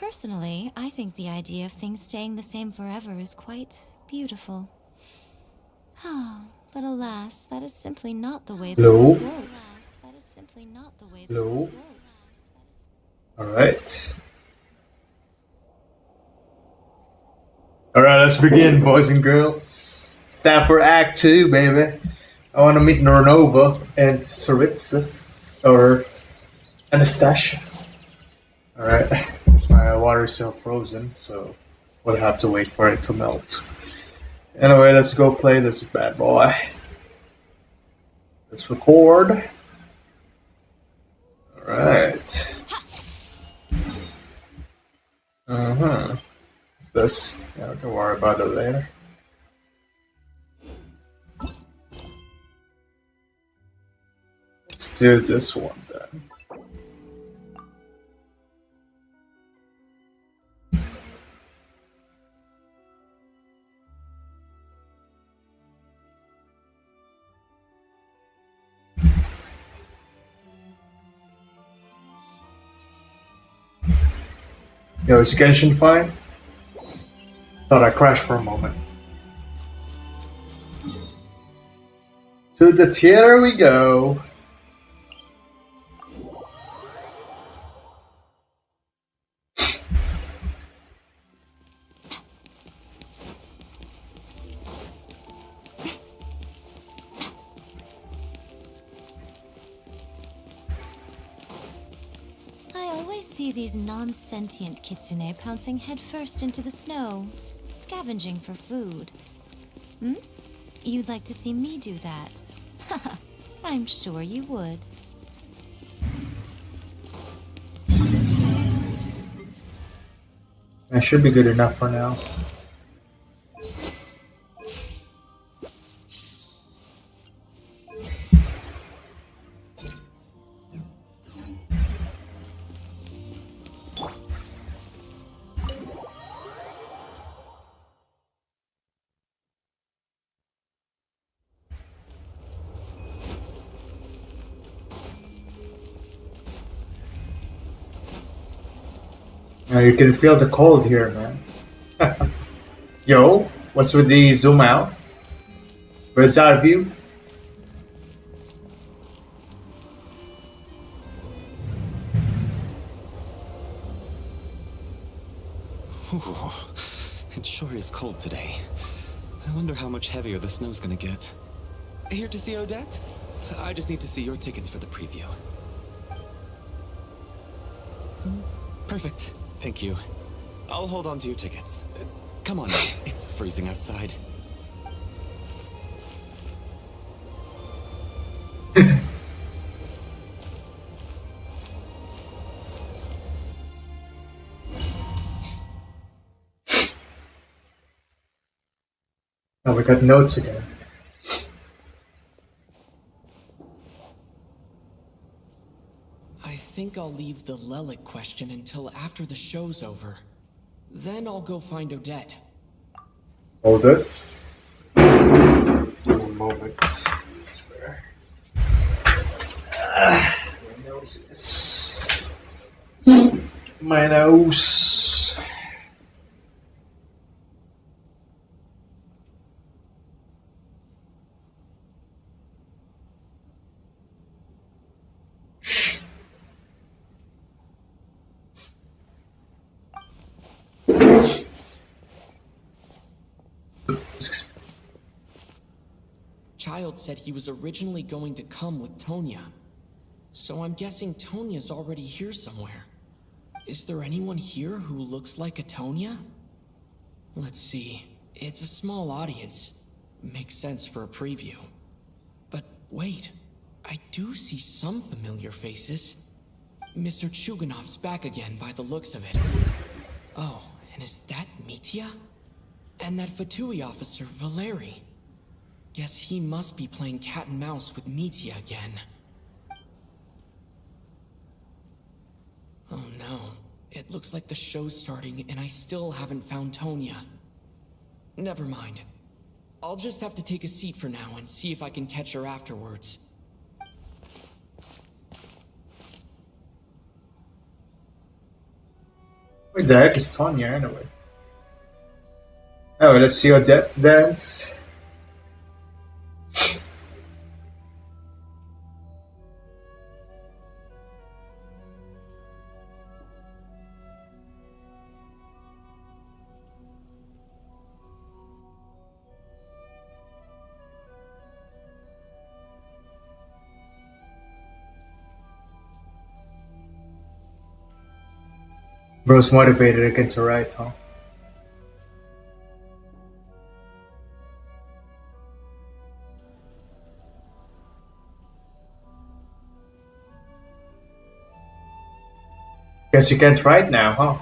Personally, I think the idea of things staying the same forever is quite beautiful. But alas, that is simply not the way the Hello? world works. That is simply not the way the Hello? world works. Alright. Alright, let's begin, boys and girls. It's time for Act 2, baby. I want to meet Nornova and Saritsa. Or Anastasia. Alright. My water is still frozen, so we'll have to wait for it to melt. Anyway, let's go play this bad boy. Let's record. Alright. What's this? Yeah, don't worry about it later. Let's do this one then. Yo, is Genshin fine? Thought I crashed for a moment. To the theater we go. These non-sentient kitsune pouncing headfirst into the snow, scavenging for food. You'd like to see me do that? Haha, I'm sure you would. That should be good enough for now. You can feel the cold here, man. Yo, what's with the zoom out? Bird's eye view? Ooh, it sure is cold today. I wonder how much heavier the snow's gonna get. Here to see Odette? I just need to see your tickets for the preview. Perfect. Thank you. I'll hold on to your tickets. Come on, it's freezing outside. Oh, we got notes again. I think I'll leave the Lelic question until after the show's over. Then I'll go find Odette. Hold it. One moment. I swear. My nose is... My nose. Child said he was originally going to come with Tonya. So I'm guessing Tonya's already here somewhere. Is there anyone here who looks like a Tonya? Let's see. It's a small audience. Makes sense for a preview. But wait, I do see some familiar faces. Mr. Chuganov's back again by the looks of it. Oh, and is that Mitya? And that Fatui officer, Valeri. Guess he must be playing cat and mouse with Mitya again. Oh no. It looks like the show's starting and I still haven't found Tonya. Never mind. I'll just have to take a seat for now and see if I can catch her afterwards. Wait, the heck is Tonya anyway? Oh, let's see your dance. Bro's motivated again to write, huh? Guess you can't write now, huh?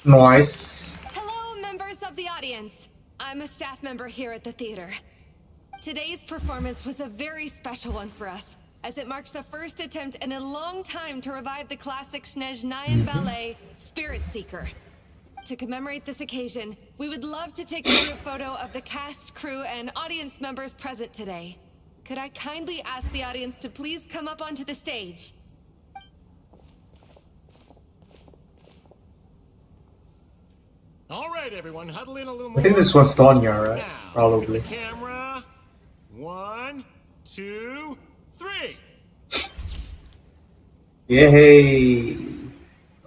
Nice. Hello, members of the audience. I'm a staff member here at the theater. Today's performance was a very special one for us, as it marks the first attempt in a long time to revive the classic Snezhnayan ballet, Spirit Seeker. To commemorate this occasion, we would love to take a group photo of the cast, crew, and audience members present today. Could I kindly ask the audience to please come up onto the stage? All right, everyone, huddle in a little more. I think this one's Tonya, right? Now, Probably. Camera. 1, 2, 3. Yay!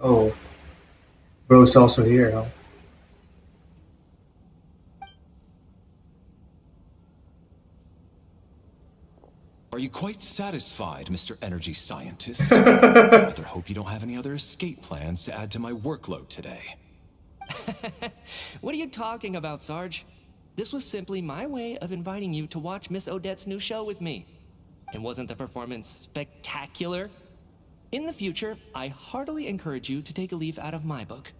Oh, Bro's also here, huh? Are you quite satisfied, Mr. Energy Scientist? I rather hope you don't have any other escape plans to add to my workload today. What are you talking about, Sarge? This was simply my way of inviting you to watch Miss Odette's new show with me. And wasn't the performance spectacular? In the future, I heartily encourage you to take a leaf out of my book.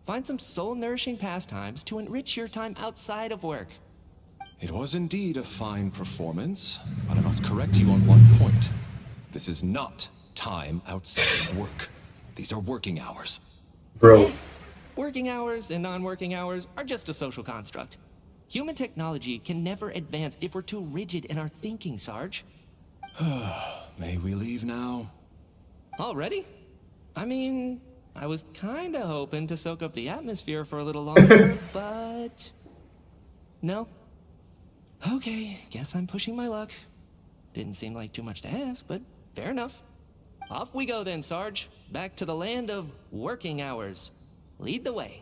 Find some soul-nourishing pastimes to enrich your time outside of work. It was indeed a fine performance, but I must correct you on one point. This is not time outside of work. These are working hours. Bro. Working hours and non-working hours are just a social construct. Human technology can never advance if we're too rigid in our thinking, Sarge. May we leave now? Already? I mean, I was kinda hoping to soak up the atmosphere for a little longer, but... No? Okay, guess I'm pushing my luck. Didn't seem like too much to ask, but fair enough. Off we go then, Sarge. Back to the land of working hours. Lead the way.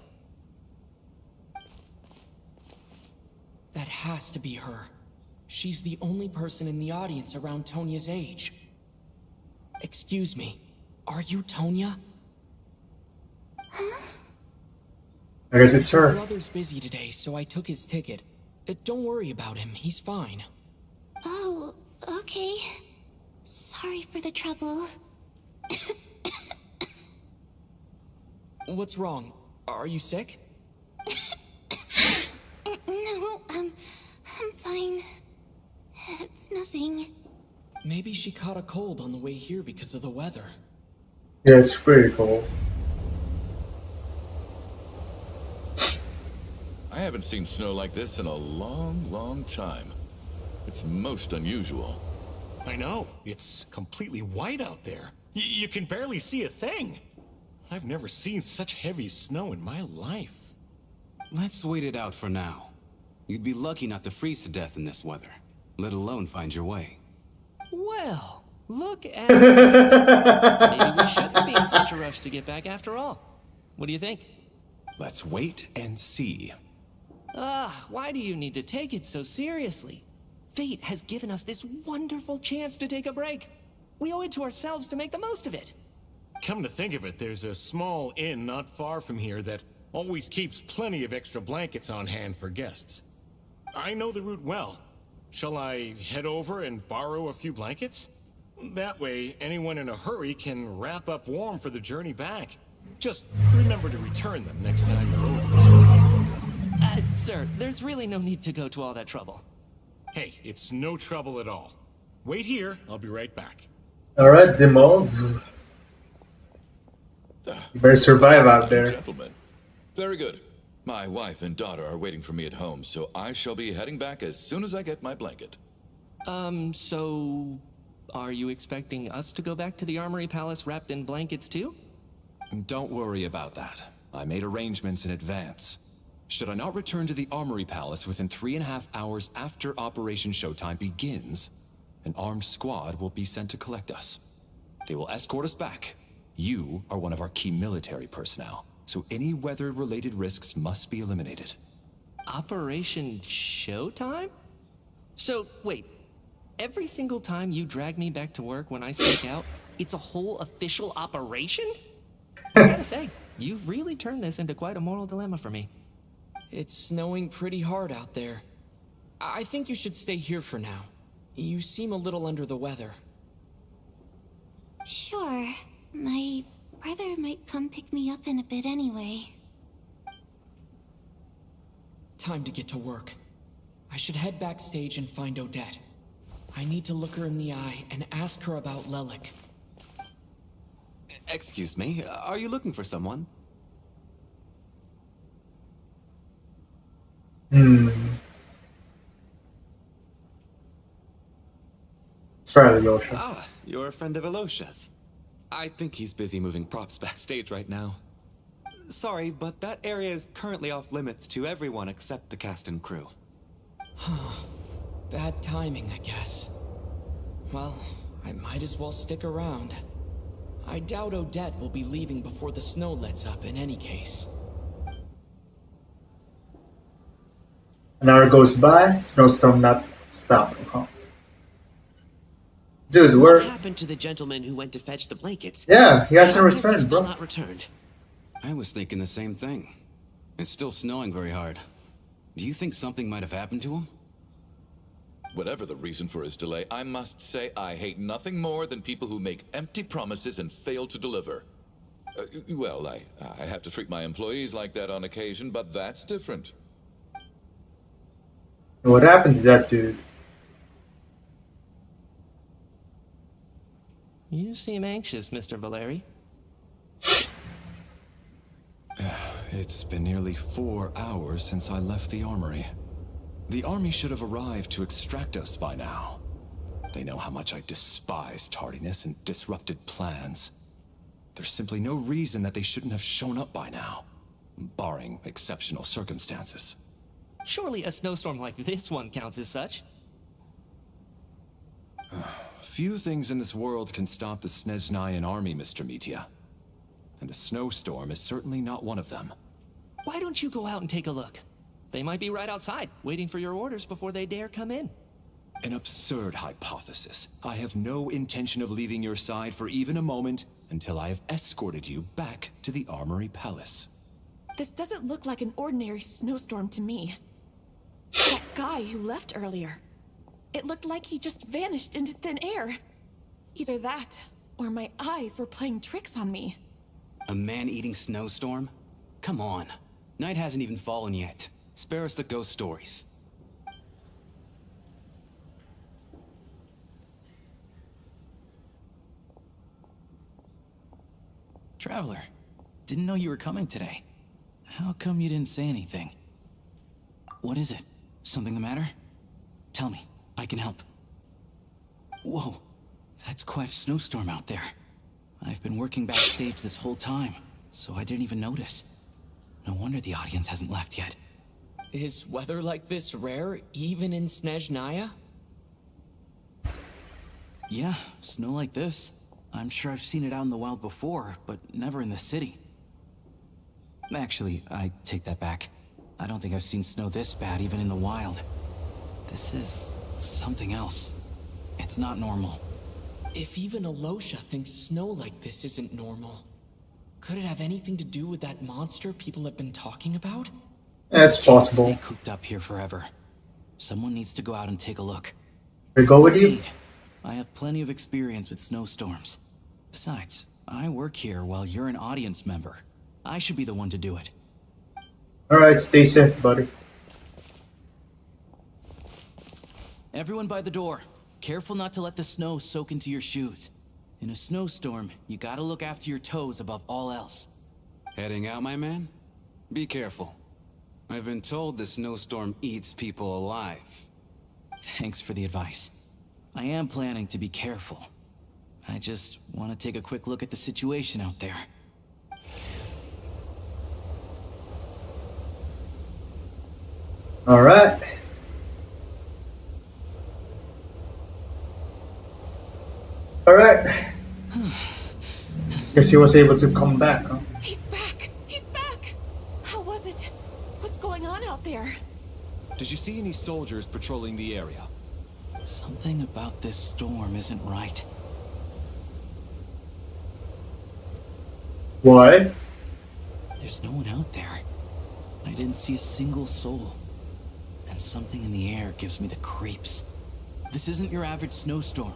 That has to be her. She's the only person in the audience around Tonya's age. Excuse me, are you Tonya? I guess it's her. My brother's busy today, so I took his ticket. Don't worry about him, he's fine. Oh, okay. Sorry for the trouble. What's wrong? Are you sick? No, I'm fine. It's nothing. Maybe she caught a cold on the way here because of the weather. Yeah, it's pretty cool. I haven't seen snow like this in a long, long time. It's most unusual. I know. It's completely white out there. You can barely see a thing. I've never seen such heavy snow in my life. Let's wait it out for now. You'd be lucky not to freeze to death in this weather, let alone find your way. Well, look at that. Maybe we shouldn't be in such a rush to get back after all. What do you think? Let's wait and see. Why do you need to take it so seriously? Fate has given us this wonderful chance to take a break. We owe it to ourselves to make the most of it. Come to think of it, there's a small inn not far from here that always keeps plenty of extra blankets on hand for guests. I know the route well. Shall I head over and borrow a few blankets? That way, anyone in a hurry can wrap up warm for the journey back. Just remember to return them next time you're over this way. Sir, there's really no need to go to all that trouble. Hey, it's no trouble at all. Wait here, I'll be right back. Alright, Dimov. You better survive out there. Gentlemen. Very good. My wife and daughter are waiting for me at home, so I shall be heading back as soon as I get my blanket. So... Are you expecting us to go back to the Armory Palace wrapped in blankets too? Don't worry about that. I made arrangements in advance. Should I not return to the Armory Palace within 3.5 hours after Operation Showtime begins, an armed squad will be sent to collect us. They will escort us back. You are one of our key military personnel, so any weather-related risks must be eliminated. Operation Showtime? So, wait. Every single time you drag me back to work when I sneak out, it's a whole official operation? I gotta say, you've really turned this into quite a moral dilemma for me. It's snowing pretty hard out there. I think you should stay here for now. You seem a little under the weather. Sure. My brother might come pick me up in a bit anyway. Time to get to work. I should head backstage and find Odette. I need to look her in the eye and ask her about Lelik. Excuse me, are you looking for someone? Sorry, Yosha. Ah, you're a friend of Alosha's. I think he's busy moving props backstage right now. Sorry, but that area is currently off limits to everyone except the cast and crew. Bad timing, I guess. Well, I might as well stick around. I doubt Odette will be leaving before the snow lets up in any case. An hour goes by, snowstorm not stopping, huh? Dude, What we're... happened to the gentleman who went to fetch the blankets? Yeah, he hasn't How has he returned, still bro. not returned? I was thinking the same thing. It's still snowing very hard. Do you think something might have happened to him? Whatever the reason for his delay, I must say I hate nothing more than people who make empty promises and fail to deliver. Well, I have to treat my employees like that on occasion, but that's different. What happened to that dude? You seem anxious, Mr. Valeri. It's been nearly 4 hours since I left the armory. The army should have arrived to extract us by now. They know how much I despise tardiness and disrupted plans. There's simply no reason that they shouldn't have shown up by now, barring exceptional circumstances. Surely a snowstorm like this one counts as such. Few things in this world can stop the Snezhnayan army, Mr. Mitya. And a snowstorm is certainly not one of them. Why don't you go out and take a look? They might be right outside, waiting for your orders before they dare come in. An absurd hypothesis. I have no intention of leaving your side for even a moment until I have escorted you back to the Armory Palace. This doesn't look like an ordinary snowstorm to me. That guy who left earlier. It looked like he just vanished into thin air. Either that, or my eyes were playing tricks on me. A man-eating snowstorm? Come on. Night hasn't even fallen yet. Spare us the ghost stories. Traveler, didn't know you were coming today. How come you didn't say anything? What is it? Something the matter? Tell me, I can help. Whoa, that's quite a snowstorm out there. I've been working backstage this whole time, so I didn't even notice. No wonder the audience hasn't left yet. Is weather like this rare, even in Snezhnaya? Yeah, snow like this. I'm sure I've seen it out in the wild before, but never in the city. Actually, I take that back. I don't think I've seen snow this bad even in the wild. This is something else. It's not normal. If even Alosha thinks snow like this isn't normal, could it have anything to do with that monster people have been talking about? That's possible. Stay cooped up here forever. Someone needs to go out and take a look. We go with you? Indeed. I have plenty of experience with snowstorms. Besides, I work here while you're an audience member. I should be the one to do it. Alright, stay safe, buddy. Everyone by the door. Careful not to let the snow soak into your shoes. In a snowstorm, you gotta look after your toes above all else. Heading out, my man? Be careful. I've been told the snowstorm eats people alive. Thanks for the advice. I am planning to be careful. I just want to take a quick look at the situation out there. Alright. Alright. Guess he was able to come back, huh? He's back! He's back! How was it? What's going on out there? Did you see any soldiers patrolling the area? Something about this storm isn't right. Why? There's no one out there. I didn't see a single soul. And something in the air gives me the creeps. This isn't your average snowstorm.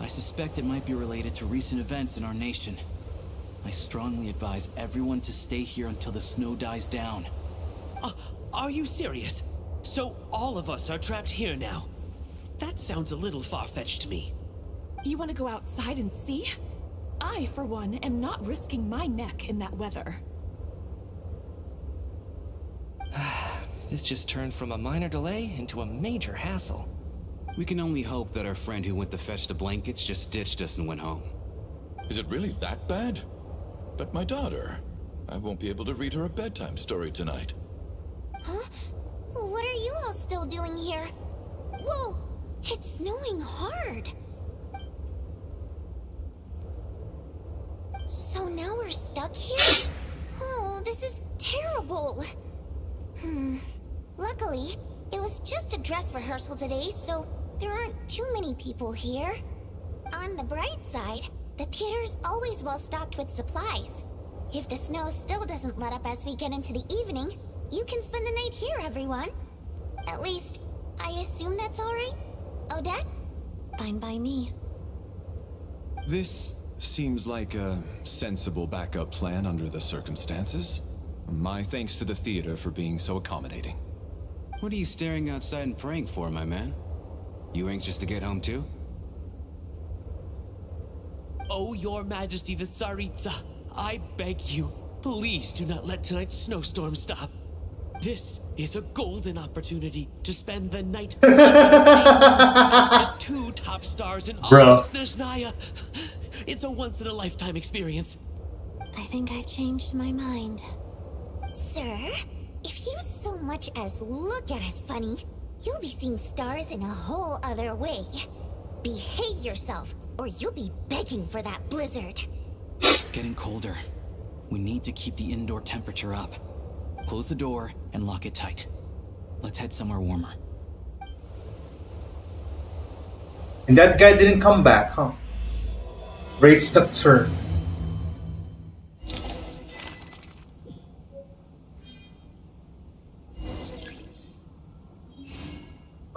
I suspect it might be related to recent events in our nation. I strongly advise everyone to stay here until the snow dies down. Are you serious? So all of us are trapped here now? That sounds a little far-fetched to me. You want to go outside and see? I, for one, am not risking my neck in that weather. This just turned from a minor delay into a major hassle. We can only hope that our friend who went to fetch the blankets just ditched us and went home. Is it really that bad? But my daughter, I won't be able to read her a bedtime story tonight. Huh? What are you all still doing here? Whoa! It's snowing hard. So now we're stuck here? Oh, this is terrible. Luckily, it was just a dress rehearsal today, so there aren't too many people here. On the bright side, the theater's always well stocked with supplies. If the snow still doesn't let up as we get into the evening, you can spend the night here, everyone. At least, I assume that's alright? Odette? Fine by me. This seems like a sensible backup plan under the circumstances. My thanks to the theater for being so accommodating. What are you staring outside and praying for, my man? You anxious to get home too? Oh, Your Majesty the Tsaritsa, I beg you, please do not let tonight's snowstorm stop. This is a golden opportunity to spend the night under the same roof as the two top stars in all of Snezhnaya. It's a once-in-a-lifetime experience. I think I've changed my mind. Sir, if you so much as look at us funny, you'll be seeing stars in a whole other way. Behave yourself, or you'll be begging for that blizzard. It's getting colder. We need to keep the indoor temperature up. Close the door and lock it tight. Let's head somewhere warmer. And that guy didn't come back, huh? Wraith's Nocturne.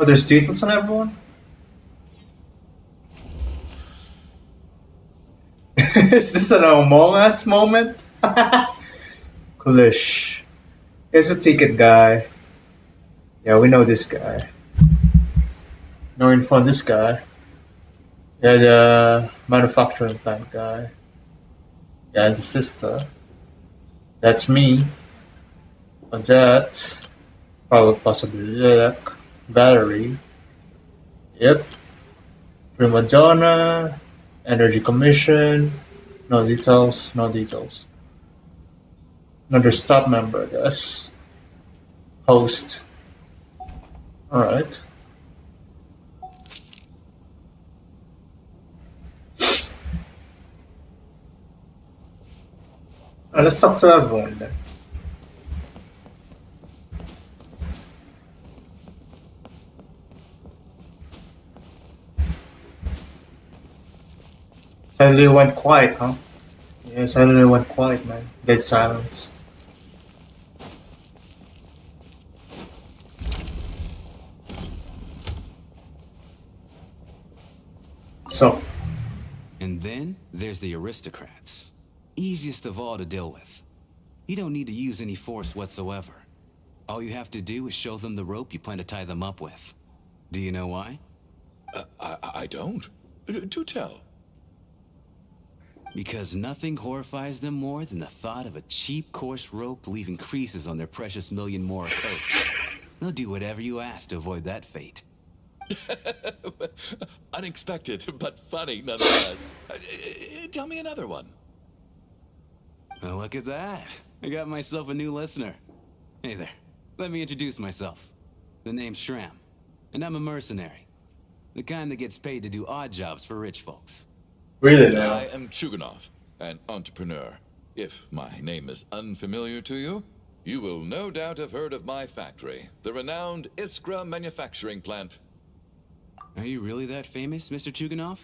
Oh, there's details on everyone? Is this an Among Us moment? Coolish. Here's a ticket guy. Yeah, we know this guy. No info on this guy. Yeah, the manufacturing plant guy. Yeah, the sister. That's me. On that. Probably possibly Lilac. Battery. Yep. Prima Donna. Energy Commission. No details. No details. Another staff member, I guess. Host. Alright. Let's talk to everyone then. Suddenly went quiet, huh? Yeah, suddenly went quiet, man. Dead silence. So. And then there's the aristocrats. Easiest of all to deal with. You don't need to use any force whatsoever. All you have to do is show them the rope you plan to tie them up with. Do you know why? I don't. Do tell. Because nothing horrifies them more than the thought of a cheap, coarse rope leaving creases on their precious million more coats. They'll do whatever you ask to avoid that fate. Unexpected, but funny nonetheless. Tell me another one. Well, look at that. I got myself a new listener. Hey there. Let me introduce myself. The name's Shram, and I'm a mercenary. The kind that gets paid to do odd jobs for rich folks. Really now? I am Chuganov, an entrepreneur. If my name is unfamiliar to you, you will no doubt have heard of my factory, the renowned Iskra manufacturing plant. Are you really that famous, Mr. Chuganov?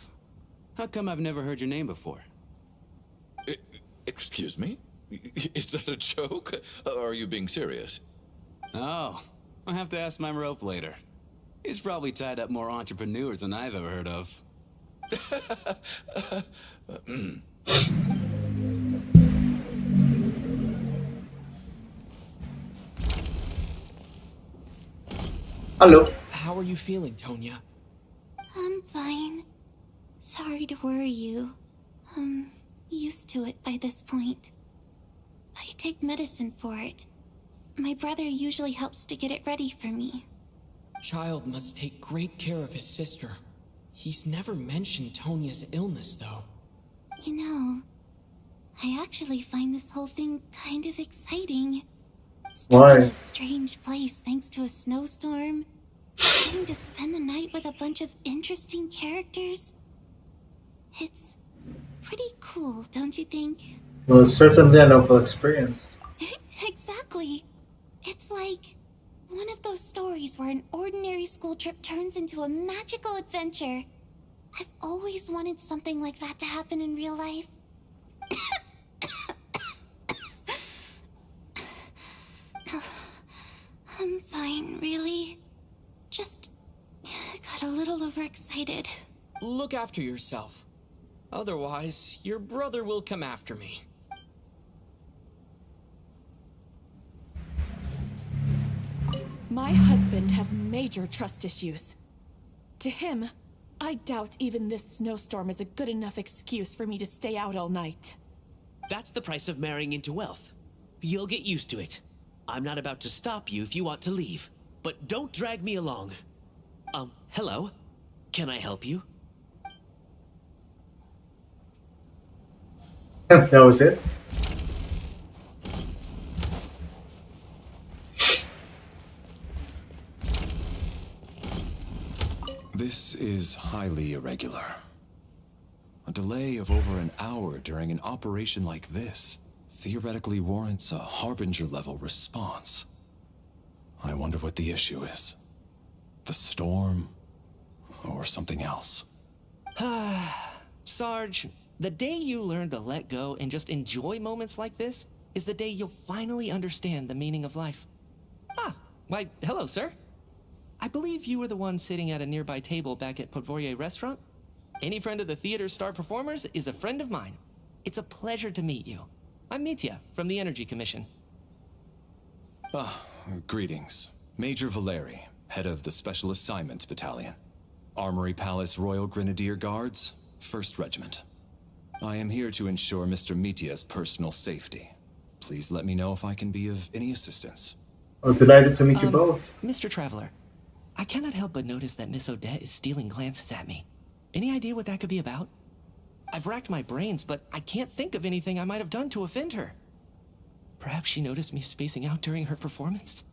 How come I've never heard your name before? Excuse me? Is that a joke? Or are you being serious? Oh, I'll have to ask my rope later. He's probably tied up more entrepreneurs than I've ever heard of. Hello. How are you feeling, Tonya? I'm fine. Sorry to worry you. I'm used to it by this point. I take medicine for it. My brother usually helps to get it ready for me. Child must take great care of his sister. He's never mentioned Tonya's illness, though. You know, I actually find this whole thing kind of exciting. Why? In a strange place thanks to a snowstorm. Getting to spend the night with a bunch of interesting characters. It's pretty cool, don't you think? Well, it's certainly a novel experience. Exactly. It's like one of those stories where an ordinary school trip turns into a magical adventure. I've always wanted something like that to happen in real life. I'm fine, really. Just got a little overexcited. Look after yourself. Otherwise, your brother will come after me. My husband has major trust issues. To him, I doubt even this snowstorm is a good enough excuse for me to stay out all night. That's the price of marrying into wealth. You'll get used to it. I'm not about to stop you if you want to leave, but don't drag me along. Hello? Can I help you? That was it. This is highly irregular. A delay of over an hour during an operation like this theoretically warrants a Harbinger-level response. I wonder what the issue is. The storm, or something else. Sarge, the day you learn to let go and just enjoy moments like this is the day you'll finally understand the meaning of life. Why, hello, sir. I believe you were the one sitting at a nearby table back at Podvorye restaurant. Any friend of the theater's star performers is a friend of mine. It's a pleasure to meet you. I'm Mitya from the Energy Commission. Greetings. Major Valeri, head of the Special Assignments Battalion. Armory Palace Royal Grenadier Guards, 1st Regiment. I am here to ensure Mr. Mitya's personal safety. Please let me know if I can be of any assistance. Oh, delighted to meet you both. Mr. Traveler, I cannot help but notice that Miss Odette is stealing glances at me. Any idea what that could be about? I've racked my brains, but I can't think of anything I might have done to offend her. Perhaps she noticed me spacing out during her performance?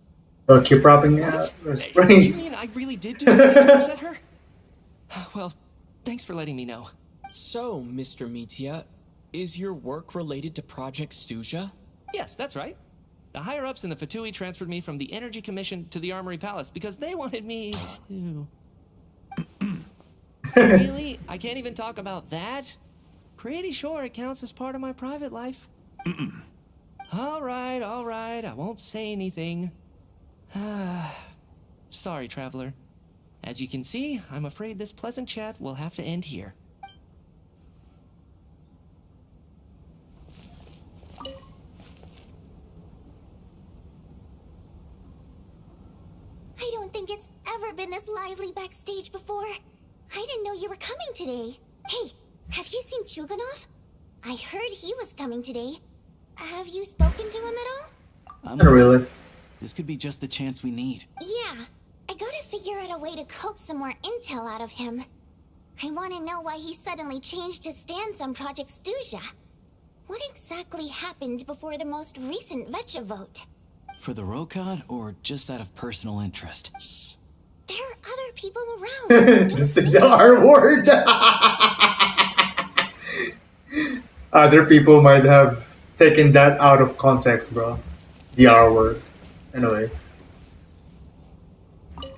Oh, keep rubbing out those brains. You mean I really did do something to upset her? Well, thanks for letting me know. So, Mr. Mitya, is your work related to Project Stuja? Yes, that's right. The higher-ups in the Fatui transferred me from the Energy Commission to the Armory Palace because they wanted me to... Really? I can't even talk about that? Pretty sure it counts as part of my private life. All right, I won't say anything. Sorry, Traveler. As you can see, I'm afraid this pleasant chat will have to end here. I don't think it's ever been this lively backstage before. I didn't know you were coming today. Hey, have you seen Chuganov? I heard he was coming today. Have you spoken to him at all? Not really. This could be just the chance we need. Yeah. I gotta figure out a way to coax some more intel out of him. I want to know why he suddenly changed his stance on Project Stuja. What exactly happened before the most recent Vetcha vote? For the Rokad, or just out of personal interest? Shh. There are other people around. Just say the R word. Other people might have taken that out of context, bro. The R word. Anyway.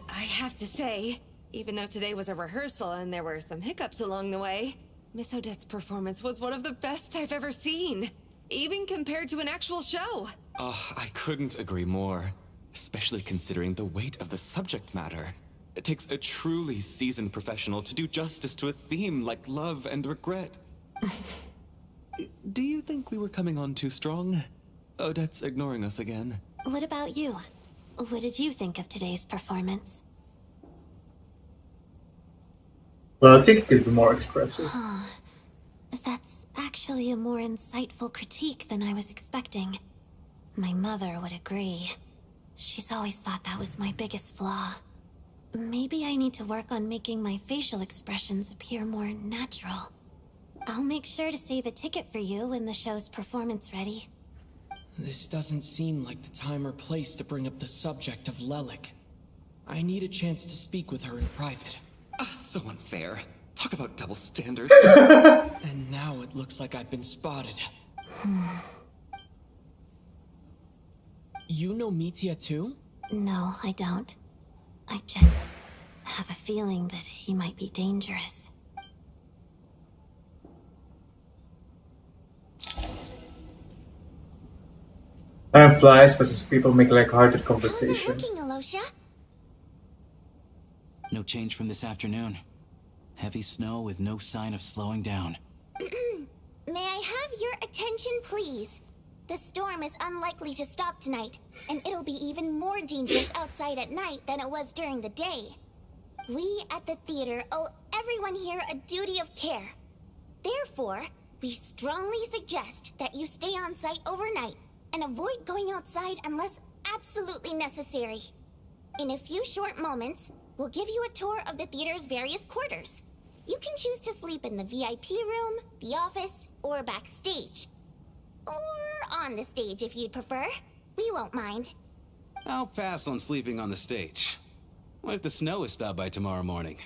I have to say, even though today was a rehearsal and there were some hiccups along the way, Miss Odette's performance was one of the best I've ever seen. Even compared to an actual show. Oh, I couldn't agree more. Especially considering the weight of the subject matter. It takes a truly seasoned professional to do justice to a theme like love and regret. Do you think we were coming on too strong? Odette's ignoring us again. What about you? What did you think of today's performance? Well, I think it could be more expressive. That's actually a more insightful critique than I was expecting. My mother would agree. She's always thought that was my biggest flaw. Maybe I need to work on making my facial expressions appear more natural. I'll make sure to save a ticket for you when the show's performance ready. This doesn't seem like the time or place to bring up the subject of Lelik. I need a chance to speak with her in private. So unfair. Talk about double standards. And now it looks like I've been spotted. You know Mitya too? No, I don't. I just have a feeling that he might be dangerous. Time flies, but people make like-hearted conversation. How's it looking, Alosha? No change from this afternoon. Heavy snow with no sign of slowing down. May I have your attention, please? The storm is unlikely to stop tonight, and it'll be even more dangerous outside at night than it was during the day. We at the theater owe everyone here a duty of care. Therefore, we strongly suggest that you stay on site overnight and avoid going outside unless absolutely necessary. In a few short moments, we'll give you a tour of the theater's various quarters. You can choose to sleep in the VIP room, the office, or backstage. Or on the stage if you'd prefer. We won't mind. I'll pass on sleeping on the stage. What if the snow is stopped by tomorrow morning?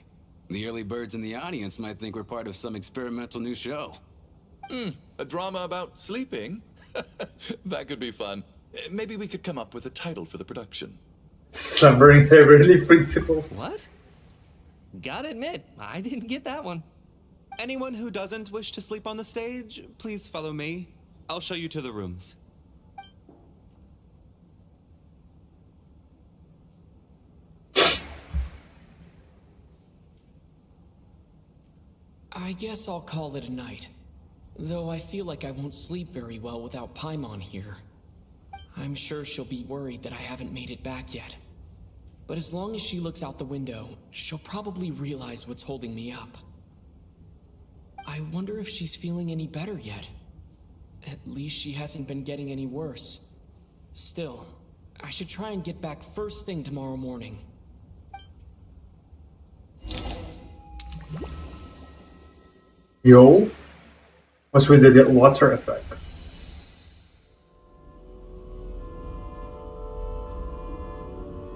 The early birds in the audience might think we're part of some experimental new show. A drama about sleeping? That could be fun. Maybe we could come up with a title for the production. Slumbering Beverly Principles. What? Gotta admit, I didn't get that one. Anyone who doesn't wish to sleep on the stage, please follow me. I'll show you to the rooms. I guess I'll call it a night. Though I feel like I won't sleep very well without Paimon here. I'm sure she'll be worried that I haven't made it back yet. But as long as she looks out the window, she'll probably realize what's holding me up. I wonder if she's feeling any better yet. At least she hasn't been getting any worse. Still, I should try and get back first thing tomorrow morning. Yo? What's with the water effect?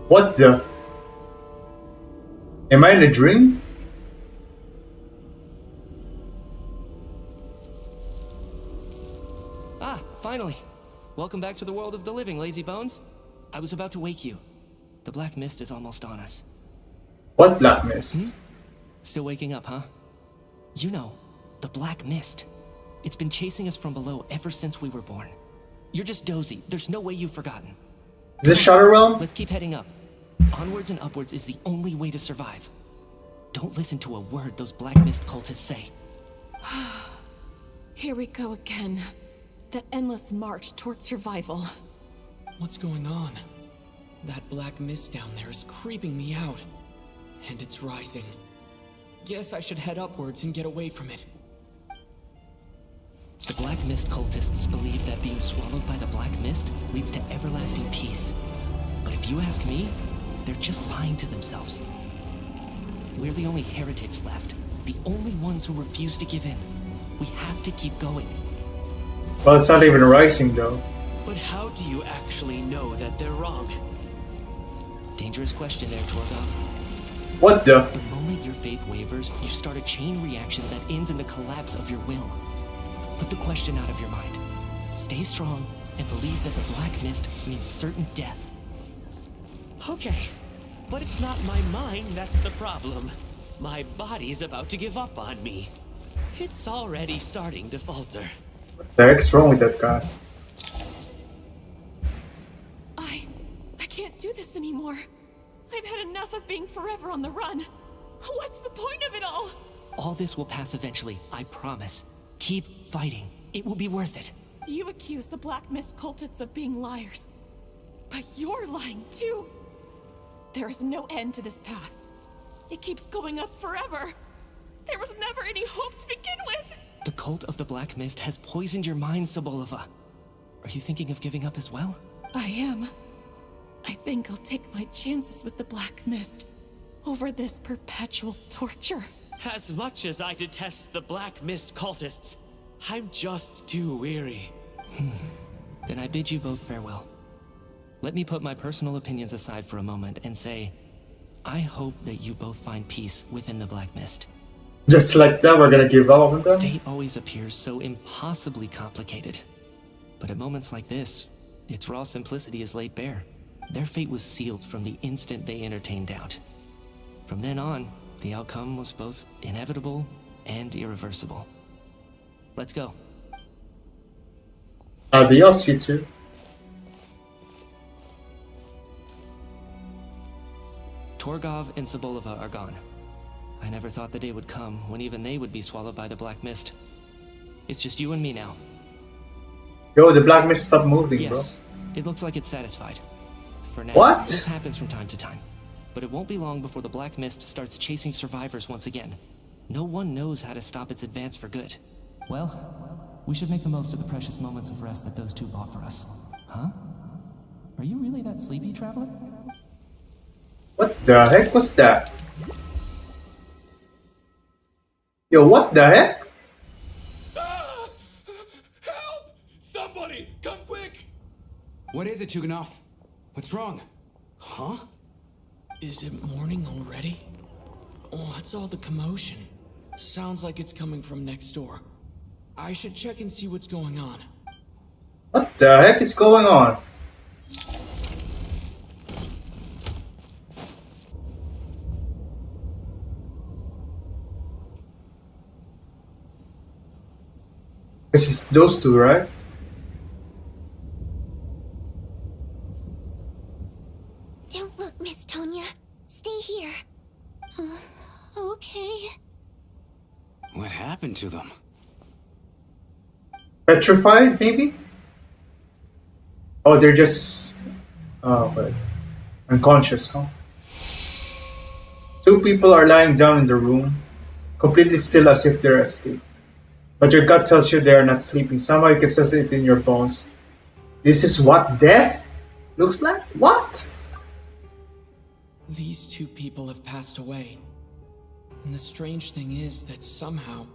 What the? Am I in a dream? Ah, finally. Welcome back to the world of the living, lazy bones. I was about to wake you. The black mist is almost on us. What black mist? Still waking up, huh? You know, the black mist. It's been chasing us from below ever since we were born. You're just dozy. There's no way you've forgotten. Is this Shadow Realm? Let's keep heading up. Onwards and upwards is the only way to survive. Don't listen to a word those black mist cultists say. Here we go again. That endless march toward survival. What's going on? That black mist down there is creeping me out. And it's rising. Guess I should head upwards and get away from it. The Black Mist cultists believe that being swallowed by the Black Mist leads to everlasting peace. But if you ask me, they're just lying to themselves. We're the only heretics left, the only ones who refuse to give in. We have to keep going. Well, it's not even rising though. But how do you actually know that they're wrong? Dangerous question there, Torgov. What the? The moment your faith wavers, you start a chain reaction that ends in the collapse of your will. Put the question out of your mind. Stay strong and believe that the Black Mist means certain death. Okay, but it's not my mind that's the problem. My body's about to give up on me. It's already starting to falter. What the heck's wrong with that guy? I can't do this anymore. I've had enough of being forever on the run. What's the point of it all? All this will pass eventually, I promise. Keep fighting. It will be worth it. You accuse the Black Mist cultists of being liars. But you're lying too. There is no end to this path. It keeps going up forever. There was never any hope to begin with. The cult of the Black Mist has poisoned your mind, Sobolova. Are you thinking of giving up as well? I am. I think I'll take my chances with the Black Mist over this perpetual torture. As much as I detest the Black Mist cultists, I'm just too weary. Then I bid you both farewell. Let me put my personal opinions aside for a moment and say, I hope that you both find peace within the Black Mist. Just like that, we're gonna give up on them? Fate always appears so impossibly complicated. But at moments like this, its raw simplicity is laid bare. Their fate was sealed from the instant they entertained doubt. From then on, the outcome was both inevitable and irreversible. Let's go. Adios, you two. Torgov and Sobolova are gone. I never thought the day would come when even they would be swallowed by the Black Mist. It's just you and me now. Yo, the Black Mist stopped moving, bro. Yes, it looks like it's satisfied. For now, What? This happens from time to time. But it won't be long before the Black Mist starts chasing survivors once again. No one knows how to stop its advance for good. Well, we should make the most of the precious moments of rest that those two bought for us. Huh? Are you really that sleepy, traveler? What the heck was that? Yo, what the heck? Ah! Help! Somebody, come quick! What is it, Tuganov? What's wrong? Huh? Is it morning already? What's all the commotion? Sounds like it's coming from next door. I should check and see what's going on. What the heck is going on? This is those two, right? Don't look, Miss Tonya. Stay here. Okay. What happened to them? Petrified, maybe? Oh, they're just... Oh, but... unconscious, huh? Two people are lying down in the room, completely still as if they're asleep. But your gut tells you they are not sleeping. Somehow you can sense it in your bones. This is what death looks like? What? These two people have passed away. And the strange thing is that somehow,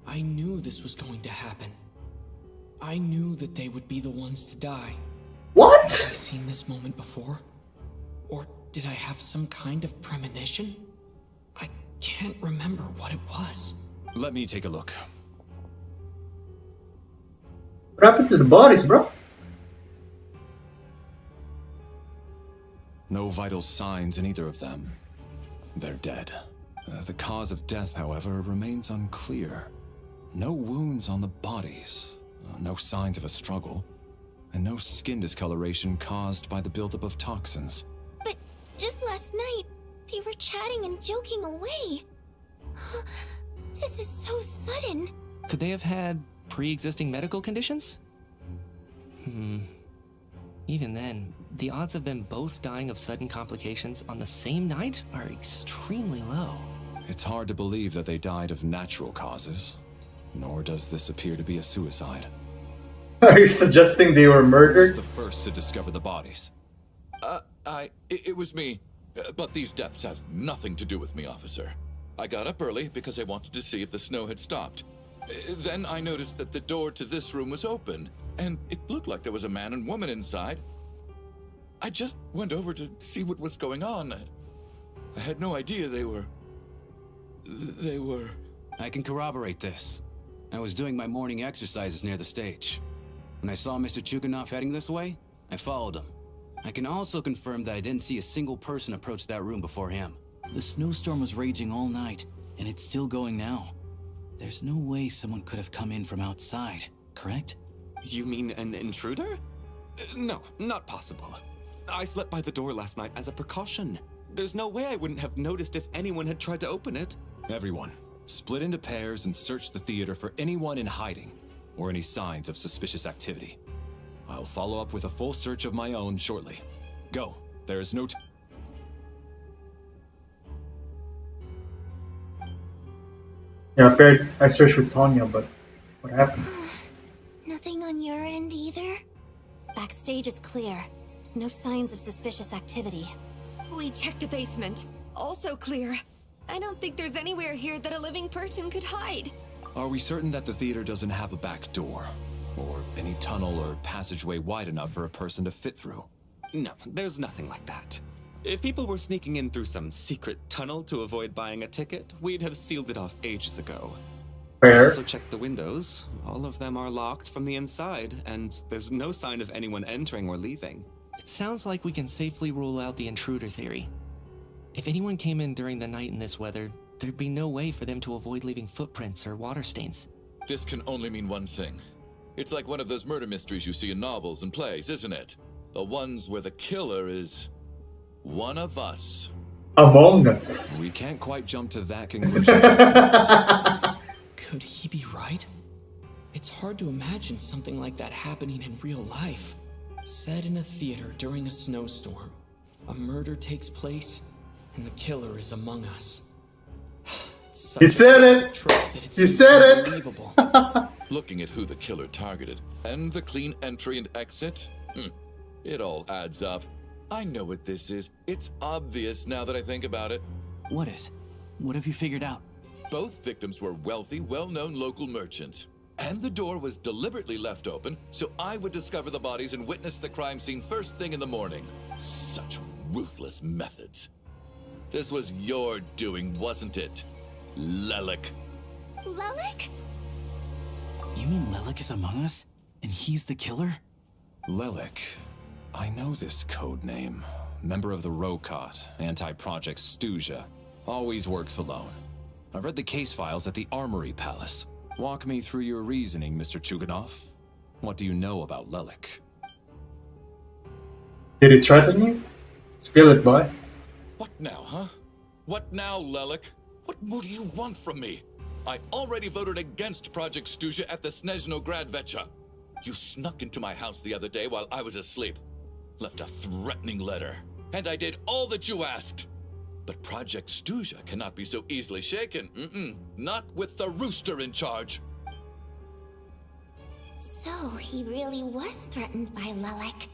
I knew this was going to happen. I knew that they would be the ones to die. What? Had I seen this moment before? Or did I have some kind of premonition? I can't remember what it was. Let me take a look. What happened to the bodies, bro? No vital signs in either of them. They're dead. The cause of death, however, remains unclear. No wounds on the bodies, no signs of a struggle, and no skin discoloration caused by the buildup of toxins. But just last night, they were chatting and joking away. This is so sudden. Could they have had pre-existing medical conditions? Even then, the odds of them both dying of sudden complications on the same night are extremely low. It's hard to believe that they died of natural causes. Nor does this appear to be a suicide. Are you suggesting they were Who was murdered? the first to discover the bodies? It was me. But these deaths have nothing to do with me, officer. I got up early because I wanted to see if the snow had stopped. Then I noticed that the door to this room was open, and it looked like there was a man and woman inside. I just went over to see what was going on. I had no idea they were... I can corroborate this. I was doing my morning exercises near the stage. When I saw Mr. Chuganov heading this way, I followed him. I can also confirm that I didn't see a single person approach that room before him. The snowstorm was raging all night, and it's still going now. There's no way someone could have come in from outside, correct? You mean an intruder? No, not possible. I slept by the door last night as a precaution. There's no way I wouldn't have noticed if anyone had tried to open it. Everyone, split into pairs and search the theater for anyone in hiding or any signs of suspicious activity. I'll follow up with a full search of my own shortly. Go. There is no Yeah, I searched with Tonya, but what happened? Nothing on your end either? Backstage is clear. No signs of suspicious activity. We checked the basement. Also clear. I don't think there's anywhere here that a living person could hide. Are we certain that the theater doesn't have a back door? Or any tunnel or passageway wide enough for a person to fit through? No, there's nothing like that. If people were sneaking in through some secret tunnel to avoid buying a ticket, we'd have sealed it off ages ago. Fair. I also checked the windows. All of them are locked from the inside, and there's no sign of anyone entering or leaving. It sounds like we can safely rule out the intruder theory. If anyone came in during the night in this weather, there'd be no way for them to avoid leaving footprints or water stains. This can only mean one thing. It's like one of those murder mysteries you see in novels and plays, isn't it? The ones where the killer is one of us. Among Us. We can't quite jump to that conclusion just yet. Could he be right? It's hard to imagine something like that happening in real life. Set in a theater during a snowstorm, a murder takes place, and the killer is among us. He said it! He said it! Looking at who the killer targeted, and the clean entry and exit, it all adds up. I know what this is. It's obvious now that I think about it. What is? What have you figured out? Both victims were wealthy, well-known local merchants. And the door was deliberately left open, so I would discover the bodies and witness the crime scene first thing in the morning. Such ruthless methods. This was your doing, wasn't it, Lelik? Lelik? You mean Lelik is among us? And he's the killer? Lelik. I know this code name. Member of the Rokot, anti-Project Stuja. Always works alone. I've read the case files at the Armory Palace. Walk me through your reasoning, Mr. Chuganov. What do you know about Lelik? Did he threaten you? Spill it, boy. What now, huh? What now, Lelik? What more do you want from me? I already voted against Project Stuja at the Snezhno Gradvecha. You snuck into my house the other day while I was asleep. Left a threatening letter. And I did all that you asked. But Project Stuja cannot be so easily shaken. Not with the rooster in charge. So he really was threatened by Lelik.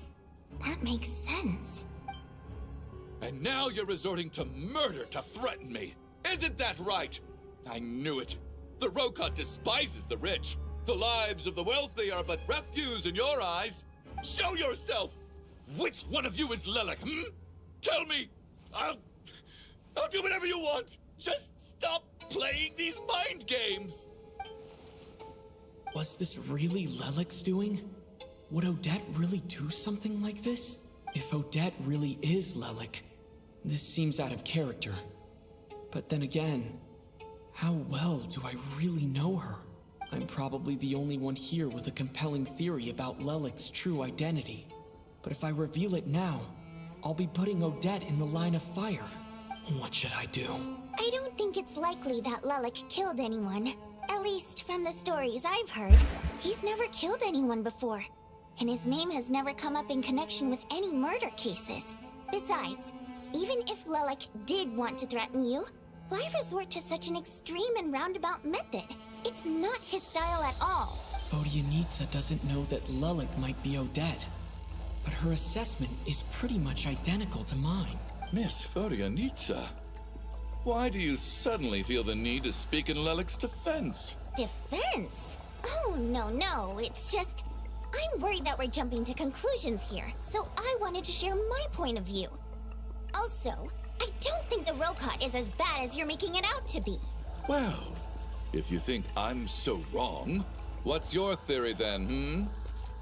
That makes sense. And now you're resorting to murder to threaten me. Isn't that right? I knew it. The Rokot despises the rich. The lives of the wealthy are but refuse in your eyes. Show yourself! Which one of you is Lelik, Tell me! I'll do whatever you want! Just stop playing these mind games! Was this really Lelik's doing? Would Odette really do something like this? If Odette really is Lelik, this seems out of character. But then again, how well do I really know her? I'm probably the only one here with a compelling theory about Lelik's true identity. But if I reveal it now, I'll be putting Odette in the line of fire. What should I do? I don't think it's likely that Lelik killed anyone. At least from the stories I've heard. He's never killed anyone before. And his name has never come up in connection with any murder cases. Besides, even if Lelik did want to threaten you, why resort to such an extreme and roundabout method? It's not his style at all. Vodyanitsa doesn't know that Lelik might be Odette, but her assessment is pretty much identical to mine. Miss Vodyanitsa, why do you suddenly feel the need to speak in Lelik's defense? Defense? Oh, no, it's just... I'm worried that we're jumping to conclusions here, so I wanted to share my point of view. Also, I don't think the Rokot is as bad as you're making it out to be. Well, if you think I'm so wrong, what's your theory then,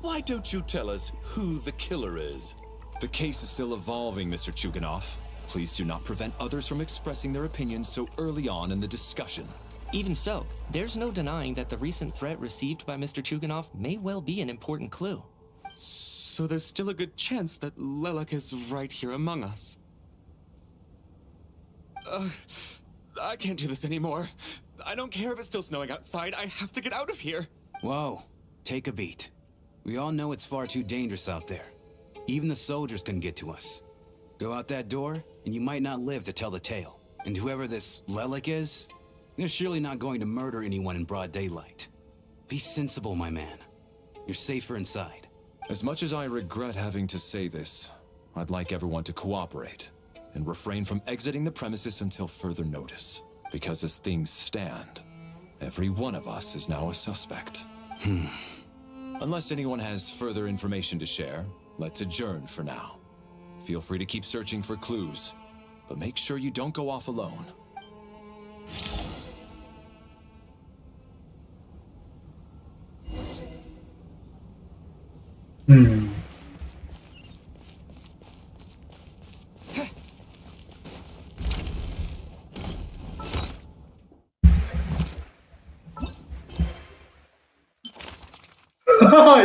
Why don't you tell us who the killer is? The case is still evolving, Mr. Chuganov. Please do not prevent others from expressing their opinions so early on in the discussion. Even so, there's no denying that the recent threat received by Mr. Chuganov may well be an important clue. So there's still a good chance that Lelik is right here among us. I can't do this anymore. I don't care if it's still snowing outside. I have to get out of here. Whoa, take a beat. We all know it's far too dangerous out there. Even the soldiers can get to us. Go out that door, and you might not live to tell the tale. And whoever this Lelik is, they're surely not going to murder anyone in broad daylight. Be sensible, my man. You're safer inside. As much as I regret having to say this, I'd like everyone to cooperate and refrain from exiting the premises until further notice. Because as things stand, every one of us is now a suspect. Unless anyone has further information to share, let's adjourn for now. Feel free to keep searching for clues, but make sure you don't go off alone.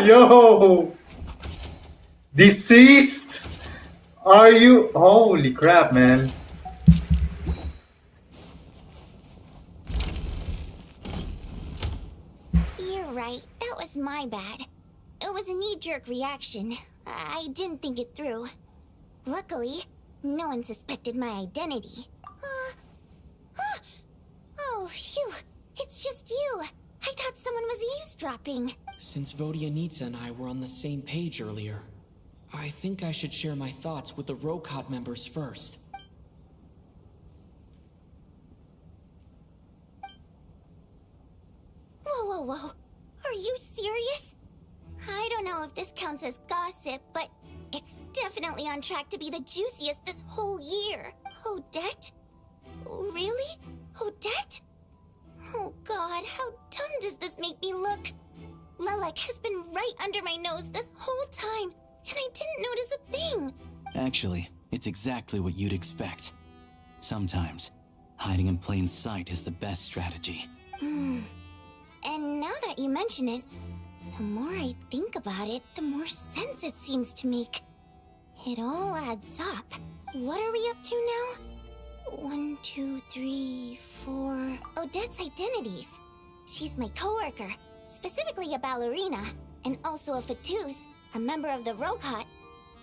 Yo! Deceased? Are you? Holy crap, man. You're right. That was my bad. It was a knee-jerk reaction. I didn't think it through. Luckily, no one suspected my identity. Oh, phew. It's just you. I thought someone was eavesdropping. Since Vodyanitsa and I were on the same page earlier, I think I should share my thoughts with the Rokot members first. Whoa. Are you serious? I don't know if this counts as gossip, but it's definitely on track to be the juiciest this whole year. Odette? Really? Odette? Oh god, how dumb does this make me look? Lelik has been right under my nose this whole time, and I didn't notice a thing. Actually, it's exactly what you'd expect. Sometimes, hiding in plain sight is the best strategy. And now that you mention it, the more I think about it, the more sense it seems to make. It all adds up. What are we up to now? 1, 2, 3, 4... Odette's identities. She's my coworker, specifically a ballerina, and also a Fatous, a member of the Rokot.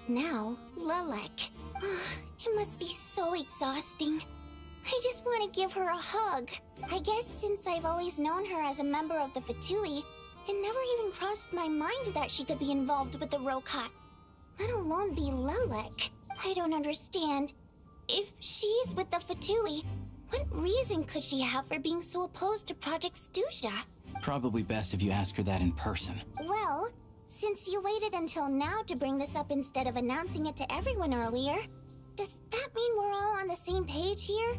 Now, Lelik. It must be so exhausting. I just want to give her a hug. I guess since I've always known her as a member of the Fatui, it never even crossed my mind that she could be involved with the Rokot, let alone be Lelik. I don't understand. If she's with the Fatui, what reason could she have for being so opposed to Project Stusha? Probably best if you ask her that in person. Well, since you waited until now to bring this up instead of announcing it to everyone earlier, does that mean we're all on the same page here?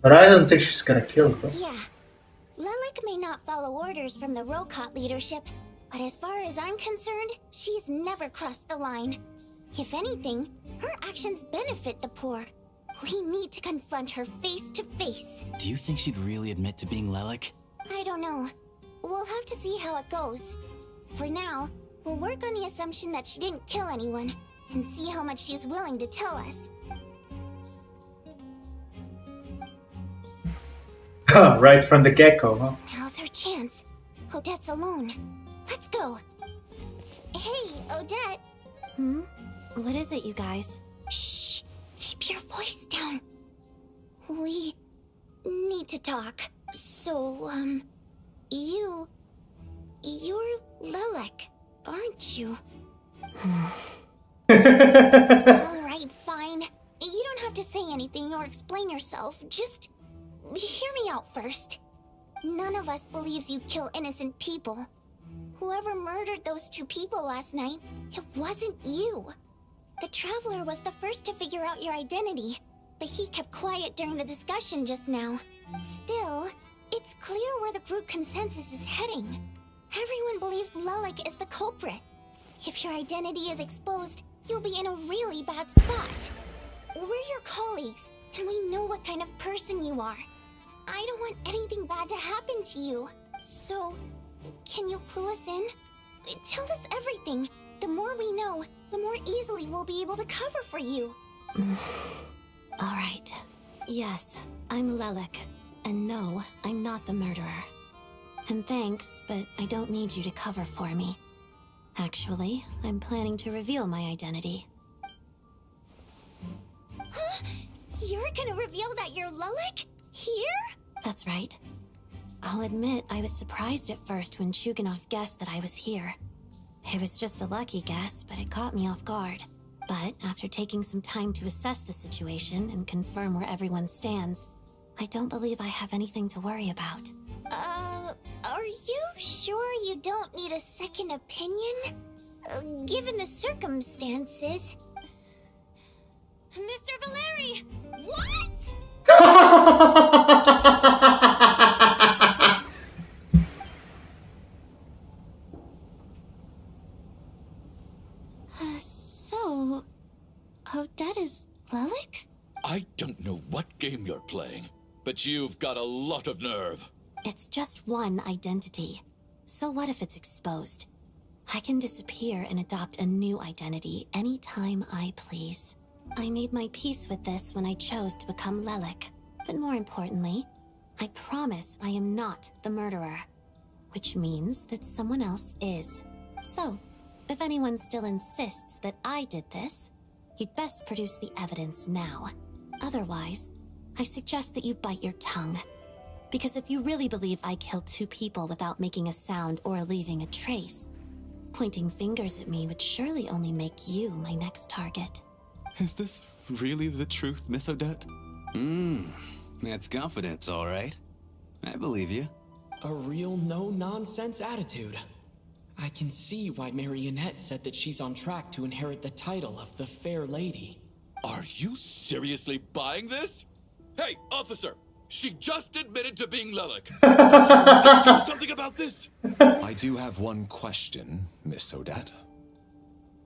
But I don't think she's gonna kill her. Yeah. Lelik may not follow orders from the Rokot leadership, but as far as I'm concerned, she's never crossed the line. If anything, her actions benefit the poor. We need to confront her face to face. Do you think she'd really admit to being Lelik? I don't know. We'll have to see how it goes. For now, we'll work on the assumption that she didn't kill anyone, and see how much she's willing to tell us. Right from the get-go, huh? Now's her chance. Odette's alone. Let's go. Hey, Odette. What is it, you guys? Shh. Keep your voice down. We need to talk. So, You're Lelek, aren't you? Alright, fine. You don't have to say anything or explain yourself. Just hear me out first. None of us believes you kill innocent people. Whoever murdered those 2 people last night, it wasn't you. The Traveler was the first to figure out your identity, but he kept quiet during the discussion just now. Still, it's clear where the group consensus is heading. Everyone believes Lelek is the culprit. If your identity is exposed, you'll be in a really bad spot. We're your colleagues, and we know what kind of person you are. I don't want anything bad to happen to you. So, can you clue us in? Tell us everything. The more we know, the more easily we'll be able to cover for you. Alright. Yes, I'm Lelek. And no, I'm not the murderer. And thanks, but I don't need you to cover for me. Actually, I'm planning to reveal my identity. Huh? You're gonna reveal that you're Lelek? Here? That's right. I'll admit I was surprised at first when Chuganov guessed that I was here. It was just a lucky guess, but it caught me off guard. But after taking some time to assess the situation and confirm where everyone stands, I don't believe I have anything to worry about. Are you sure you don't need a second opinion? Given the circumstances... Mr. Valeri! What?! So... Odette is Lelek? I don't know what game you're playing, but you've got a lot of nerve. It's just one identity. So what if it's exposed? I can disappear and adopt a new identity anytime I please. I made my peace with this when I chose to become Lelek. But more importantly, I promise I am not the murderer. Which means that someone else is. So, if anyone still insists that I did this, you'd best produce the evidence now. Otherwise, I suggest that you bite your tongue. Because if you really believe I killed 2 people without making a sound or leaving a trace, pointing fingers at me would surely only make you my next target. Is this really the truth, Miss Odette? That's confidence, all right. I believe you. A real no-nonsense attitude. I can see why Marionette said that she's on track to inherit the title of the Fair Lady. Are you seriously buying this? Hey, officer! She just admitted to being Lelek. Do something about this? I do have one question, Miss Odette.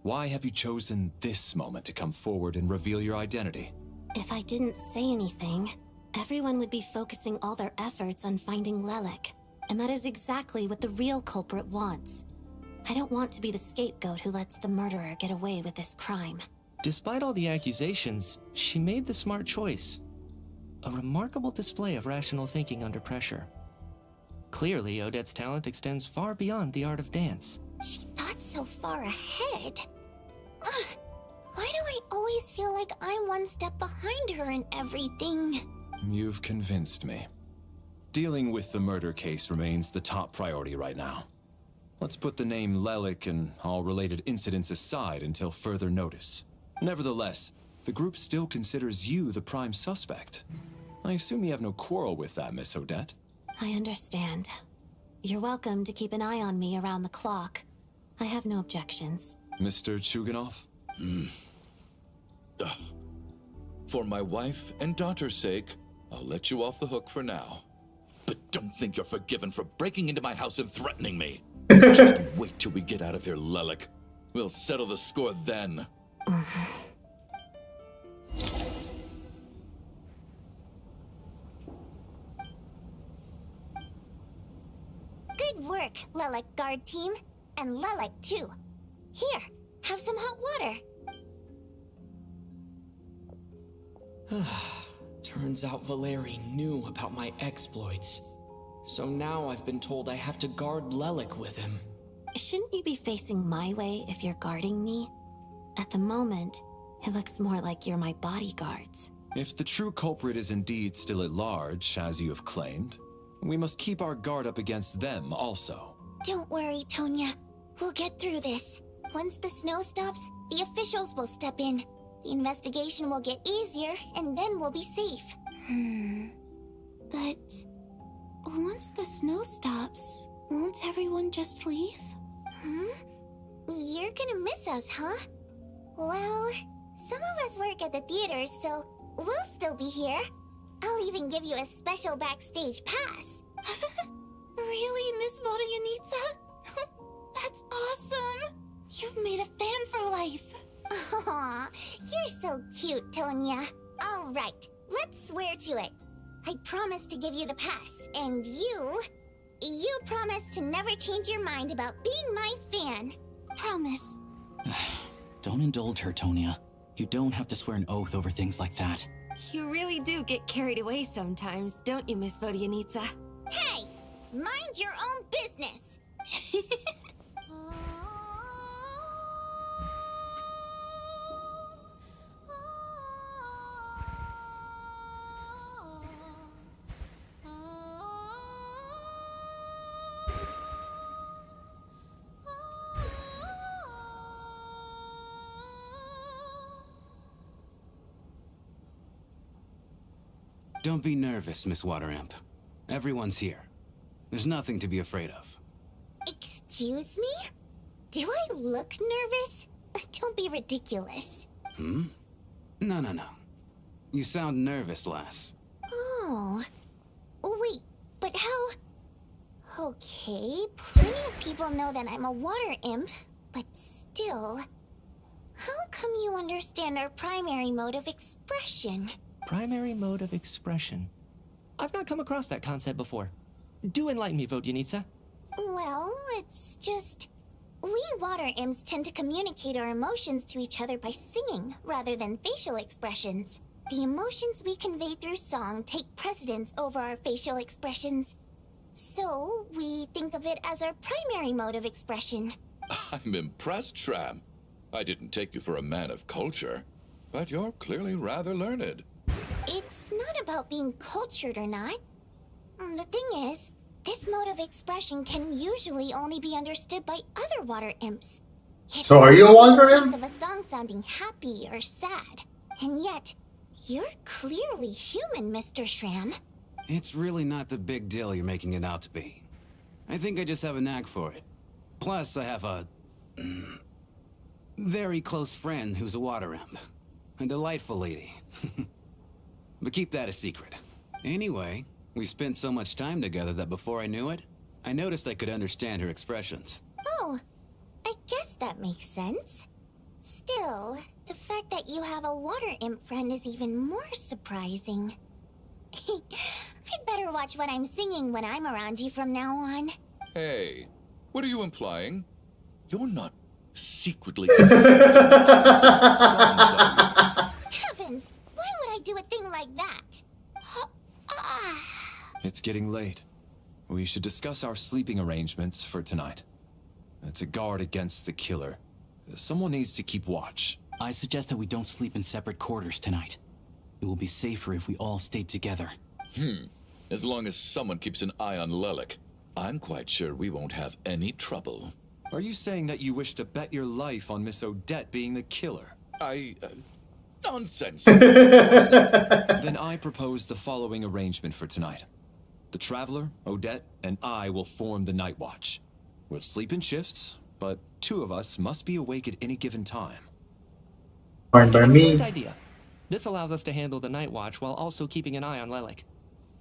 Why have you chosen this moment to come forward and reveal your identity? If I didn't say anything, everyone would be focusing all their efforts on finding Lelek. And that is exactly what the real culprit wants. I don't want to be the scapegoat who lets the murderer get away with this crime. Despite all the accusations, she made the smart choice. A remarkable display of rational thinking under pressure. Clearly, Odette's talent extends far beyond the art of dance. She thought so far ahead. Why do I always feel like I'm one step behind her in everything? You've convinced me. Dealing with the murder case remains the top priority right now. Let's put the name Lelek and all related incidents aside until further notice. Nevertheless, the group still considers you the prime suspect. I assume you have no quarrel with that, Miss Odette? I understand. You're welcome to keep an eye on me around the clock. I have no objections. Mr. Chuganov? For my wife and daughter's sake, I'll let you off the hook for now. But don't think you're forgiven for breaking into my house and threatening me. Just wait till we get out of here, Lelek. We'll settle the score then. Good work, Lelek guard team. And Lelek too. Here, have some hot water. Turns out Valeri knew about my exploits. So now I've been told I have to guard Lelek with him. Shouldn't you be facing my way if you're guarding me? At the moment, it looks more like you're my bodyguards. If the true culprit is indeed still at large, as you have claimed, We must keep our guard up against them also. Don't worry, Tonya. We'll get through this. Once the snow stops, the officials will step in. The investigation will get easier, and then we'll be safe. But once the snow stops, won't everyone just leave? You're gonna miss us, huh? Well, some of us work at the theaters, so we'll still be here. I'll even give you a special backstage pass. Really, Miss Vodyanitsa? That's awesome! You've made a fan for life. Aw, you're so cute, Tonya. All right, let's swear to it. I promise to give you the pass, and you promise to never change your mind about being my fan. Promise. Don't indulge her, Tonya. You don't have to swear an oath over things like that. You really do get carried away sometimes, don't you, Miss Vodyanitsa? Hey, mind your own business. Don't be nervous, Miss Water Imp. Everyone's here. There's nothing to be afraid of. Excuse me? Do I look nervous? Don't be ridiculous. No. You sound nervous, lass. Oh. Wait, but how... Okay, plenty of people know that I'm a water imp, but still... How come you understand our primary mode of expression? Primary mode of expression. I've not come across that concept before. Do enlighten me, Vodyanitsa. Well, it's just... We water imps tend to communicate our emotions to each other by singing, rather than facial expressions. The emotions we convey through song take precedence over our facial expressions. So, we think of it as our primary mode of expression. I'm impressed, Shram. I didn't take you for a man of culture, but you're clearly rather learned. It's not about being cultured or not. The thing is, this mode of expression can usually only be understood by other water imps. So are you a water imp? Of a song sounding happy or sad, and yet you're clearly human, Mr. Shram. It's really not the big deal you're making it out to be. I think I just have a knack for it. Plus, I have a... very close friend who's a water imp. A delightful lady. But keep that a secret. Anyway, we spent so much time together that before I knew it, I noticed I could understand her expressions. Oh, I guess that makes sense. Still, the fact that you have a water imp friend is even more surprising. I'd better watch what I'm singing when I'm around you from now on. Hey, what are you implying? You're not secretly... Heavens, why would I do a thing like that? It's getting late. We should discuss our sleeping arrangements for tonight. To guard against the killer, someone needs to keep watch. I suggest that we don't sleep in separate quarters tonight. It will be safer if we all stay together. As long as someone keeps an eye on Lelik, I'm quite sure we won't have any trouble. Are you saying that you wish to bet your life on Miss Odette being the killer? Nonsense. Then I propose the following arrangement for tonight. The Traveler, Odette, and I will form the Night Watch. We'll sleep in shifts, but 2 of us must be awake at any given time. Fine by me. Good idea. This allows us to handle the Night Watch while also keeping an eye on Lelik.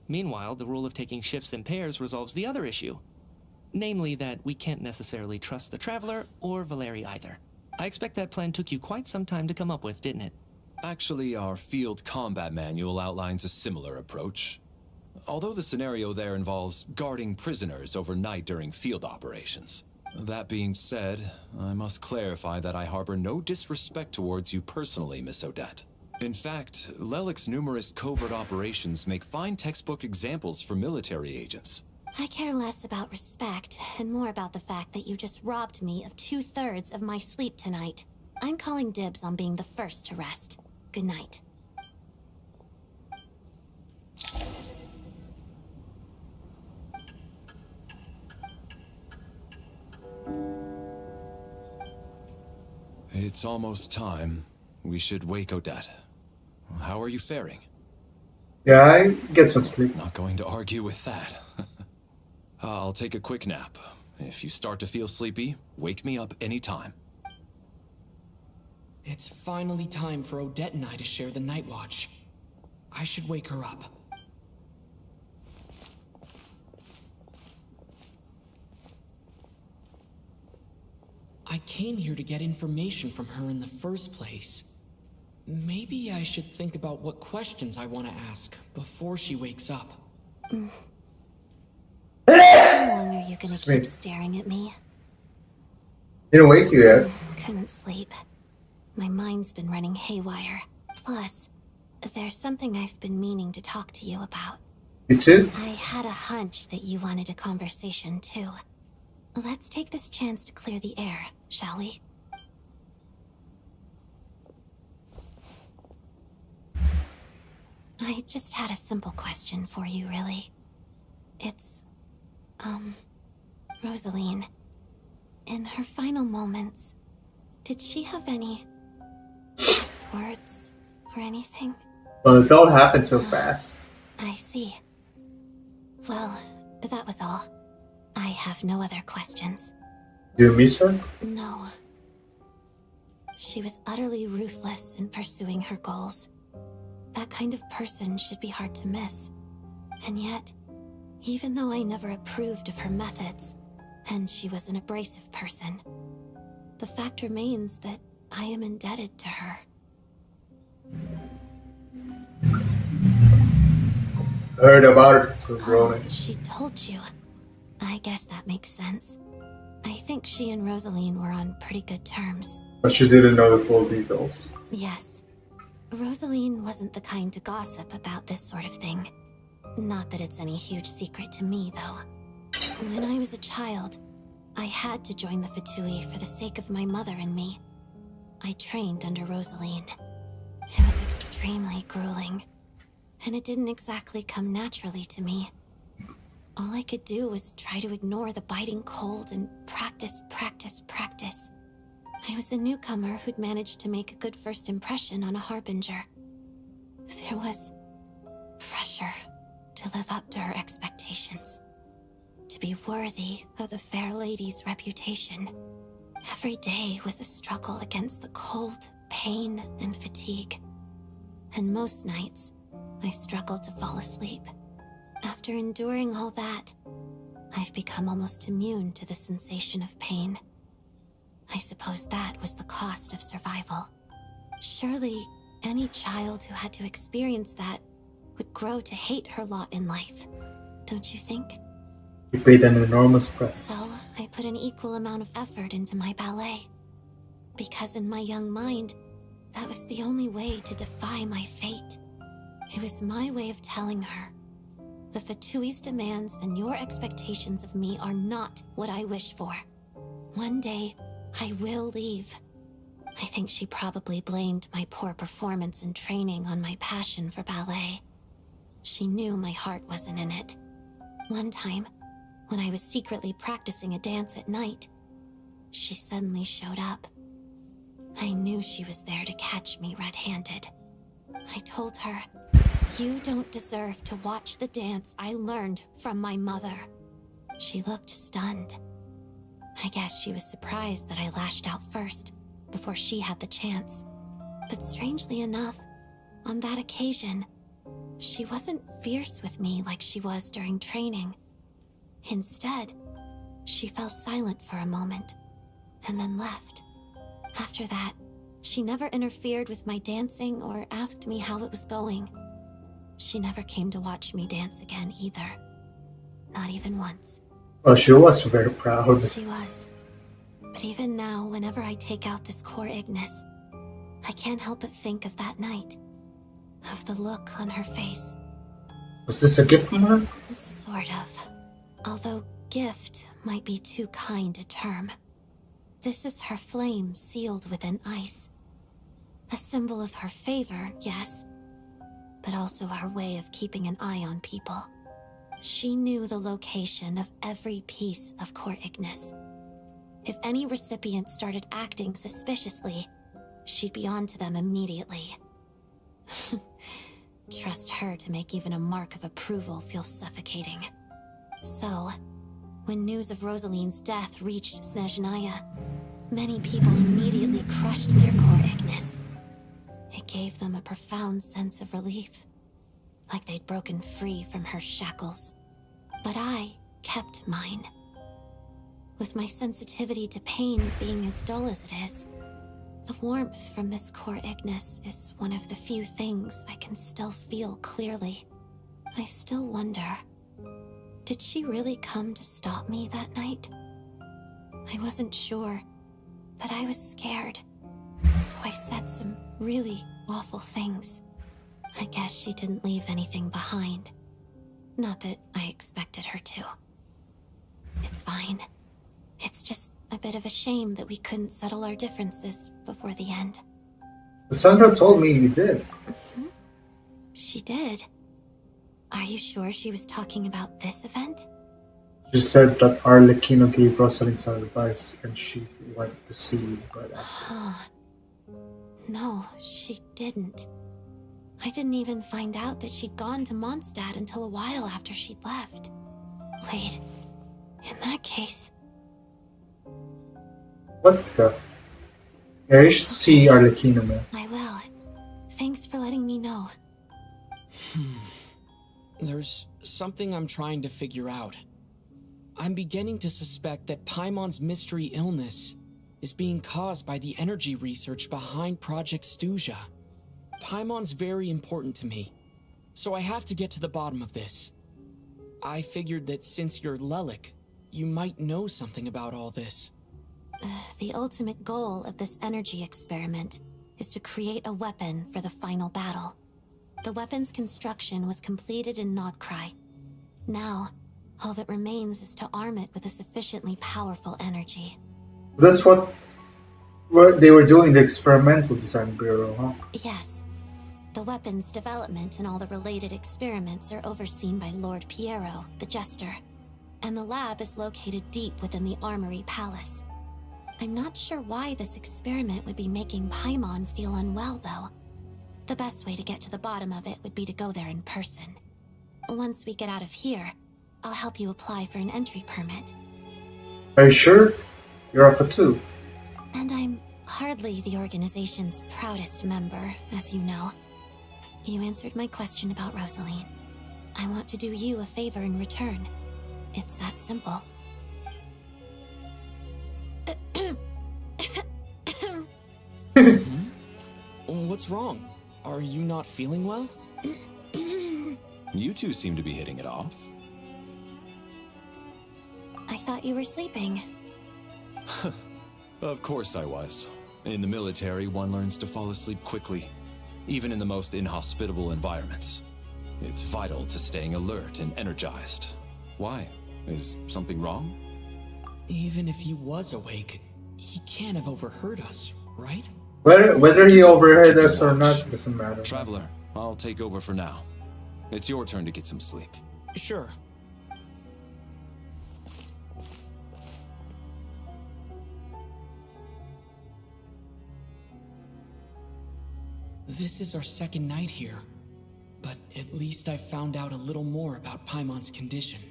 Meanwhile, the rule of taking shifts in pairs resolves the other issue. Namely that we can't necessarily trust the Traveler or Valeri either. I expect that plan took you quite some time to come up with, didn't it? Actually, our field combat manual outlines a similar approach. Although the scenario there involves guarding prisoners overnight during field operations. That being said, I must clarify that I harbor no disrespect towards you personally, Miss Odette. In fact, Lelik's numerous covert operations make fine textbook examples for military agents. I care less about respect and more about the fact that you just robbed me of 2/3 of my sleep tonight. I'm calling dibs on being the first to rest. Good night. It's almost time. We should wake Odette. How are you faring? Yeah, I get some sleep. Not going to argue with that. I'll take a quick nap. If you start to feel sleepy, wake me up anytime. It's finally time for Odette and I to share the night watch. I should wake her up. I came here to get information from her in the first place. Maybe I should think about what questions I want to ask before she wakes up. How long are you gonna keep staring at me? Didn't wake you yet. Couldn't sleep. My mind's been running haywire. Plus, there's something I've been meaning to talk to you about. You too? I had a hunch that you wanted a conversation too. Let's take this chance to clear the air, shall we? I just had a simple question for you, really. It's, Rosaline. In her final moments, did she have any last words or anything? Well, it all happened so fast. I see. Well, that was all. I have no other questions. Do you miss her? No. She was utterly ruthless in pursuing her goals. That kind of person should be hard to miss. And yet, even though I never approved of her methods, and she was an abrasive person, the fact remains that I am indebted to her. Heard about it from Ronan. She told you. I guess that makes sense. I think she and Rosaline were on pretty good terms. But she didn't know the full details. Yes. Rosaline wasn't the kind to gossip about this sort of thing. Not that it's any huge secret to me, though. When I was a child, I had to join the Fatui for the sake of my mother and me. I trained under Rosaline. It was extremely grueling, and it didn't exactly come naturally to me. All I could do was try to ignore the biting cold and practice. I was a newcomer who'd managed to make a good first impression on a harbinger. There was pressure to live up to her expectations, to be worthy of the fair lady's reputation. Every day was a struggle against the cold, pain, and fatigue. And most nights, I struggled to fall asleep. After enduring all that, I've become almost immune to the sensation of pain. I suppose that was the cost of survival. Surely, any child who had to experience that would grow to hate her lot in life, don't you think? You paid an enormous price. So, I put an equal amount of effort into my ballet. Because in my young mind, that was the only way to defy my fate. It was my way of telling her, the Fatui's demands and your expectations of me are not what I wish for. One day, I will leave. I think she probably blamed my poor performance in training on my passion for ballet. She knew my heart wasn't in it. One time, when I was secretly practicing a dance at night, she suddenly showed up. I knew she was there to catch me red-handed. I told her, "You don't deserve to watch the dance I learned from my mother." She looked stunned. I guess she was surprised that I lashed out first, before she had the chance. But strangely enough, on that occasion, she wasn't fierce with me like she was during training. Instead, she fell silent for a moment, and then left. After that, she never interfered with my dancing or asked me how it was going. She never came to watch me dance again either. Not even once. Oh, she was very proud. She was. But even now, whenever I take out this core Ignis, I can't help but think of that night. Of the look on her face. Was this a gift from her? Sort of. Although gift might be too kind a term. This is her flame sealed within ice. A symbol of her favor, yes, but also her way of keeping an eye on people. She knew the location of every piece of core Ignis. If any recipient started acting suspiciously, she'd be on to them immediately. Trust her to make even a mark of approval feel suffocating. So, when news of Rosaline's death reached Snezhnaya, many people immediately crushed their core Ignis. It gave them a profound sense of relief, like they'd broken free from her shackles. But I kept mine. With my sensitivity to pain being as dull as it is, the warmth from this core Ignis is one of the few things I can still feel clearly. I still wonder, did she really come to stop me that night? I wasn't sure, but I was scared, so I said some really awful things. I guess she didn't leave anything behind. Not that I expected her to. It's fine. It's just a bit of a shame that we couldn't settle our differences before the end. Sandra told me you did. She did. Are you sure she was talking about this event? She said that Arlecchino gave Rosalind some advice and she went to see you right after. No, she didn't. I didn't even find out that she'd gone to Mondstadt until a while after she'd left. Wait, in that case... What the? Yeah, you should see Arlecchino, man. I will. Thanks for letting me know. There's something I'm trying to figure out. I'm beginning to suspect that Paimon's mystery illness is being caused by the energy research behind Project Stuja. Paimon's very important to me, so I have to get to the bottom of this. I figured that since you're Lelik, you might know something about all this. The ultimate goal of this energy experiment is to create a weapon for the final battle. The weapon's construction was completed in Nocturne. Now, all that remains is to arm it with a sufficiently powerful energy. That's what they were doing in the Experimental Design Bureau, huh? Yes. The weapon's development and all the related experiments are overseen by Lord Piero, the Jester. And the lab is located deep within the Armory Palace. I'm not sure why this experiment would be making Paimon feel unwell, though. The best way to get to the bottom of it would be to go there in person. Once we get out of here, I'll help you apply for an entry permit. Are you sure? You're off at 2. And I'm hardly the organization's proudest member, as you know. You answered my question about Rosaline. I want to do you a favor in return. It's that simple. What's wrong? Are you not feeling well? You two seem to be hitting it off. I thought you were sleeping. Of course I was. In the military, one learns to fall asleep quickly, even in the most inhospitable environments. It's vital to staying alert and energized. Why? Is something wrong? Even if he was awake, he can't have overheard us, right? Whether he overheard us or not doesn't matter. Traveler, I'll take over for now. It's your turn to get some sleep. Sure. This is our second night here, but at least I found out a little more about Paimon's condition.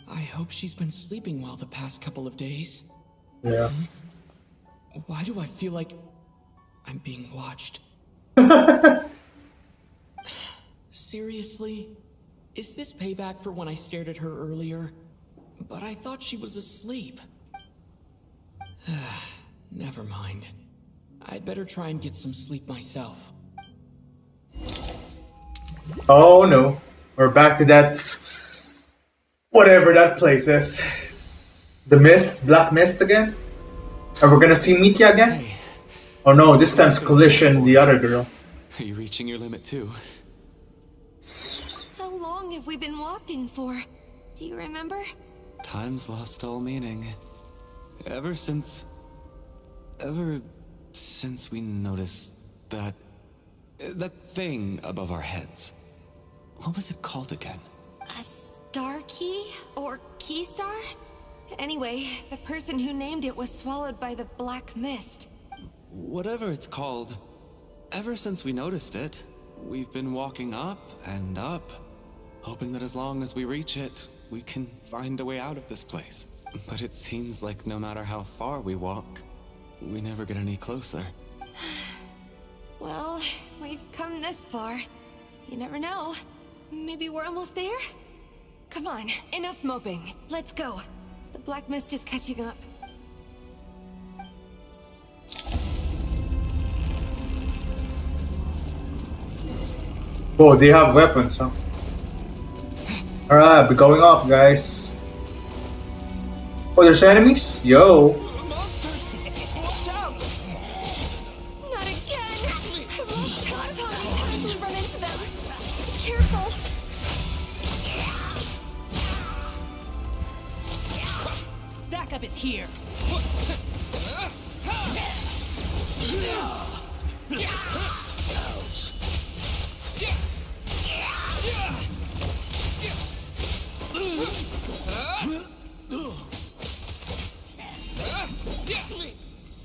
I hope she's been sleeping well the past couple of days. Yeah. Why do I feel like I'm being watched? Seriously? Is this payback for when I stared at her earlier? But I thought she was asleep. Never mind. I'd better try and get some sleep myself. Oh no. We're back to that... whatever that place is. The Mist? Black Mist again? Are we gonna see Mitya again? Hey. Oh no, this time's Collision, the other girl. Are you reaching your limit too? How long have we been walking for? Do you remember? Time's lost all meaning. Ever since we noticed that thing above our heads. What was it called again? A star key? Or key star? Anyway, the person who named it was swallowed by the black mist. Whatever it's called, ever since we noticed it, we've been walking up and up, hoping that as long as we reach it, we can find a way out of this place. But it seems like no matter how far we walk, we never get any closer. Well, we've come this far. You never know. Maybe we're almost there? Come on, enough moping. Let's go. The black mist is catching up. Oh, they have weapons, huh? Alright, we're going up, guys. Oh, there's enemies? Yo. Not again! I've lost count of how many times we run into them. Be careful! Backup is here.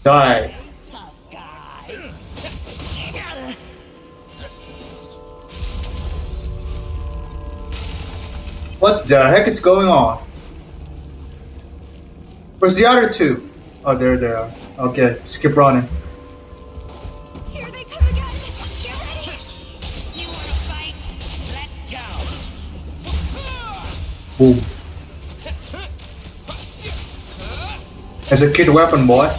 Die. What the heck is going on? Where's the other two? Oh, there they are. Okay, just keep running. Here they come again! Get ready! You want to fight? Let's go. Boom. As a kid weapon, boy.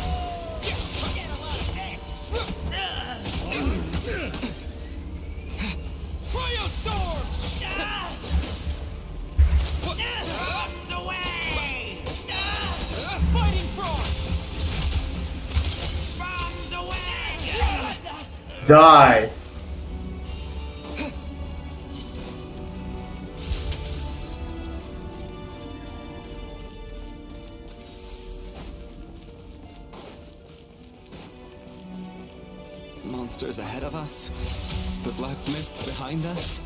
Die. Monsters ahead of us, the black mist behind us.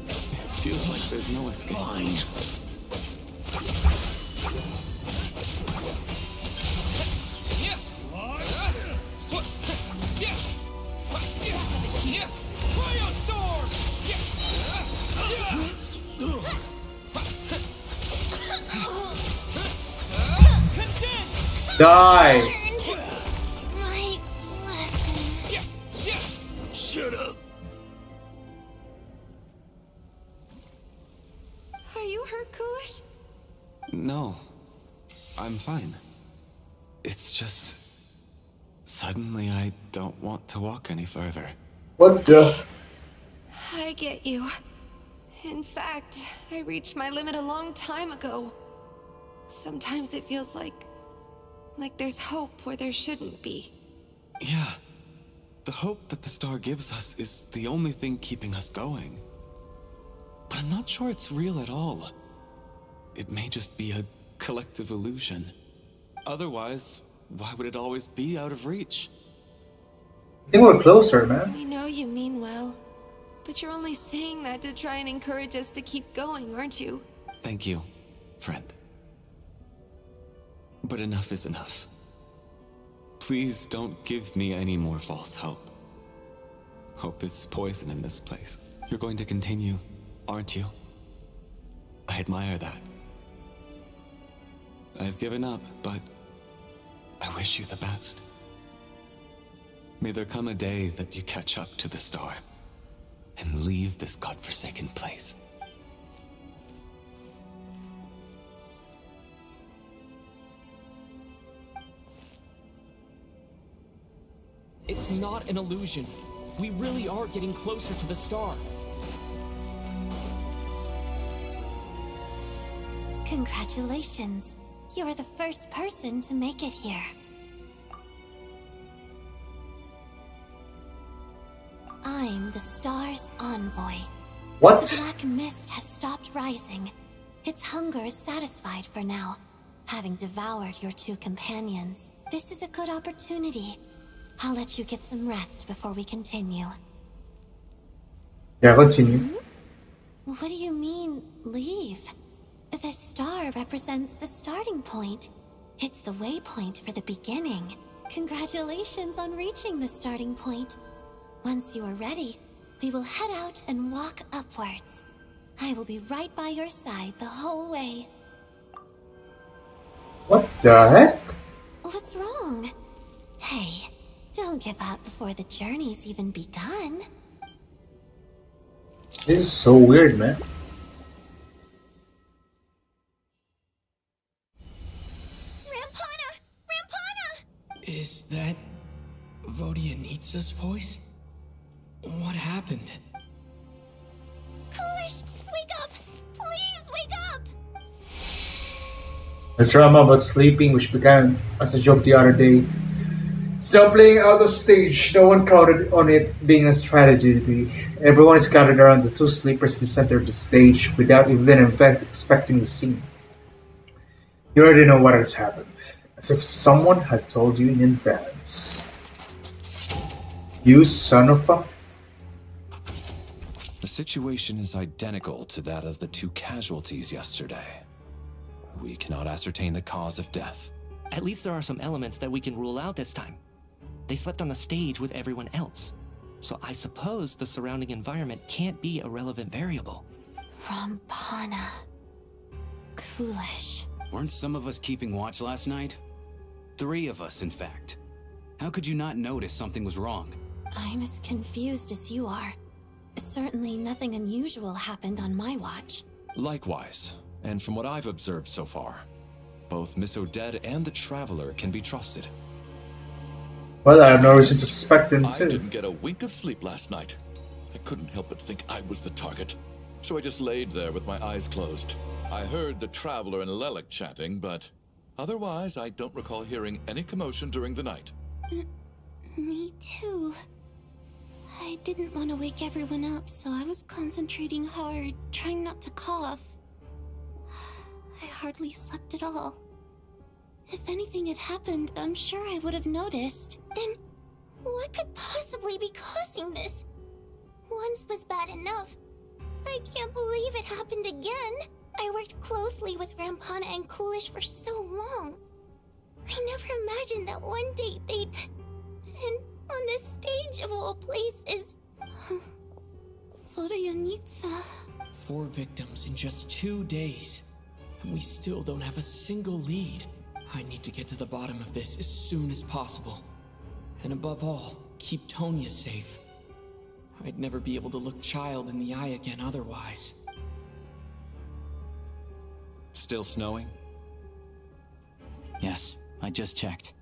It feels like there's no escape. Fine. Die. Shut up. Are you hurt, Coolish? No, I'm fine. It's just... suddenly I don't want to walk any further. What the? I get you. In fact, I reached my limit a long time ago. Sometimes it feels like there's hope where there shouldn't be. Yeah. The hope that the star gives us is the only thing keeping us going. But I'm not sure it's real at all. It may just be a collective illusion. Otherwise, why would it always be out of reach? I think we're closer, man. We know you mean well, but you're only saying that to try and encourage us to keep going, aren't you? Thank you, friend. But enough is enough. Please don't give me any more false hope. Hope is poison in this place. You're going to continue, aren't you? I admire that. I've given up, but I wish you the best. May there come a day that you catch up to the star and leave this godforsaken place. It's not an illusion. We really are getting closer to the star. Congratulations. You're the first person to make it here. I'm the star's envoy. What? The black mist has stopped rising. Its hunger is satisfied for now, having devoured your two companions. This is a good opportunity. I'll let you get some rest before we continue. Yeah, continue. What do you mean, leave? The star star represents the starting point. It's the waypoint for the beginning. Congratulations on reaching the starting point. Once you are ready, we will head out and walk upwards. I will be right by your side the whole way. What the heck? What's wrong? Hey, don't give up before the journey's even begun. This is so weird, man. Rampana! Rampana! Is that Vodyanitsa's voice? What happened? Coolish, wake up! Please wake up! The drama about sleeping, which began as a joke the other day, is now playing out of stage. No one counted on it being a tragedy. Everyone is gathered around the two sleepers in the center of the stage without even expecting the scene. You already know what has happened, as if someone had told you in advance. You son of a... The situation is identical to that of the two casualties yesterday. We cannot ascertain the cause of death. At least there are some elements that we can rule out this time. They slept on the stage with everyone else. So I suppose the surrounding environment can't be a relevant variable. Rampana. Coolish. Weren't some of us keeping watch last night? 3 of us, in fact. How could you not notice something was wrong? I'm as confused as you are. Certainly nothing unusual happened on my watch. Likewise, and from what I've observed so far, both Miss Odette and the Traveler can be trusted. Well, I have no reason to suspect them I too. didn't get a wink of sleep last night. I couldn't help but think I was the target. So I just laid there with my eyes closed. I heard the Traveler and Lelik chatting, but otherwise I don't recall hearing any commotion during the night. Me too. I didn't want to wake everyone up, so I was concentrating hard, trying not to cough. I hardly slept at all. If anything had happened, I'm sure I would have noticed. Then, what could possibly be causing this? Once was bad enough. I can't believe it happened again. I worked closely with Rampana and Coolish for so long. I never imagined that one day they'd... And on this stage of all places... Vodyanitsa... 4 victims in just 2 days. And we still don't have a single lead. I need to get to the bottom of this as soon as possible. And above all, keep Tonya safe. I'd never be able to look Child in the eye again otherwise. Still snowing? Yes, I just checked.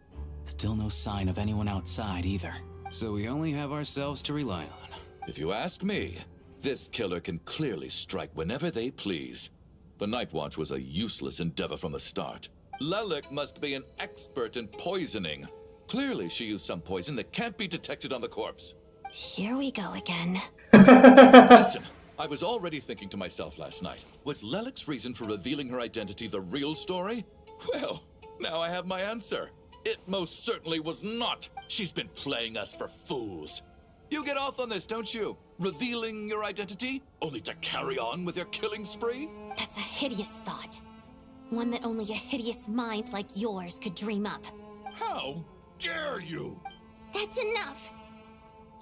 Still no sign of anyone outside either. So we only have ourselves to rely on. If you ask me, this killer can clearly strike whenever they please. The Night Watch was a useless endeavor from the start. Lelik must be an expert in poisoning. Clearly she used some poison that can't be detected on the corpse. Here we go again. Listen, I was already thinking to myself last night, was Lelik's reason for revealing her identity the real story? Well, now I have my answer. It most certainly was not. She's been playing us for fools. You get off on this, don't you? Revealing your identity, only to carry on with your killing spree? That's a hideous thought. One that only a hideous mind like yours could dream up. How dare you? That's enough.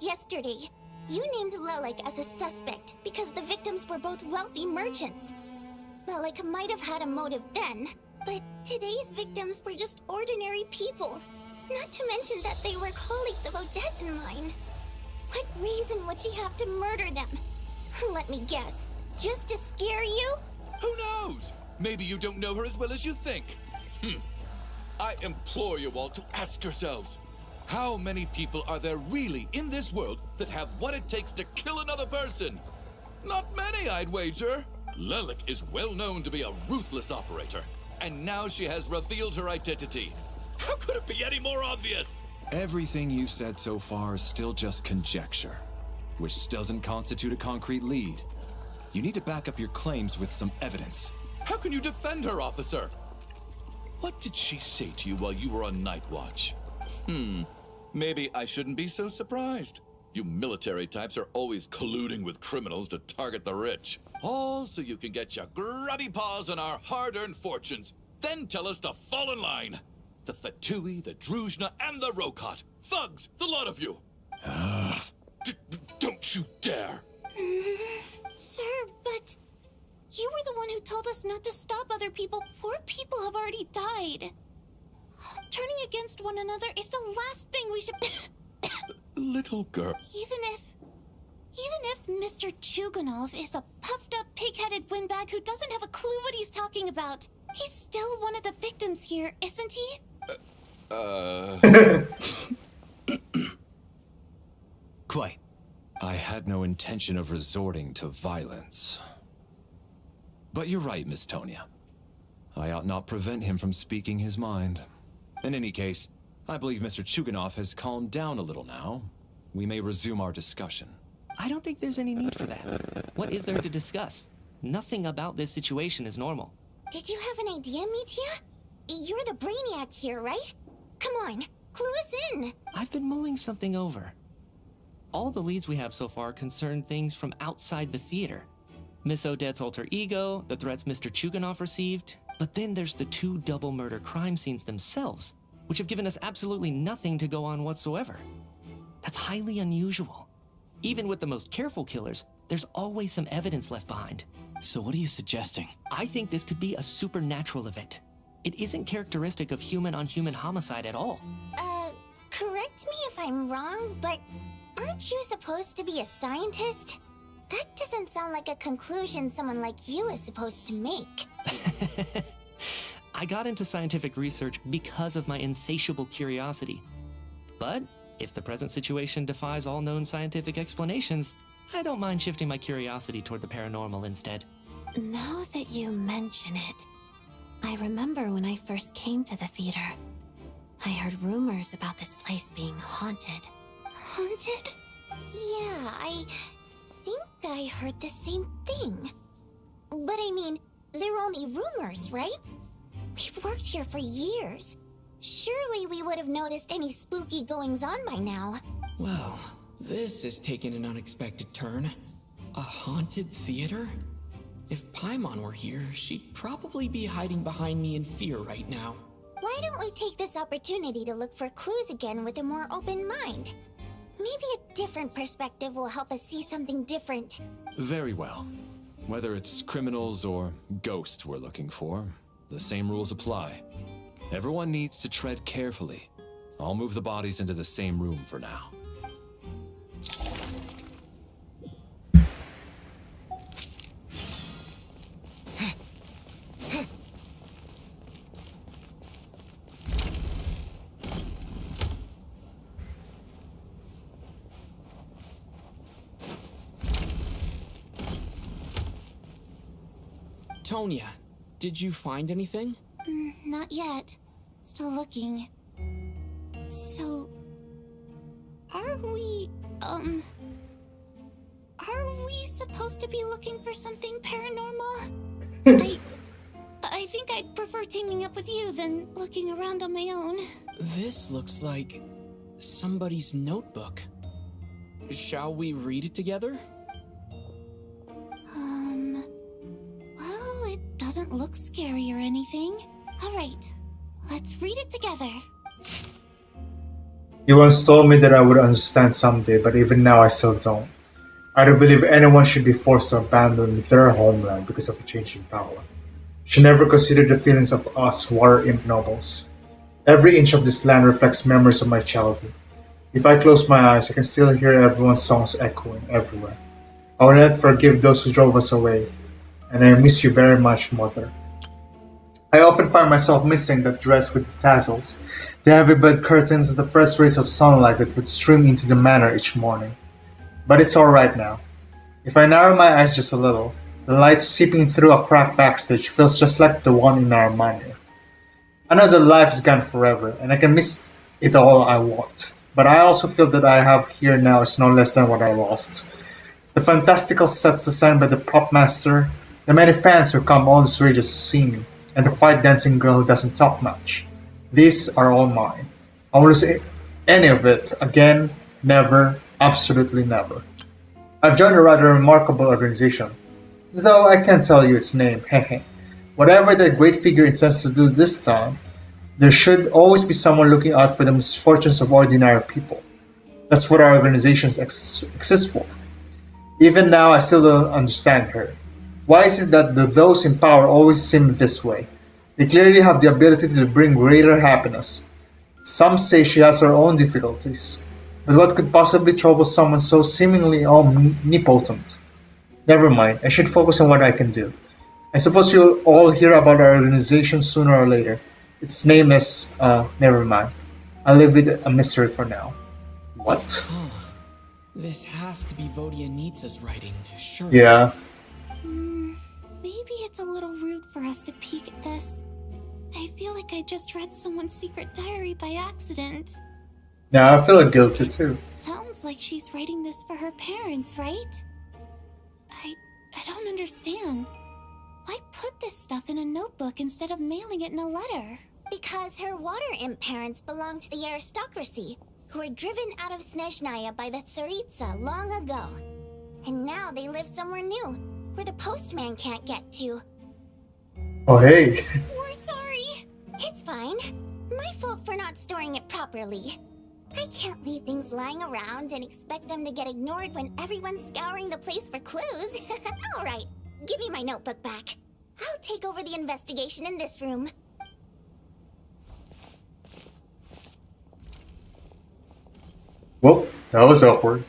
Yesterday, you named Lelik as a suspect because the victims were both wealthy merchants. Lelik might have had a motive then, but today's victims were just ordinary people. Not to mention that they were colleagues of Odette and mine. What reason would she have to murder them? Let me guess, just to scare you? Who knows? Maybe you don't know her as well as you think. I implore you all to ask yourselves, how many people are there really in this world that have what it takes to kill another person? Not many, I'd wager. Lelik is well known to be a ruthless operator, and now she has revealed her identity. How could it be any more obvious? Everything you've said so far is still just conjecture, which doesn't constitute a concrete lead. You need to back up your claims with some evidence. How can you defend her, officer? What did she say to you while you were on Night Watch? Maybe I shouldn't be so surprised. You military types are always colluding with criminals to target the rich. All so you can get your grubby paws on our hard-earned fortunes. Then tell us to fall in line. The Fatui, the Druzhna, and the Rokot. Thugs, the lot of you. Don't you dare. Sir, but you were the one who told us not to stop other people. 4 people have already died. Turning against one another is the last thing we should... Little girl. Even if Mr. Chuganov is a puffed-up, pig-headed windbag who doesn't have a clue what he's talking about, he's still one of the victims here, isn't he? Quite. I had no intention of resorting to violence. But you're right, Miss Tonya. I ought not prevent him from speaking his mind. In any case, I believe Mr. Chuganov has calmed down a little now. We may resume our discussion. I don't think there's any need for that. What is there to discuss? Nothing about this situation is normal. Did you have an idea, Mitya? You're the brainiac here, right? Come on, clue us in. I've been mulling something over. All the leads we have so far concern things from outside the theater. Miss Odette's alter ego, the threats Mr. Chuganov received, but then there's the 2 double murder crime scenes themselves, which have given us absolutely nothing to go on whatsoever. That's highly unusual. Even with the most careful killers, there's always some evidence left behind. So what are you suggesting? I think this could be a supernatural event. It isn't characteristic of human-on-human homicide at all. Correct me if I'm wrong, but aren't you supposed to be a scientist? That doesn't sound like a conclusion someone like you is supposed to make. I got into scientific research because of my insatiable curiosity. But if the present situation defies all known scientific explanations, I don't mind shifting my curiosity toward the paranormal instead. Now that you mention it, I remember when I first came to the theater. I heard rumors about this place being haunted. Haunted? Yeah, I think I heard the same thing. But I mean, they're only rumors, right? We've worked here for years. Surely we would have noticed any spooky goings-on by now. Well, this has taken an unexpected turn. A haunted theater? If Paimon were here, she'd probably be hiding behind me in fear right now. Why don't we take this opportunity to look for clues again with a more open mind? Maybe a different perspective will help us see something different. Very well. Whether it's criminals or ghosts we're looking for, the same rules apply. Everyone needs to tread carefully. I'll move the bodies into the same room for now. Tonya, did you find anything? Not yet. Still looking. So... Are we supposed to be looking for something paranormal? I think I'd prefer teaming up with you than looking around on my own. This looks like somebody's notebook. Shall we read it together? Well, it doesn't look scary or anything. Alright, let's read it together. You once told me that I would understand someday, but even now I still don't. I don't believe anyone should be forced to abandon their homeland because of a change in power. She never considered the feelings of us water imp nobles. Every inch of this land reflects memories of my childhood. If I close my eyes, I can still hear everyone's songs echoing everywhere. I will not forgive those who drove us away, and I miss you very much, Mother. I often find myself missing that dress with the tassels, the heavy bed curtains, the first rays of sunlight that would stream into the manor each morning. But it's alright now. If I narrow my eyes just a little, the light seeping through a crack backstage feels just like the one in our manor. I know that life is gone forever, and I can miss it all I want. But I also feel that I have here now is no less than what I lost. The fantastical sets designed by the prop master, the many fans who come all this way just to see me, and the quiet dancing girl who doesn't talk much. These are all mine. I won't lose any of it again, never, Absolutely never. I've joined a rather remarkable organization, though I can't tell you its name, hehe. Whatever that great figure intends to do this time, there should always be someone looking out for the misfortunes of ordinary people. That's what our organizations exist for. Even now, I still don't understand her. Why is it that those in power always seem this way? They clearly have the ability to bring greater happiness. Some say she has her own difficulties, but what could possibly trouble someone so seemingly omnipotent? Never mind, I should focus on what I can do. I suppose you'll all hear about our organization sooner or later. Its name is, never mind. I'll leave it a mystery for now. What? This has to be Vodyanitsa's writing, sure. Yeah. Maybe it's a little rude for us to peek at this. I feel like I just read someone's secret diary by accident. Yeah, I feel guilty too. Sounds like she's writing this for her parents, right? I don't understand. Why put this stuff in a notebook instead of mailing it in a letter? Because her water imp parents belonged to the aristocracy, who were driven out of Snezhnaya by the Tsaritsa long ago. And now they live somewhere new, where the postman can't get to. Oh, hey. We're sorry. It's fine. My fault for not storing it properly. I can't leave things lying around and expect them to get ignored when everyone's scouring the place for clues. All right, give me my notebook back. I'll take over the investigation in this room. Well, that was awkward.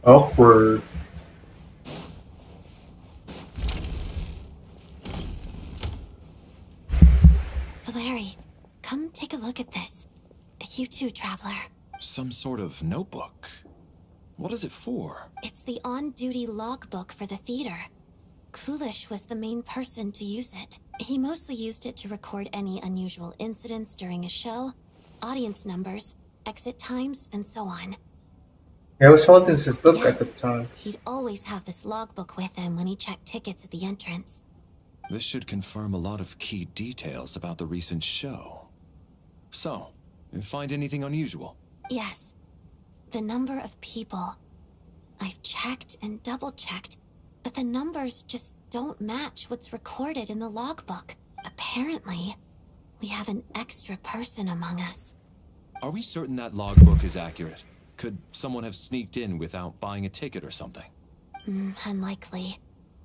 Awkward. Valeri, come take a look at this. You too, Traveler. Some sort of notebook. What is it for? It's the on-duty logbook for the theater. Kulish was the main person to use it. He mostly used it to record any unusual incidents during a show, audience numbers, exit times, and so on. I was holding this book at the time. He'd always have this logbook with him when he checked tickets at the entrance. This should confirm a lot of key details about the recent show. So, you find anything unusual? Yes. The number of people. I've checked and double-checked, but the numbers just don't match what's recorded in the logbook. Apparently, we have an extra person among us. Are we certain that logbook is accurate? Could someone have sneaked in without buying a ticket or something? Unlikely.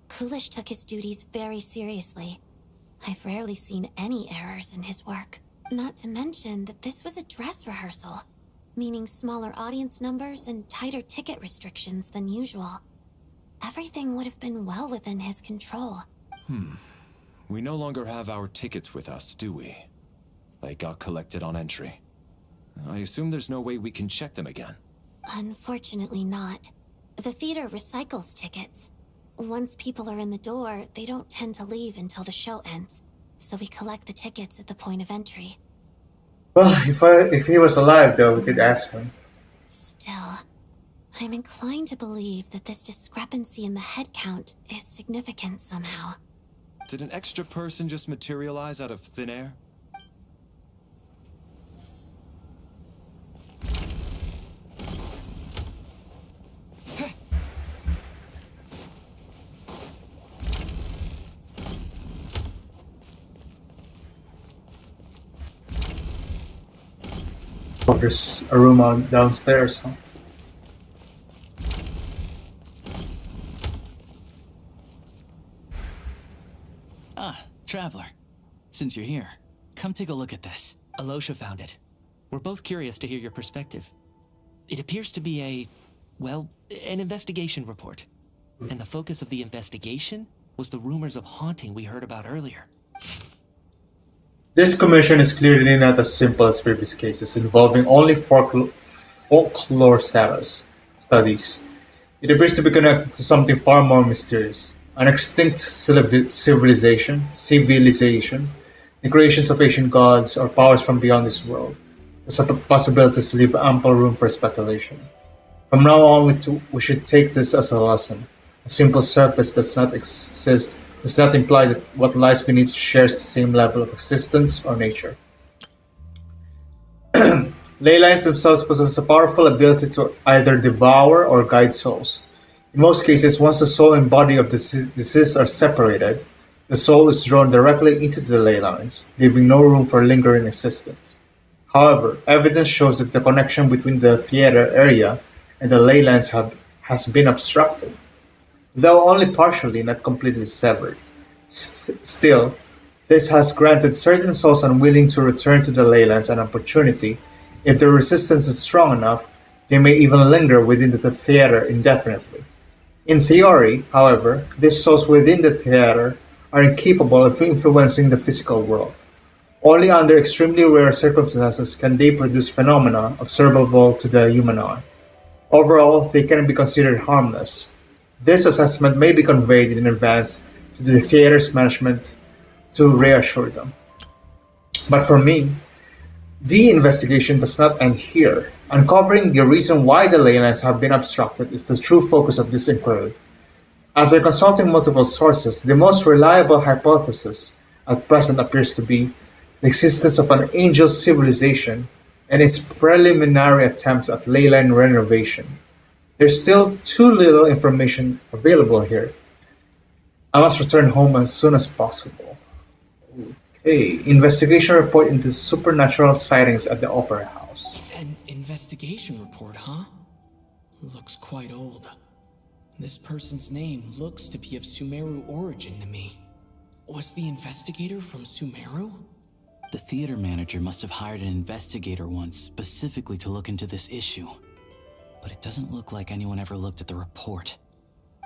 Kulish took his duties very seriously. I've rarely seen any errors in his work. Not to mention that this was a dress rehearsal, meaning smaller audience numbers and tighter ticket restrictions than usual. Everything would have been well within his control. We no longer have our tickets with us, do we? They got collected on entry. I assume there's no way we can check them again. Unfortunately not. The theater recycles tickets. Once people are in the door, they don't tend to leave until the show ends. So we collect the tickets at the point of entry. Well, if he was alive, though, we could ask him. Still, I'm inclined to believe that this discrepancy in the head count is significant somehow. Did an extra person just materialize out of thin air? Oh, there's a room downstairs, huh? Traveler. Since you're here, come take a look at this. Alosha found it. We're both curious to hear your perspective. It appears to be an investigation report. And the focus of the investigation was the rumors of haunting we heard about earlier. This commission is clearly not as simple as previous cases involving only folklore studies. It appears to be connected to something far more mysterious. An extinct civilization the creations of ancient gods, or powers from beyond this world. The possibilities leave ample room for speculation. From now on, we should take this as a lesson. A simple surface does not exist does not imply that what lies beneath shares the same level of existence or nature. Ley lines themselves possess a powerful ability to either devour or guide souls. In most cases, once the soul and body of the deceased are separated, the soul is drawn directly into the ley lines, leaving no room for lingering existence. However, evidence shows that the connection between the theater area and the ley lines has been obstructed, though only partially, not completely severed. Still, this has granted certain souls unwilling to return to the ley lines an opportunity. If the resistance is strong enough, they may even linger within the theater indefinitely. In theory, however, these souls within the theater are incapable of influencing the physical world. Only under extremely rare circumstances can they produce phenomena observable to the human eye. Overall, they can be considered harmless. This assessment may be conveyed in advance to the theater's management to reassure them. But for me, the investigation does not end here. Uncovering the reason why the ley lines have been obstructed is the true focus of this inquiry. After consulting multiple sources, the most reliable hypothesis at present appears to be the existence of an angel civilization and its preliminary attempts at ley line renovation. There's still too little information available here. I must return home as soon as possible. Okay, investigation report into supernatural sightings at the Opera House. An investigation report, huh? Looks quite old. This person's name looks to be of Sumeru origin to me. Was the investigator from Sumeru? The theater manager must have hired an investigator once specifically to look into this issue. But it doesn't look like anyone ever looked at the report.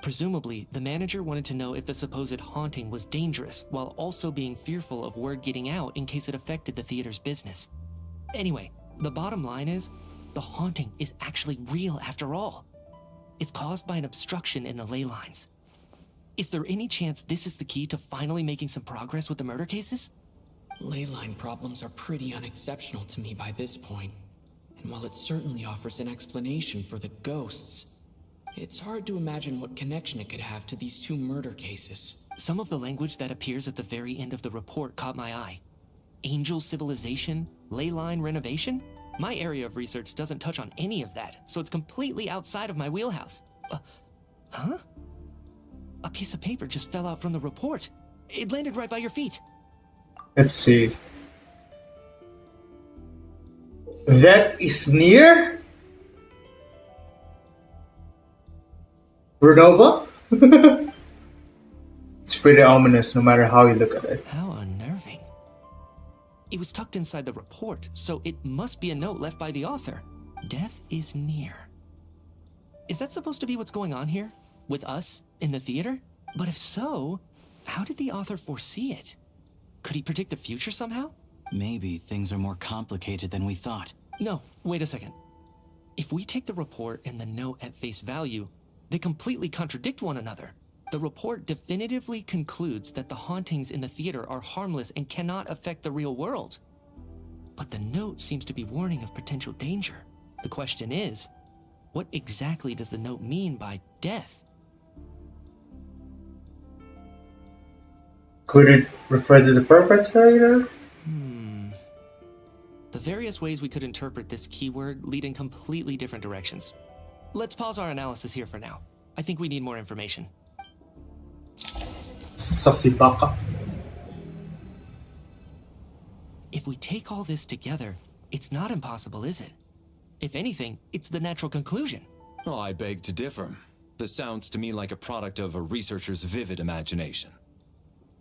Presumably, the manager wanted to know if the supposed haunting was dangerous, while also being fearful of word getting out in case it affected the theater's business. Anyway, the bottom line is, the haunting is actually real after all. It's caused by an obstruction in the ley lines. Is there any chance this is the key to finally making some progress with the murder cases? Ley line problems are pretty unexceptional to me by this point. And while it certainly offers an explanation for the ghosts, it's hard to imagine what connection it could have to these two murder cases. Some of the language that appears at the very end of the report caught my eye. Angel civilization, ley line renovation? My area of research doesn't touch on any of that, so it's completely outside of my wheelhouse. Huh? A piece of paper just fell out from the report. It landed right by your feet. Let's see. That is near Renova? It's pretty ominous no matter how you look at it. How unnerving. It was tucked inside the report, so it must be a note left by the author. Death is near. Is that supposed to be what's going on here? With us in the theater? But if so, how did the author foresee it? Could he predict the future somehow? Maybe things are more complicated than we thought. No, wait a second. If we take the report and the note at face value, they completely contradict one another. The report definitively concludes that the hauntings in the theater are harmless and cannot affect the real world. But the note seems to be warning of potential danger. The question is, what exactly does the note mean by death? Could it refer to the perpetrator? The various ways we could interpret this keyword lead in completely different directions. Let's pause our analysis here for now. I think we need more information. Sasibaka. If we take all this together, it's not impossible, is it? If anything, it's the natural conclusion. Oh, I beg to differ. This sounds to me like a product of a researcher's vivid imagination.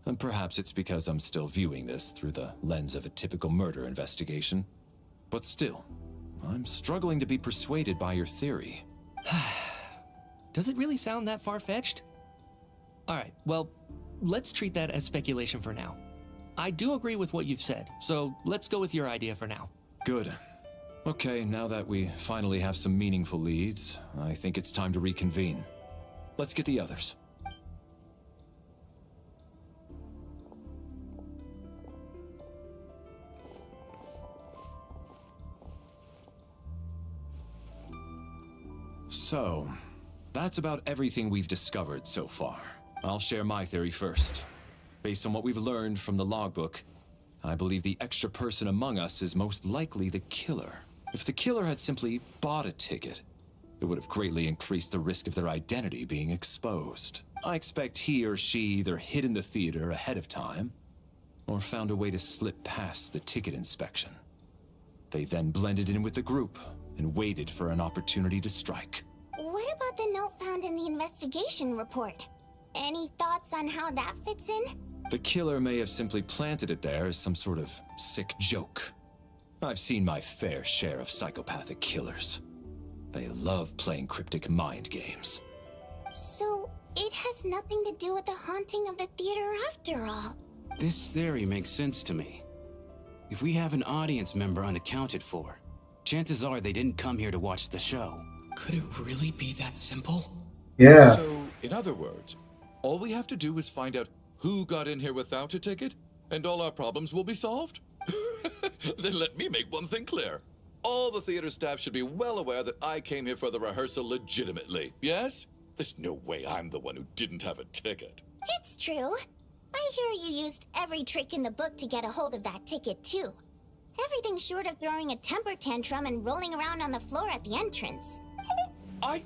And perhaps it's because I'm still viewing this through the lens of a typical murder investigation. But still, I'm struggling to be persuaded by your theory. Does it really sound that far-fetched? Alright, well, let's treat that as speculation for now. I do agree with what you've said, so let's go with your idea for now. Good. Okay, now that we finally have some meaningful leads, I think it's time to reconvene. Let's get the others. So, that's about everything we've discovered so far. I'll share my theory first. Based on what we've learned from the logbook, I believe the extra person among us is most likely the killer. If the killer had simply bought a ticket, it would have greatly increased the risk of their identity being exposed. I expect he or she either hid in the theater ahead of time, or found a way to slip past the ticket inspection. They then blended in with the group and waited for an opportunity to strike. What about the note found in the investigation report? Any thoughts on how that fits in? The killer may have simply planted it there as some sort of sick joke. I've seen my fair share of psychopathic killers. They love playing cryptic mind games. So, it has nothing to do with the haunting of the theater after all. This theory makes sense to me. If we have an audience member unaccounted for, chances are they didn't come here to watch the show. Could it really be that simple? Yeah. So, in other words, all we have to do is find out who got in here without a ticket, and all our problems will be solved? Then let me make one thing clear. All the theater staff should be well aware that I came here for the rehearsal legitimately, yes? There's no way I'm the one who didn't have a ticket. It's true. I hear you used every trick in the book to get a hold of that ticket, too. Everything short of throwing a temper tantrum and rolling around on the floor at the entrance. I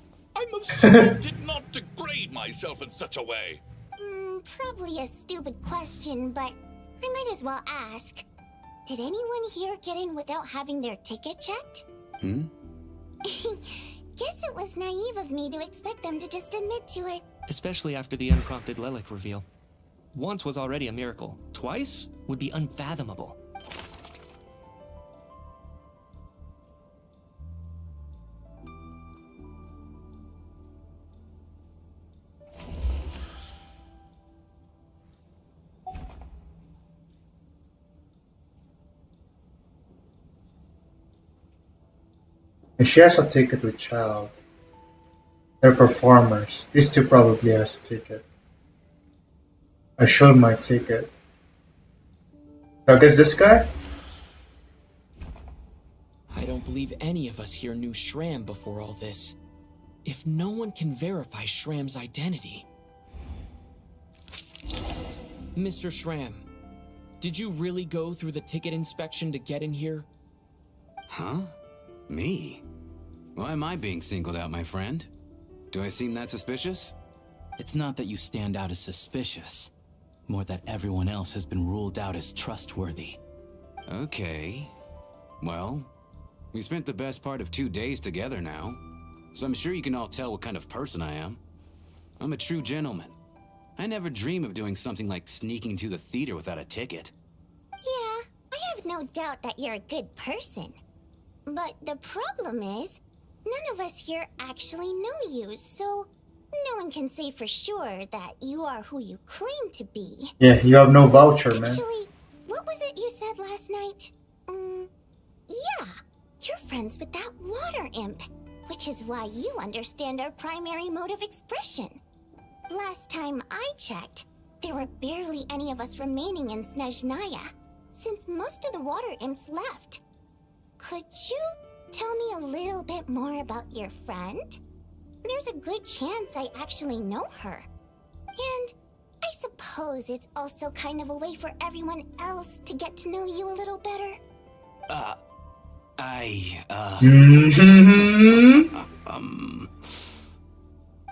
most certainly did not degrade myself in such a way. Probably a stupid question, but I might as well ask. Did anyone here get in without having their ticket checked? Guess it was naive of me to expect them to just admit to it. Especially after the unprompted Lilac reveal. Once was already a miracle. Twice would be unfathomable. And she has a ticket with Child. They're performers. These two probably has a ticket. I showed my ticket. I guess this guy? I don't believe any of us here knew Shram before all this. If no one can verify Shram's identity... Mr. Shram, did you really go through the ticket inspection to get in here? Huh? Me? Why am I being singled out, my friend? Do I seem that suspicious? It's not that you stand out as suspicious. More that everyone else has been ruled out as trustworthy. Okay. Well, we spent the best part of 2 days together now, so I'm sure you can all tell what kind of person I am. I'm a true gentleman. I never dream of doing something like sneaking to the theater without a ticket. Yeah, I have no doubt that you're a good person. But the problem is, none of us here actually know you, so no one can say for sure that you are who you claim to be. Yeah, you have no voucher, man. Actually, what was it you said last night? Yeah, you're friends with that water imp, which is why you understand our primary mode of expression. Last time I checked, there were barely any of us remaining in Snezhnaya, since most of the water imps left. Could you tell me a little bit more about your friend? There's a good chance I actually know her. And I suppose it's also kind of a way for everyone else to get to know you a little better.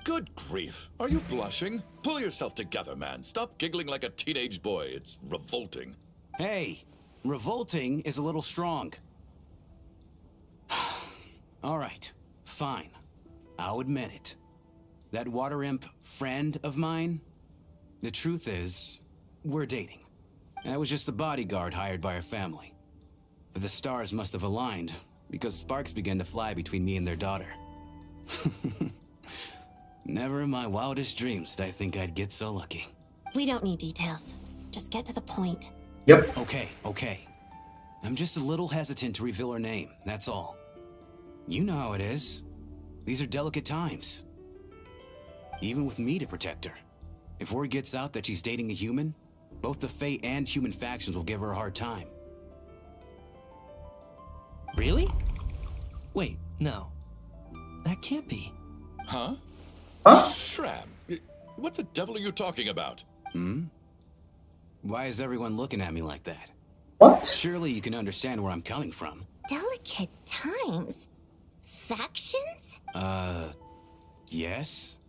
Good grief. Are you blushing? Pull yourself together, man. Stop giggling like a teenage boy. It's revolting. Hey, revolting is a little strong. All right, fine. I'll admit it. That water imp friend of mine, the truth is, we're dating. I was just the bodyguard hired by our family. But the stars must have aligned, because sparks began to fly between me and their daughter. Never in my wildest dreams did I think I'd get so lucky. We don't need details. Just get to the point. Yep. Okay. I'm just a little hesitant to reveal her name, that's all. You know how it is. These are delicate times. Even with me to protect her. If word gets out that she's dating a human, both the Fae and human factions will give her a hard time. Really? Wait, no. That can't be. Huh? Huh? Shram, what the devil are you talking about? Hmm? Why is everyone looking at me like that? What? Surely you can understand where I'm coming from. Delicate times? Factions? Yes?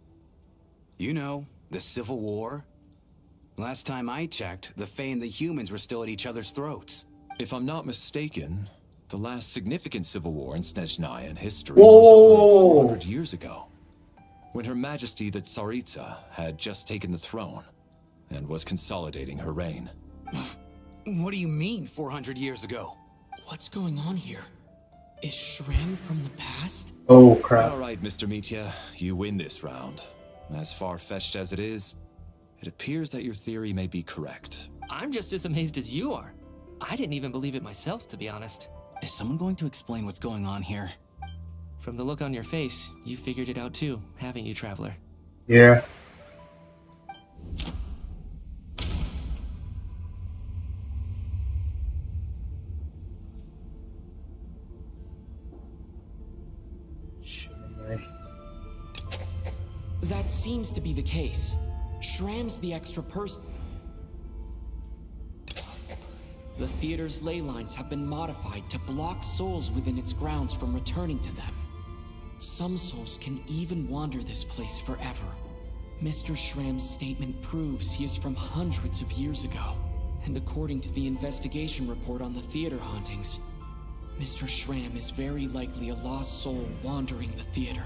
You know, the Civil War? Last time I checked, the Fae and the humans were still at each other's throats. If I'm not mistaken, the last significant civil war in Snezhnayan history Whoa. was over 400 years ago, when Her Majesty the Tsaritsa had just taken the throne and was consolidating her reign. What do you mean, 400 years ago? What's going on here? Is Shram from the past? Oh crap. All right, Mr. Mitya, you win this round. As far-fetched as it is, it appears that your theory may be correct. I'm just as amazed as you are. I didn't even believe it myself, to be honest. Is someone going to explain what's going on here? From the look on your face, you figured it out too, haven't you, Traveler? Yeah. That seems to be the case. Shram's the extra person. The theater's ley lines have been modified to block souls within its grounds from returning to them. Some souls can even wander this place forever. Mr. Shram's statement proves he is from hundreds of years ago. And according to the investigation report on the theater hauntings, Mr. Shram is very likely a lost soul wandering the theater.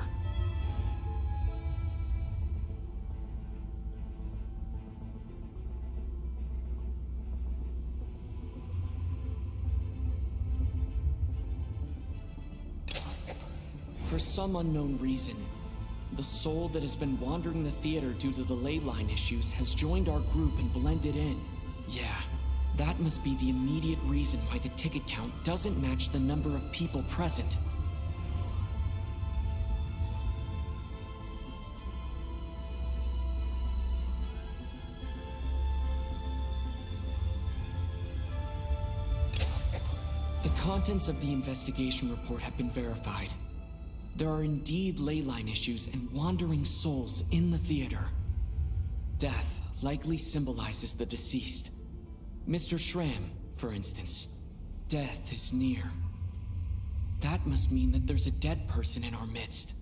For some unknown reason, the soul that has been wandering the theater due to the ley line issues has joined our group and blended in. Yeah, that must be the immediate reason why the ticket count doesn't match the number of people present. The contents of the investigation report have been verified. There are indeed ley line issues and wandering souls in the theater. Death likely symbolizes the deceased. Mr. Shram, for instance. Death is near. That must mean that there's a dead person in our midst.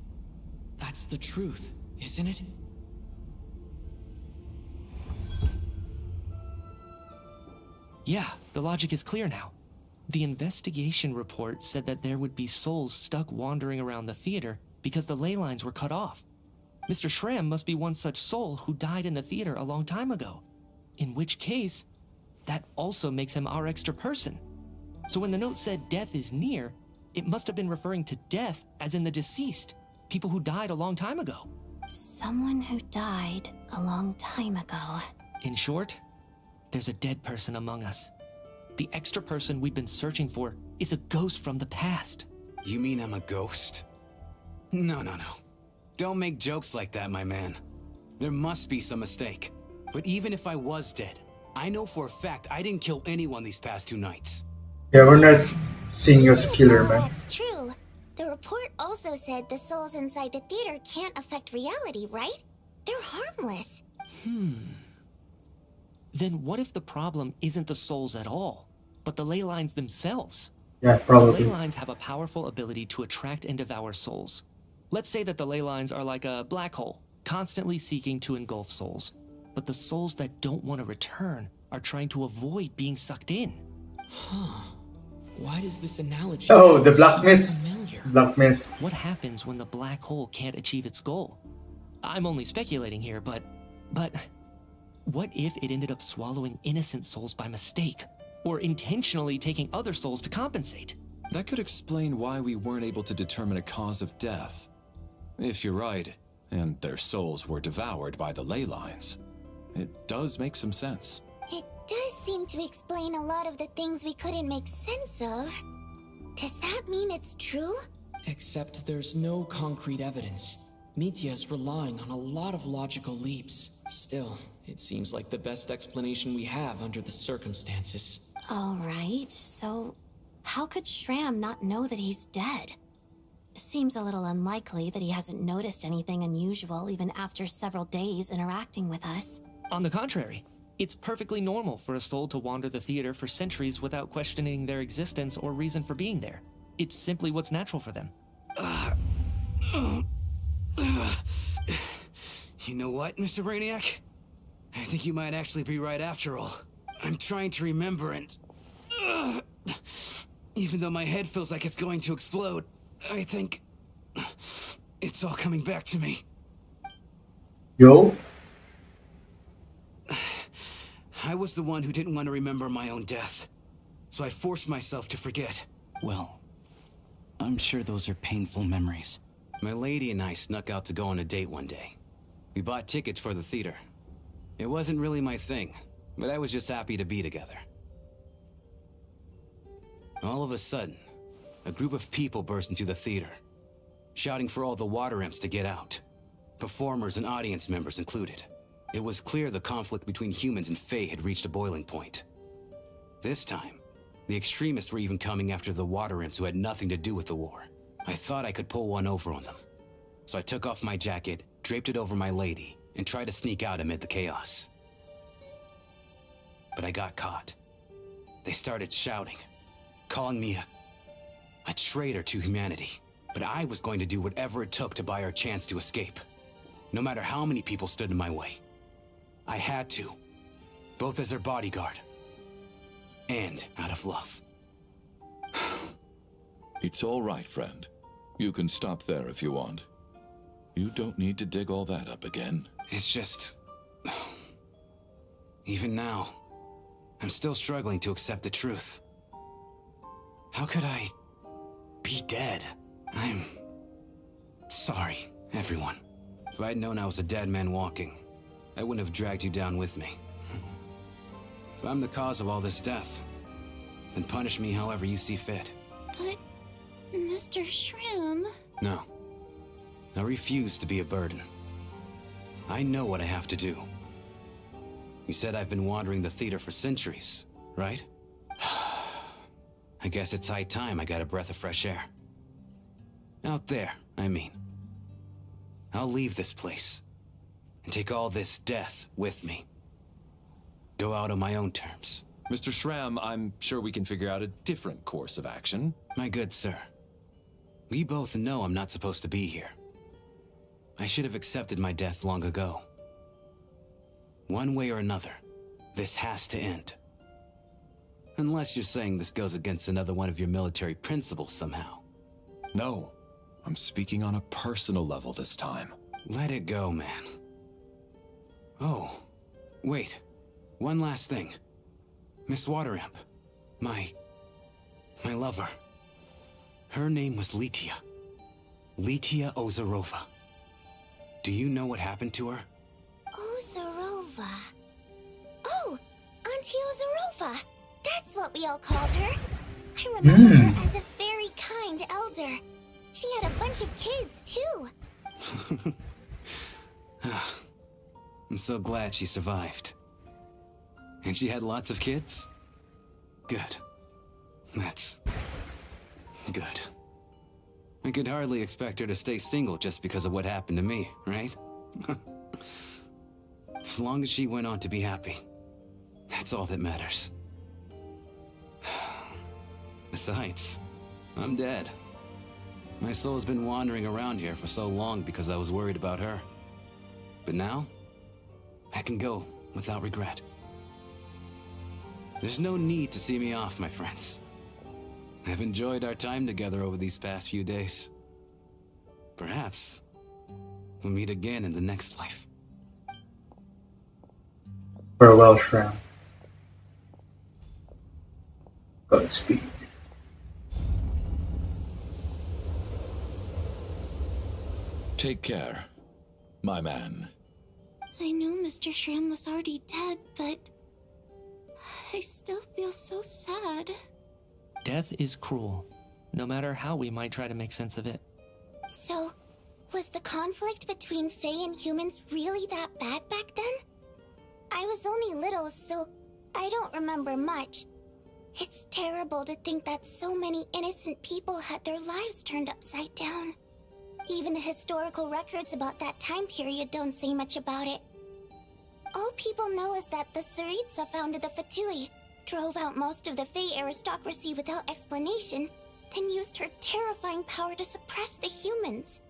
That's the truth, isn't it? Yeah, the logic is clear now. The investigation report said that there would be souls stuck wandering around the theater because the ley lines were cut off. Mr. Shram must be one such soul who died in the theater a long time ago. In which case, that also makes him our extra person. So when the note said death is near, it must have been referring to death as in the deceased, people who died a long time ago. Someone who died a long time ago. In short, there's a dead person among us. The extra person we've been searching for is a ghost from the past. You mean I'm a ghost? No. Don't make jokes like that, my man. There must be some mistake. But even if I was dead, I know for a fact I didn't kill anyone these past 2 nights. Yeah, we're not seeing you as a killer, man. That's true. The report also said the souls inside the theater can't affect reality, right? They're harmless. Then what if the problem isn't the souls at all, but the ley lines themselves? Yeah, The probably. ley lines have a powerful ability to attract and devour souls. Let's say that the ley lines are like a black hole, constantly seeking to engulf souls. But the souls that don't want to return are trying to avoid being sucked in. Huh. Why does this analogy Oh, sound the black so mist. familiar? Black mist. What happens when the black hole can't achieve its goal? I'm only speculating here, but what if it ended up swallowing innocent souls by mistake? Or intentionally taking other souls to compensate? That could explain why we weren't able to determine a cause of death. If you're right, and their souls were devoured by the ley lines, it does make some sense. It does seem to explain a lot of the things we couldn't make sense of. Does that mean it's true? Except there's no concrete evidence. Mitya is relying on a lot of logical leaps. Still, it seems like the best explanation we have under the circumstances. All right, so how could Shram not know that he's dead? Seems a little unlikely that he hasn't noticed anything unusual even after several days interacting with us. On the contrary, it's perfectly normal for a soul to wander the theater for centuries without questioning their existence or reason for being there. It's simply what's natural for them. You know what, Mr. Brainiac? I think you might actually be right after all. I'm trying to remember and... even though my head feels like it's going to explode, I think... it's all coming back to me. Yo? I was the one who didn't want to remember my own death, so I forced myself to forget. Well, I'm sure those are painful memories. My lady and I snuck out to go on a date one day. We bought tickets for the theater. It wasn't really my thing, but I was just happy to be together. All of a sudden, a group of people burst into the theater, shouting for all the water imps to get out, performers and audience members included. It was clear the conflict between humans and Fae had reached a boiling point. This time, the extremists were even coming after the water imps who had nothing to do with the war. I thought I could pull one over on them. So I took off my jacket, draped it over my lady, and tried to sneak out amid the chaos. But I got caught. They started shouting, calling me a traitor to humanity. But I was going to do whatever it took to buy our chance to escape. No matter how many people stood in my way. I had to. Both as their bodyguard. And out of love. It's all right, friend. You can stop there if you want. You don't need to dig all that up again. It's just... even now, I'm still struggling to accept the truth. How could I be dead? I'm sorry, everyone. If I'd known I was a dead man walking, I wouldn't have dragged you down with me. If I'm the cause of all this death, then punish me however you see fit. But, Mr. Shroom... No. I refuse to be a burden. I know what I have to do. You said I've been wandering the theater for centuries, right? I guess it's high time I got a breath of fresh air. Out there, I mean. I'll leave this place and take all this death with me. Go out on my own terms. Mr. Shram, I'm sure we can figure out a different course of action. My good sir, we both know I'm not supposed to be here. I should have accepted my death long ago. One way or another, this has to end. Unless you're saying this goes against another one of your military principles somehow. No, I'm speaking on a personal level this time. Let it go, man. Oh, wait. One last thing. Miss Waterimp. My lover. Her name was Litia. Litia Ozarova. Do you know what happened to her? Ozarova. Oh, Auntie Ozarova. That's what we all called her. I remember her as a very kind elder. She had a bunch of kids, too. I'm so glad she survived. And she had lots of kids? Good. That's... good. I could hardly expect her to stay single just because of what happened to me, right? As long as she went on to be happy, that's all that matters. Besides, I'm dead. My soul's been wandering around here for so long because I was worried about her. But now, I can go without regret. There's no need to see me off, my friends. I've enjoyed our time together over these past few days. Perhaps we'll meet again in the next life. Farewell, Shroud. Godspeed. Take care, my man. I knew Mr. Shroom was already dead, but... I still feel so sad. Death is cruel, no matter how we might try to make sense of it. So, was the conflict between Fae and humans really that bad back then? I was only little, so I don't remember much. It's terrible to think that so many innocent people had their lives turned upside down. Even the historical records about that time period don't say much about it. All people know is that the Tsaritsa founded the Fatui, drove out most of the Fey aristocracy without explanation, then used her terrifying power to suppress the humans.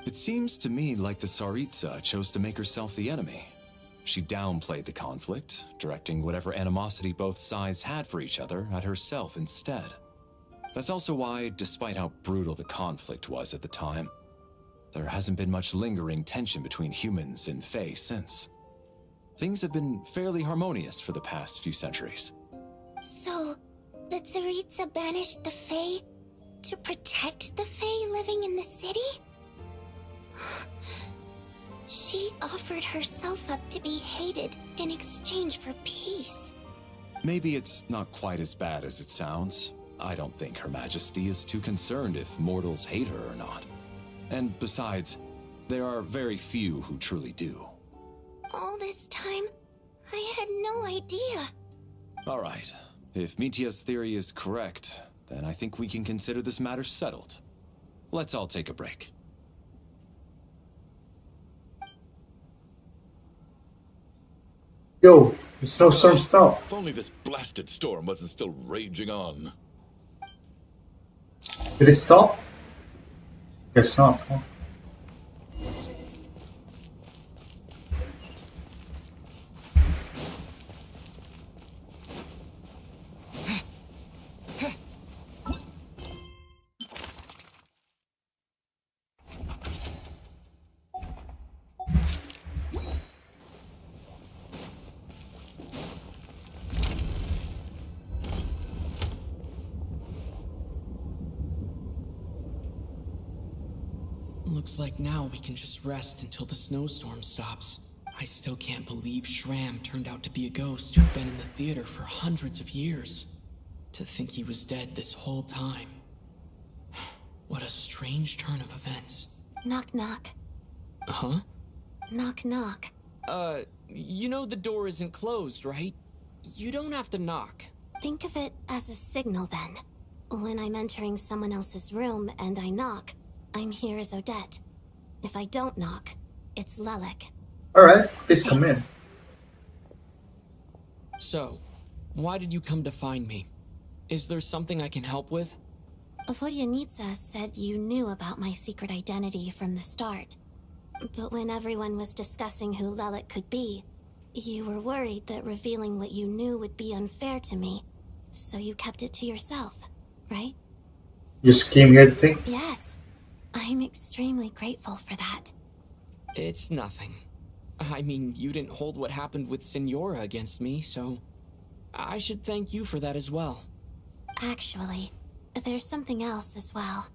It seems to me like the Tsaritsa chose to make herself the enemy. She downplayed the conflict, directing whatever animosity both sides had for each other at herself instead. That's also why, despite how brutal the conflict was at the time, there hasn't been much lingering tension between humans and Fey since. Things have been fairly harmonious for the past few centuries. So, the Tsaritsa banished the Fey to protect the Fey living in the city? She offered herself up to be hated in exchange for peace. Maybe it's not quite as bad as it sounds. I don't think Her Majesty is too concerned if mortals hate her or not. And besides, there are very few who truly do. All this time, I had no idea. All right. If Mitia's theory is correct, then I think we can consider this matter settled. Let's all take a break. Yo, the snowstorm stopped. If only this blasted storm wasn't still raging on. Did it stop? Guess not, huh? Looks like now we can just rest until the snowstorm stops. I still can't believe Shram turned out to be a ghost who'd been in the theater for hundreds of years. To think he was dead this whole time. What a strange turn of events. Knock knock. Huh? Knock knock. You know the door isn't closed, right? You don't have to knock. Think of it as a signal then. When I'm entering someone else's room and I knock, I'm here as Odette. If I don't knock, it's Lelik. Alright, please come in. So, why did you come to find me? Is there something I can help with? Voyanitsa said you knew about my secret identity from the start. But when everyone was discussing who Lelik could be, you were worried that revealing what you knew would be unfair to me. So you kept it to yourself, right? You just came here to think? Yes. I'm extremely grateful for that. It's nothing. I mean, you didn't hold what happened with Signora against me, so I should thank you for that as well. Actually, there's something else as well.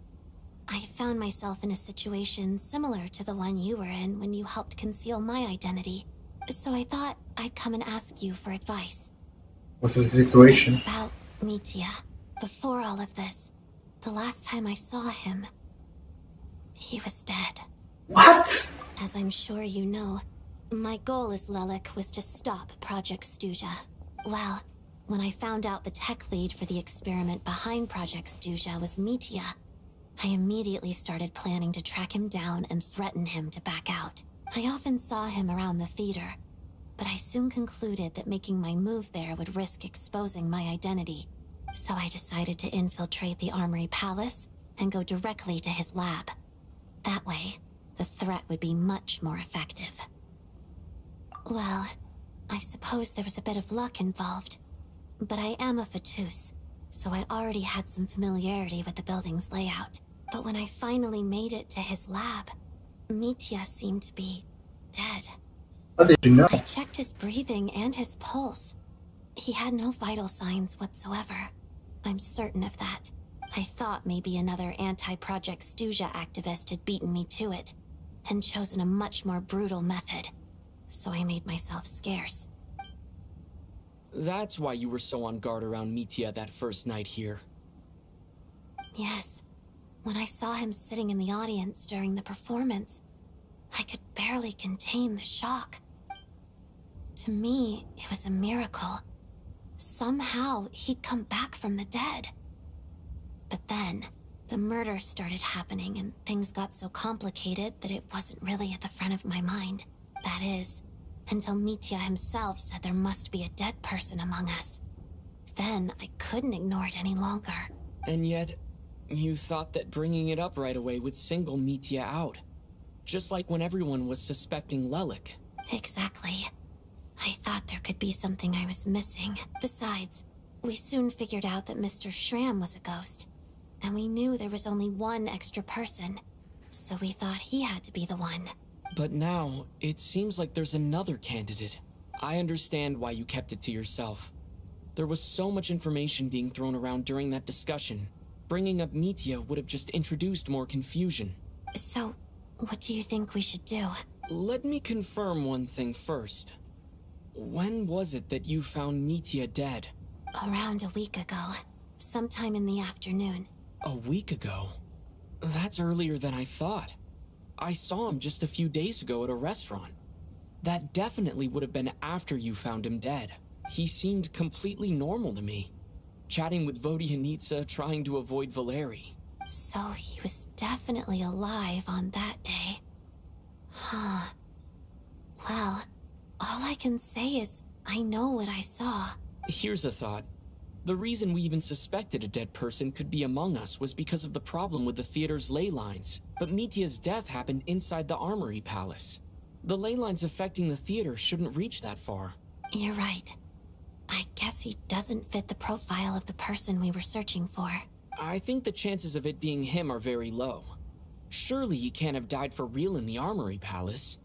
I found myself in a situation similar to the one you were in when you helped conceal my identity. So I thought I'd come and ask you for advice. What's the situation? It's about Mitia. Before all of this, the last time I saw him, he was dead. What? As I'm sure you know, my goal as Lelik was to stop Project Stuja. Well, when I found out the tech lead for the experiment behind Project Stuja was Mitia, I immediately started planning to track him down and threaten him to back out. I often saw him around the theater, but I soon concluded that making my move there would risk exposing my identity. So I decided to infiltrate the Armory Palace and go directly to his lab. That way, the threat would be much more effective. Well, I suppose there was a bit of luck involved, but I am a Fatus, so I already had some familiarity with the building's layout. But when I finally made it to his lab, Mitia seemed to be dead. How did you know? I checked his breathing and his pulse. He had no vital signs whatsoever. I'm certain of that. I thought maybe another anti-Project Stuja activist had beaten me to it, and chosen a much more brutal method. So I made myself scarce. That's why you were so on guard around Mitia that first night here. Yes. When I saw him sitting in the audience during the performance, I could barely contain the shock. To me, it was a miracle. somehow he'd come back from the dead. But then, the murder started happening and things got so complicated that it wasn't really at the front of my mind. That is, until Mitya himself said there must be a dead person among us. Then I couldn't ignore it any longer. And yet, you thought that bringing it up right away would single Mitya out. Just like when everyone was suspecting Lelik. Exactly. I thought there could be something I was missing. Besides, we soon figured out that Mr. Shram was a ghost. And we knew there was only one extra person. So we thought he had to be the one. But now, it seems like there's another candidate. I understand why you kept it to yourself. There was so much information being thrown around during that discussion. Bringing up Mitya would have just introduced more confusion. So, what do you think we should do? Let me confirm one thing first. When was it that you found Mitya dead? Around a week ago. Sometime in the afternoon. A week ago? That's earlier than I thought. I saw him just a few days ago at a restaurant. That definitely would have been after you found him dead. He seemed completely normal to me. Chatting with Vodyanitsa, trying to avoid Valeri. So he was definitely alive on that day. Huh. Well, all I can say is I know what I saw. Here's a thought. The reason we even suspected a dead person could be among us was because of the problem with the theater's ley lines. But Mitya's death happened inside the Armory Palace. The ley lines affecting the theater shouldn't reach that far. You're right. I guess he doesn't fit the profile of the person we were searching for. I think the chances of it being him are very low. Surely he can't have died for real in the Armory Palace.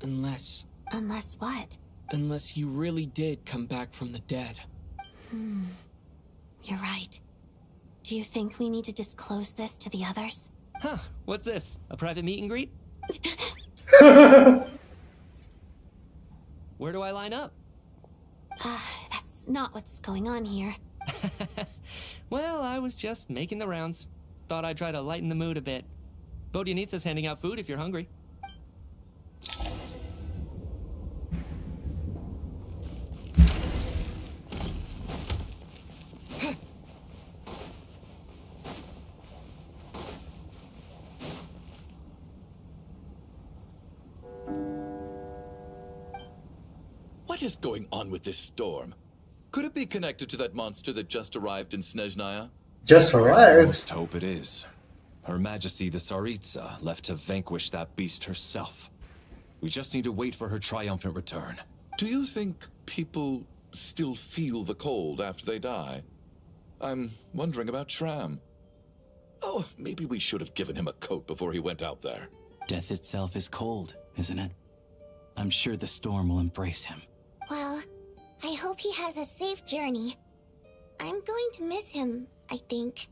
Unless... Unless what? Unless he really did come back from the dead. You're right. Do you think we need to disclose this to the others? Huh, what's this? A private meet and greet? Where do I line up? That's not what's going on here. Well, I was just making the rounds. Thought I'd try to lighten the mood a bit. Vodyanitsa's handing out food if you're hungry. What is going on with this storm? Could it be connected to that monster that just arrived in Snezhnaya? Just I arrived. almost hope it is. Her Majesty the Tsaritsa left to vanquish that beast herself. We just need to wait for her triumphant return. Do you think people still feel the cold after they die? I'm wondering about Shram. Oh, maybe we should have given him a coat before he went out there. Death itself is cold, isn't it? I'm sure the storm will embrace him. Well, I hope he has a safe journey. I'm going to miss him, I think.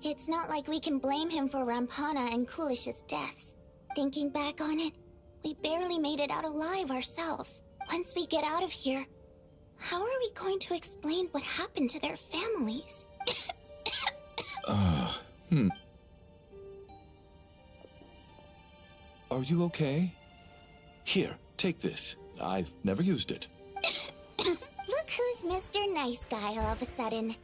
It's not like we can blame him for Rampana and Kulish's deaths. Thinking back on it, we barely made it out alive ourselves. Once we get out of here, how are we going to explain what happened to their families? Are you okay? Here, take this. I've never used it. Look who's Mr. Nice Guy all of a sudden.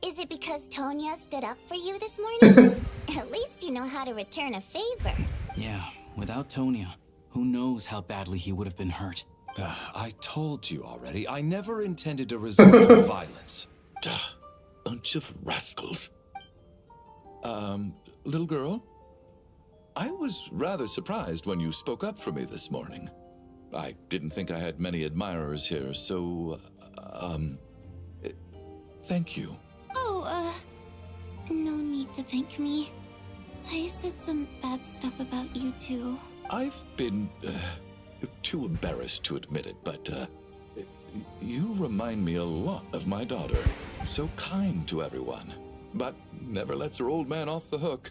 Is it because Tonya stood up for you this morning? At least you know how to return a favor. Yeah, without Tonya, who knows how badly he would have been hurt. I told you already, I never intended to resort to violence. Duh, bunch of rascals. Little girl? I was rather surprised when you spoke up for me this morning. I didn't think I had many admirers here, so, thank you. Oh, no need to thank me. I said some bad stuff about you too. I've been, too embarrassed to admit it, but, you remind me a lot of my daughter. So kind to everyone, but never lets her old man off the hook.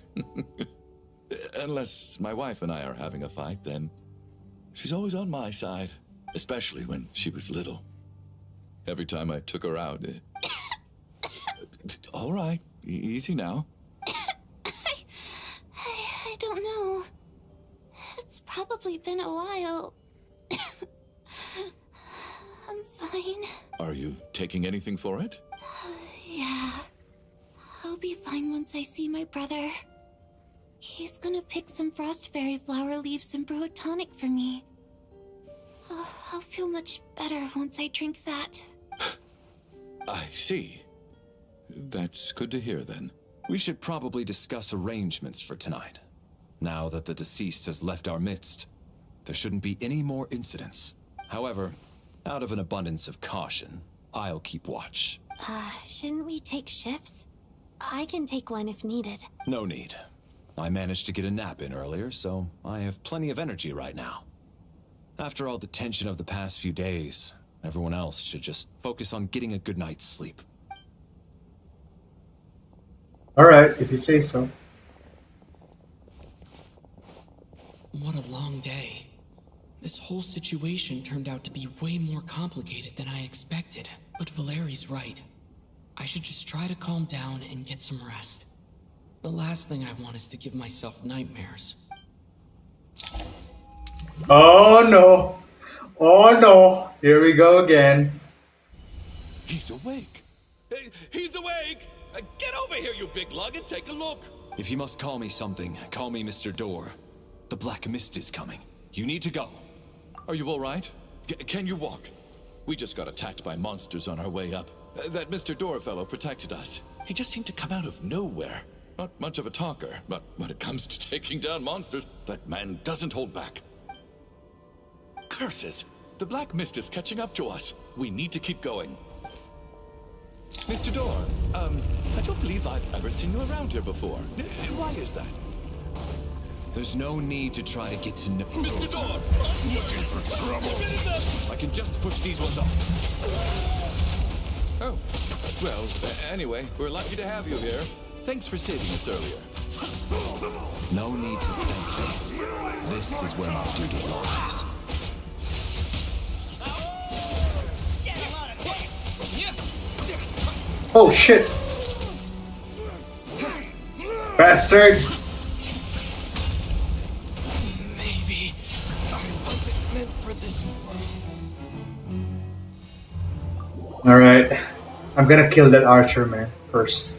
Unless my wife and I are having a fight, then she's always on my side, especially when she was little. Every time I took her out... All right, easy now. I don't know. It's probably been a while. fine. Are you taking anything for it? Yeah. I'll be fine once I see my brother. He's gonna pick some frost fairy flower leaves and brew a tonic for me. I'll feel much better once I drink that. I see. That's good to hear, then. We should probably discuss arrangements for tonight. Now that the deceased has left our midst, there shouldn't be any more incidents. However, out of an abundance of caution, I'll keep watch. Shouldn't we take shifts? I can take one if needed. No need. I managed to get a nap in earlier, so I have plenty of energy right now. After all the tension of the past few days, everyone else should just focus on getting a good night's sleep. Alright, if you say so. What a long day. This whole situation turned out to be way more complicated than I expected. But Valeri's right. I should just try to calm down and get some rest. The last thing I want is to give myself nightmares. Oh no. Oh no. Here we go again. He's awake. He's awake! Get over here, you big lug, and take a look. If you must call me something, call me Mr. Door. The Black Mist is coming. You need to go. Are you all right? Can you walk? We just got attacked by monsters on our way up. That Mr. Door fellow protected us. He just seemed to come out of nowhere. Not much of a talker, but when it comes to taking down monsters, that man doesn't hold back. Curses! The Black Mist is catching up to us. We need to keep going. Mr. Door, I don't believe I've ever seen you around here before. Why is that? There's no need to try to get to know... Mr. Door! Looking for trouble! I can just push these ones off. Oh, well, anyway, we're lucky to have you here. Thanks for saving us earlier. No need to thank me. This is where my duty lies. Oh shit! Bastard! Maybe I wasn't meant for this. Alright. I'm gonna kill that archer man first.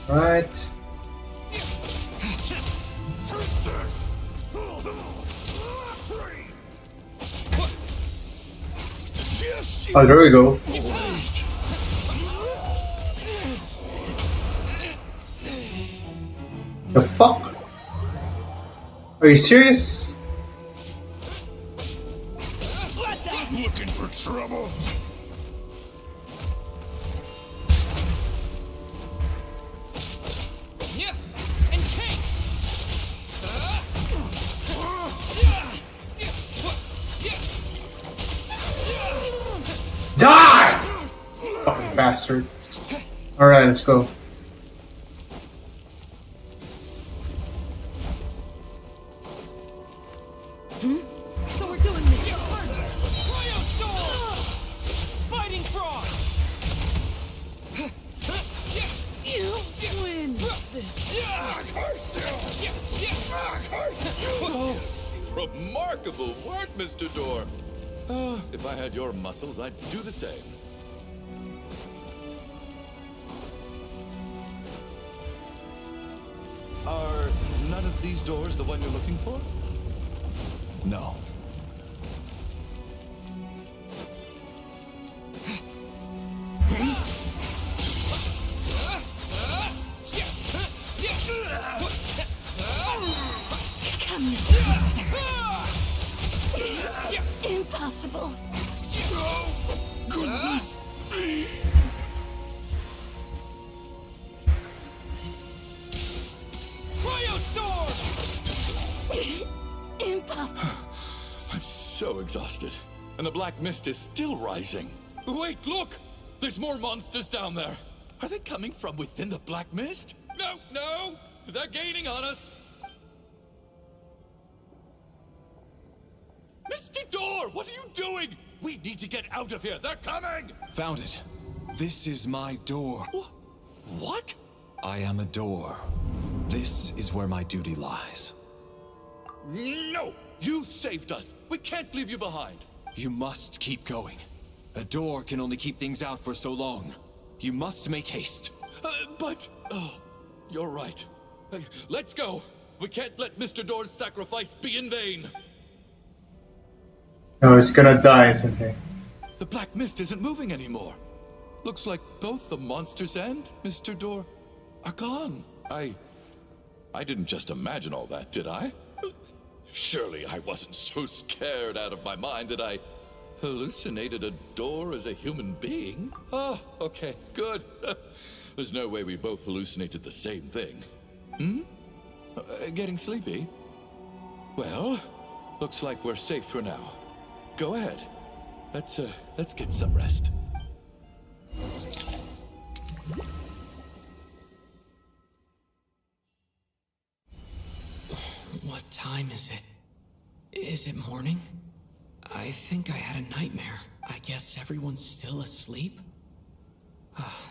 Right. Oh, there we go. The fuck? Are you serious? Looking for trouble? Yeah, and take. Die! Fucking bastard. Alright, let's go. So we're doing this. Cryo Storm! Fighting Frog! You win this. Oh, remarkable work, Mr. Door. If I had your muscles, I'd do the same. Are none of these doors the one you're looking for? No. Come Impossible. Goodness me! Impossible. I'm so exhausted. And the Black Mist is still rising. Wait, look! There's more monsters down there. Are they coming from within the Black Mist? No, no! They're gaining on us! Mr. Door, what are you doing? We need to get out of here. They're coming! Found it. This is my door. What? I am a door. This is where my duty lies. No! You saved us! We can't leave you behind! You must keep going. A door can only keep things out for so long. You must make haste. Oh, you're right. Let's go! We can't let Mr. Door's sacrifice be in vain! No, he's gonna die, isn't he? The black mist isn't moving anymore. Looks like both the monsters and Mr. Door are gone. I didn't just imagine all that, did I? Surely I wasn't so scared out of my mind that I hallucinated a door as a human being? Oh, okay, good. There's no way we both hallucinated the same thing. Getting sleepy? Well, looks like we're safe for now. Go ahead. Let's get some rest. What time is it? Is it morning? I think I had a nightmare. I guess everyone's still asleep?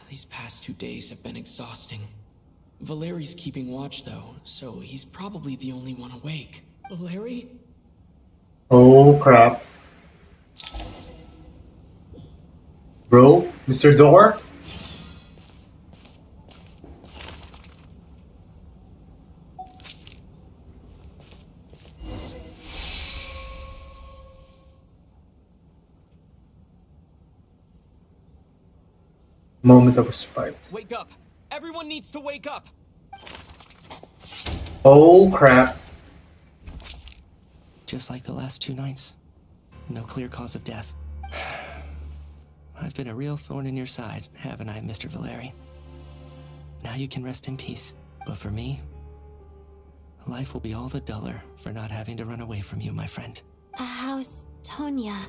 These past 2 days have been exhausting. Valeri's keeping watch though, so he's probably the only one awake. Valeri? Oh crap. Bro, Mr. Door? Moment of respite. Wake up! Everyone needs to wake up! Oh crap. Just like the last 2 nights. No clear cause of death. I've been a real thorn in your side, haven't I, Mr. Valeri? Now you can rest in peace. But for me, life will be all the duller for not having to run away from you, my friend. How's Tonya?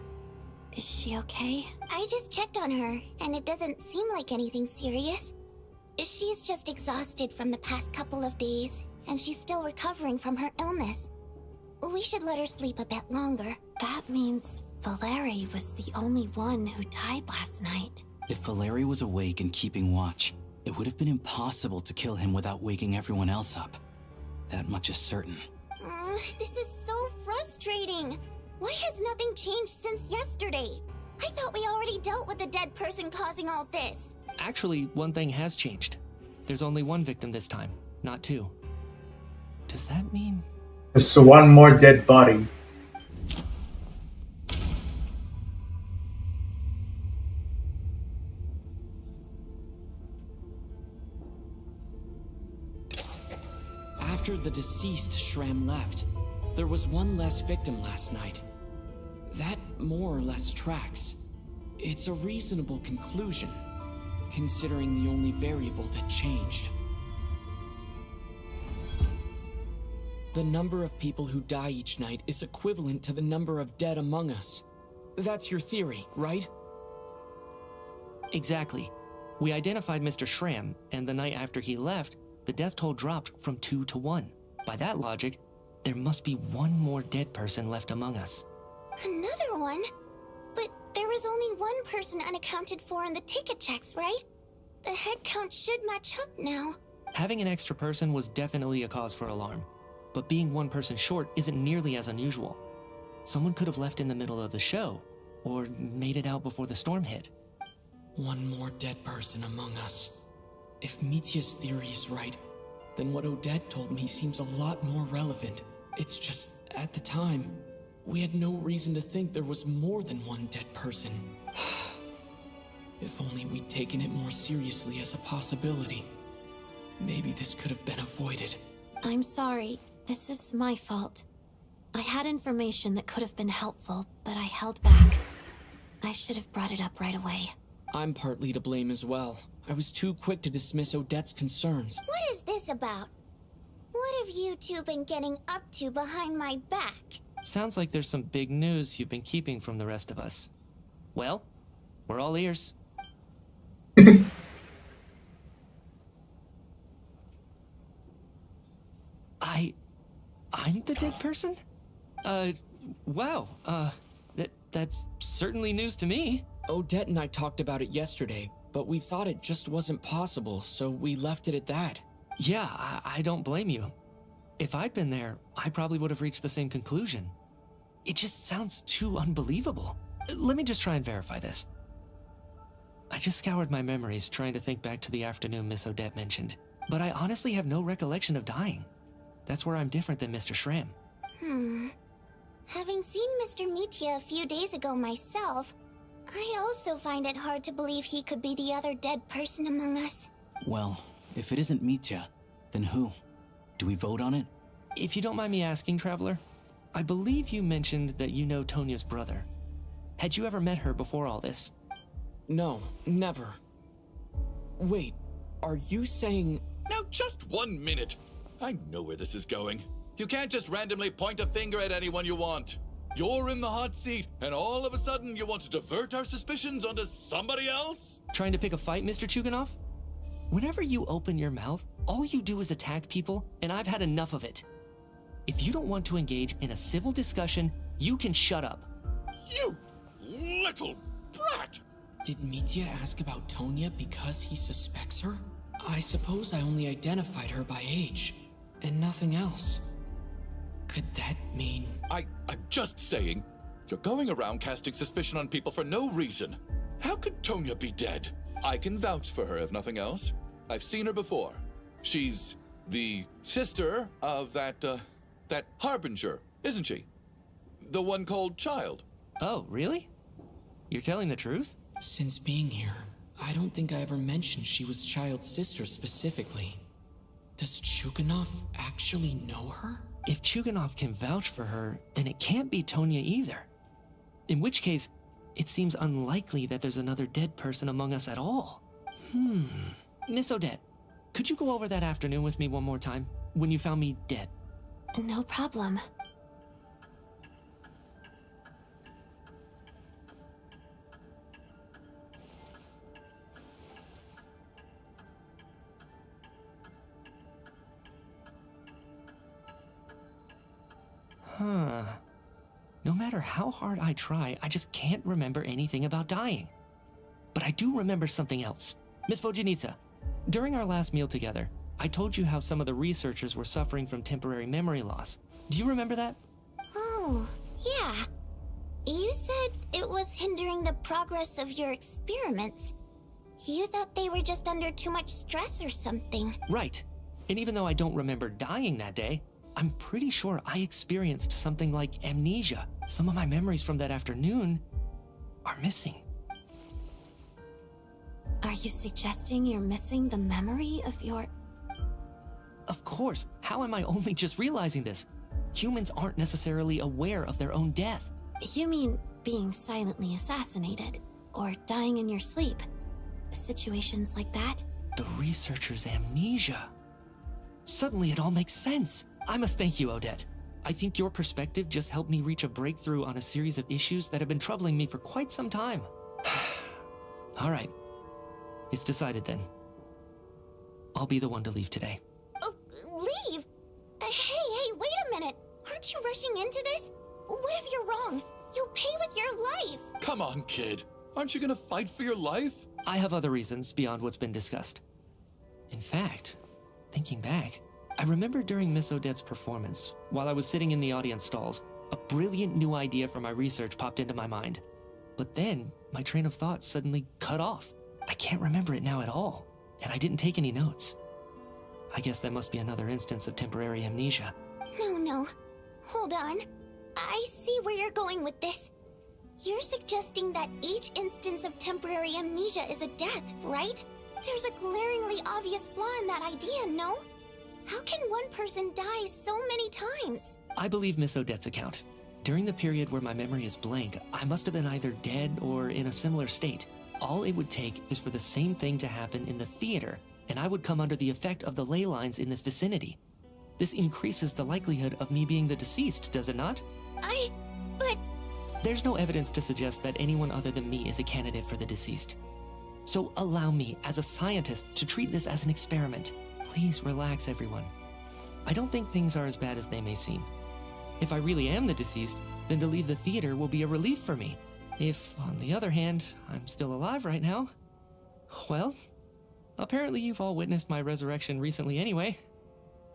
Is she okay? I just checked on her, and it doesn't seem like anything serious. She's just exhausted from the past couple of days, and she's still recovering from her illness. We should let her sleep a bit longer. That means Valeri was the only one who died last night. If Valeri was awake and keeping watch, it would have been impossible to kill him without waking everyone else up. That much is certain. This is so frustrating. Why has nothing changed since yesterday? I thought we already dealt with the dead person causing all this. Actually, one thing has changed. There's only 1 victim this time, not 2. Does that mean... There's one more dead body. After the deceased Shram left, there was 1 less victim last night. That more or less tracks. It's a reasonable conclusion, considering the only variable that changed. The number of people who die each night is equivalent to the number of dead among us. That's your theory, right? Exactly. We identified Mr. Shram, and the night after he left, the death toll dropped from 2 to 1. By that logic, there must be 1 more dead person left among us. Another one? But there was only 1 person unaccounted for in the ticket checks, right? The head count should match up now. Having an extra person was definitely a cause for alarm, but being 1 person short isn't nearly as unusual. Someone could have left in the middle of the show, or made it out before the storm hit. 1 more dead person among us. If Mitya's theory is right, then what Odette told me seems a lot more relevant. It's just, at the time, we had no reason to think there was more than 1 dead person. If only we'd taken it more seriously as a possibility, maybe this could have been avoided. I'm sorry. This is my fault. I had information that could have been helpful, but I held back. I should have brought it up right away. I'm partly to blame as well. I was too quick to dismiss Odette's concerns. What is this about? What have you two been getting up to behind my back? Sounds like there's some big news you've been keeping from the rest of us. Well, we're all ears. I'm the dead person? Wow, that's certainly news to me. Odette and I talked about it yesterday, but we thought it just wasn't possible, so we left it at that. Yeah, I don't blame you. If I'd been there, I probably would have reached the same conclusion. It just sounds too unbelievable. Let me just try and verify this. I just scoured my memories trying to think back to the afternoon Miss Odette mentioned, but I honestly have no recollection of dying. That's where I'm different than Mr. Shram. Having seen Mr. Mitya a few days ago myself, I also find it hard to believe he could be the other dead person among us. Well, if it isn't Mitya, then who? Do we vote on it? If you don't mind me asking, Traveler, I believe you mentioned that you know Tonya's brother. Had you ever met her before all this? No, never. Wait, are you saying... Now just 1 minute. I know where this is going. You can't just randomly point a finger at anyone you want. You're in the hot seat, and all of a sudden you want to divert our suspicions onto somebody else? Trying to pick a fight, Mr. Chuganov? Whenever you open your mouth, all you do is attack people, and I've had enough of it. If you don't want to engage in a civil discussion, you can shut up. You little brat! Did Mitya ask about Tonya because he suspects her? I suppose I only identified her by age, and nothing else. Could that mean... I'm just saying, you're going around casting suspicion on people for no reason. How could Tonya be dead? I can vouch for her if nothing else. I've seen her before. She's the sister of that Harbinger, isn't she? The one called Child. Oh, really? You're telling the truth? Since being here, I don't think I ever mentioned she was Child's sister specifically. Does Chuganov actually know her? If Chuganov can vouch for her, then it can't be Tonya either. In which case, it seems unlikely that there's another dead person among us at all. Miss Odette, could you go over that afternoon with me one more time, when you found me dead? No problem. No matter how hard I try, I just can't remember anything about dying. But I do remember something else. Miss Vojanitsa, during our last meal together, I told you how some of the researchers were suffering from temporary memory loss. Do you remember that? Oh, yeah. You said it was hindering the progress of your experiments. You thought they were just under too much stress or something. Right. And even though I don't remember dying that day, I'm pretty sure I experienced something like amnesia. Some of my memories from that afternoon are missing. Are you suggesting you're missing the memory of your... Of course. How am I only just realizing this? Humans aren't necessarily aware of their own death. You mean being silently assassinated, or dying in your sleep? Situations like that? The researcher's amnesia. Suddenly it all makes sense. I must thank you, Odette. I think your perspective just helped me reach a breakthrough on a series of issues that have been troubling me for quite some time. All right. It's decided then. I'll be the one to leave today. Oh, leave? Hey, wait a minute. Aren't you rushing into this? What if you're wrong? You'll pay with your life. Come on, kid. Aren't you gonna fight for your life? I have other reasons beyond what's been discussed. In fact, thinking back, I remember during Miss Odette's performance, while I was sitting in the audience stalls, a brilliant new idea for my research popped into my mind. But then, my train of thought suddenly cut off. I can't remember it now at all, and I didn't take any notes. I guess that must be another instance of temporary amnesia. No. Hold on. I see where you're going with this. You're suggesting that each instance of temporary amnesia is a death, right? There's a glaringly obvious flaw in that idea, no? How can one person die so many times? I believe Miss Odette's account. During the period where my memory is blank, I must have been either dead or in a similar state. All it would take is for the same thing to happen in the theater, and I would come under the effect of the ley lines in this vicinity. This increases the likelihood of me being the deceased, does it not? But... There's no evidence to suggest that anyone other than me is a candidate for the deceased. So allow me, as a scientist, to treat this as an experiment. Please relax, everyone. I don't think things are as bad as they may seem. If I really am the deceased, then to leave the theater will be a relief for me. If, on the other hand, I'm still alive right now, well, apparently you've all witnessed my resurrection recently anyway.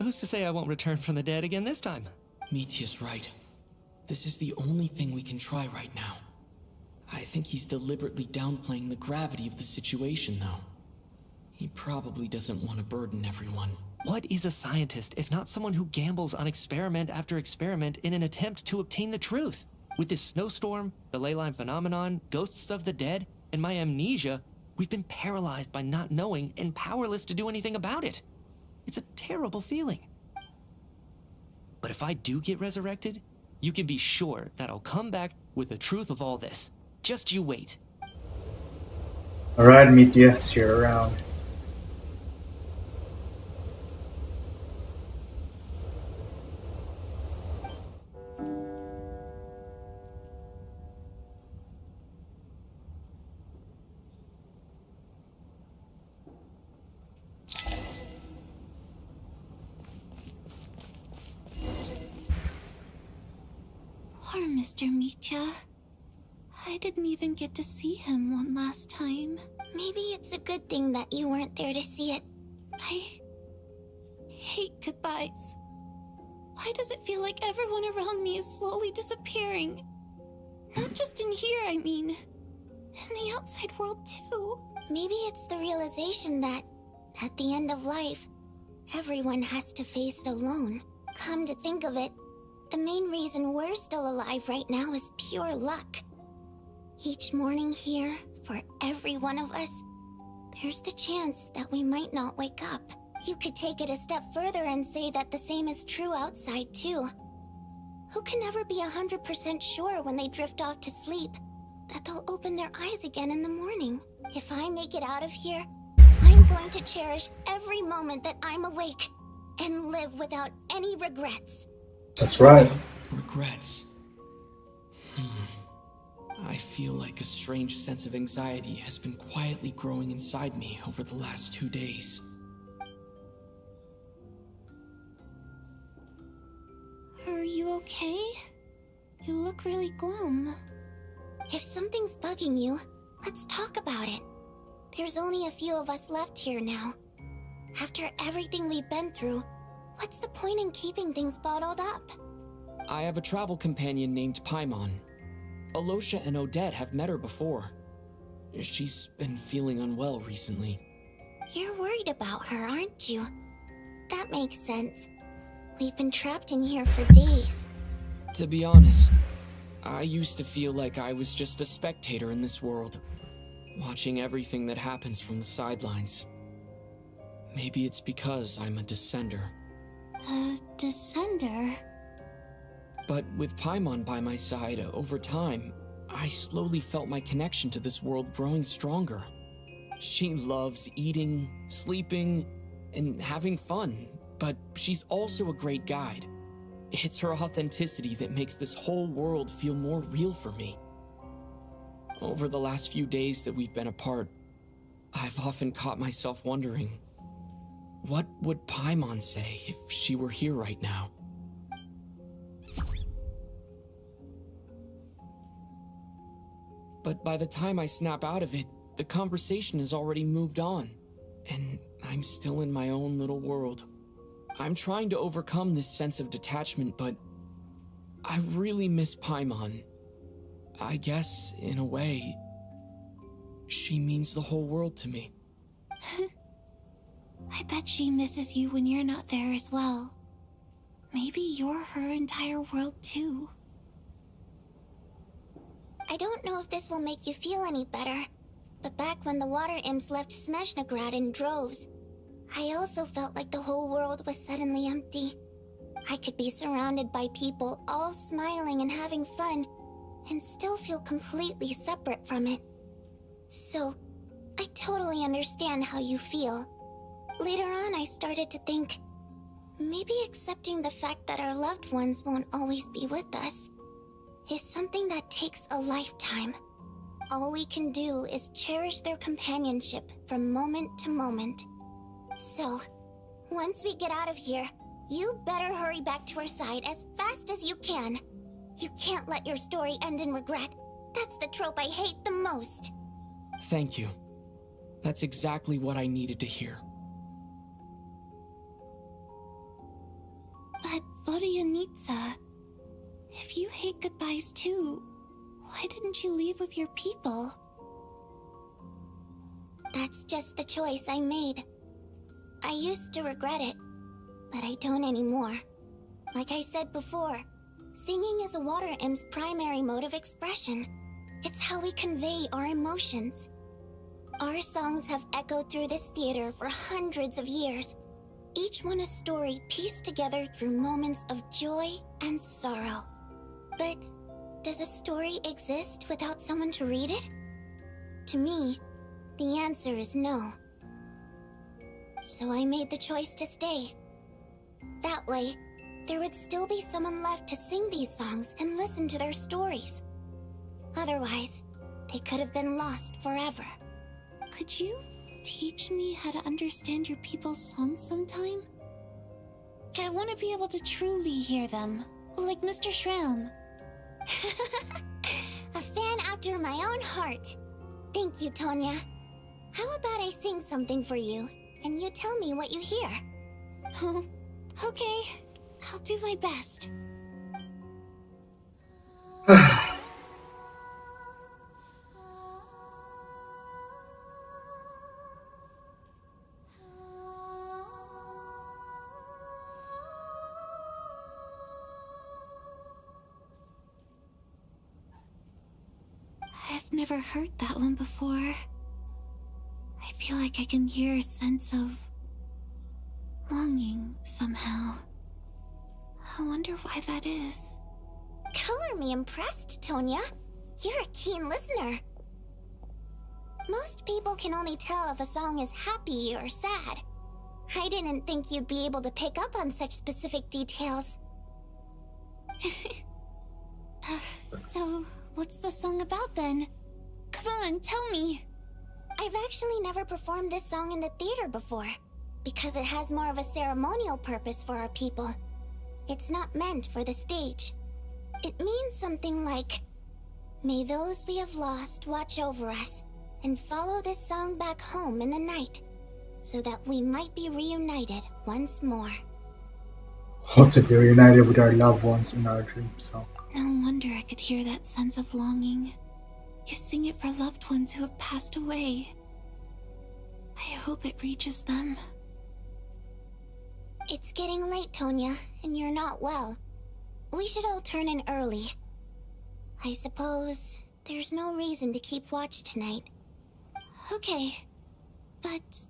Who's to say I won't return from the dead again this time? Mitya's right. This is the only thing we can try right now. I think he's deliberately downplaying the gravity of the situation, though. He probably doesn't want to burden everyone. What is a scientist if not someone who gambles on experiment after experiment in an attempt to obtain the truth? With this snowstorm, the ley line phenomenon, ghosts of the dead, and my amnesia, we've been paralyzed by not knowing and powerless to do anything about it. It's a terrible feeling. But if I do get resurrected, you can be sure that I'll come back with the truth of all this. Just you wait. Alright, Mitya, see you around. Poor Mr. Mitya. I didn't even get to see him one last time. Maybe it's a good thing that you weren't there to see it. I hate goodbyes. Why does it feel like everyone around me is slowly disappearing? Not just in here, I mean. In the outside world, too. Maybe it's the realization that, at the end of life, everyone has to face it alone. Come to think of it, the main reason we're still alive right now is pure luck. Each morning here, for every one of us, there's the chance that we might not wake up. You could take it a step further and say that the same is true outside, too. Who can never be 100% sure when they drift off to sleep that they'll open their eyes again in the morning? If I make it out of here, I'm going to cherish every moment that I'm awake and live without any regrets. That's right. Regrets. I feel like a strange sense of anxiety has been quietly growing inside me over the last 2 days. Are you okay? You look really glum. If something's bugging you, let's talk about it. There's only a few of us left here now. After everything we've been through, what's the point in keeping things bottled up? I have a travel companion named Paimon. Alosha and Odette have met her before. She's been feeling unwell recently. You're worried about her, aren't you? That makes sense. We've been trapped in here for days. To be honest, I used to feel like I was just a spectator in this world, watching everything that happens from the sidelines. Maybe it's because I'm a descender. A descender? But with Paimon by my side, over time, I slowly felt my connection to this world growing stronger. She loves eating, sleeping, and having fun, but she's also a great guide. It's her authenticity that makes this whole world feel more real for me. Over the last few days that we've been apart, I've often caught myself wondering, what would Paimon say if she were here right now? But by the time I snap out of it, the conversation has already moved on, and I'm still in my own little world. I'm trying to overcome this sense of detachment, but I really miss Paimon. I guess, in a way, she means the whole world to me. I bet she misses you when you're not there as well. Maybe you're her entire world too. I don't know if this will make you feel any better, but back when the water imps left Snezhnegrad in droves, I also felt like the whole world was suddenly empty. I could be surrounded by people all smiling and having fun, and still feel completely separate from it. So, I totally understand how you feel. Later on, I started to think, maybe accepting the fact that our loved ones won't always be with us is something that takes a lifetime. All we can do is cherish their companionship from moment to moment. So, once we get out of here, you better hurry back to our side as fast as you can. You can't let your story end in regret. That's the trope I hate the most. Thank you. That's exactly what I needed to hear. But Vodyanitsa, if you hate goodbyes too, why didn't you leave with your people? That's just the choice I made. I used to regret it, but I don't anymore. Like I said before, singing is a water imp's primary mode of expression. It's how we convey our emotions. Our songs have echoed through this theater for hundreds of years, each one a story pieced together through moments of joy and sorrow. But does a story exist without someone to read it? To me, the answer is no. So I made the choice to stay. That way, there would still be someone left to sing these songs and listen to their stories. Otherwise, they could have been lost forever. Could you teach me how to understand your people's songs sometime? I want to be able to truly hear them, like Mr. Shram. A fan after my own heart. Thank you, Tonya. How about I sing something for you, and you tell me what you hear? Okay, I'll do my best. I've never heard that one before. I feel like I can hear a sense of longing somehow. I wonder why that is. Color me impressed, Tonya. You're a keen listener. Most people can only tell if a song is happy or sad. I didn't think you'd be able to pick up on such specific details. So, what's the song about then? Come on, tell me. I've actually never performed this song in the theater before, because it has more of a ceremonial purpose for our people. It's not meant for the stage. It means something like, may those we have lost watch over us, and follow this song back home in the night, so that we might be reunited once more. Want to be reunited with our loved ones in our dreams, so. No wonder I could hear that sense of longing. You sing it for loved ones who have passed away. I hope it reaches them. It's getting late, Tonya, and you're not well. We should all turn in early. I suppose there's no reason to keep watch tonight. Okay, but,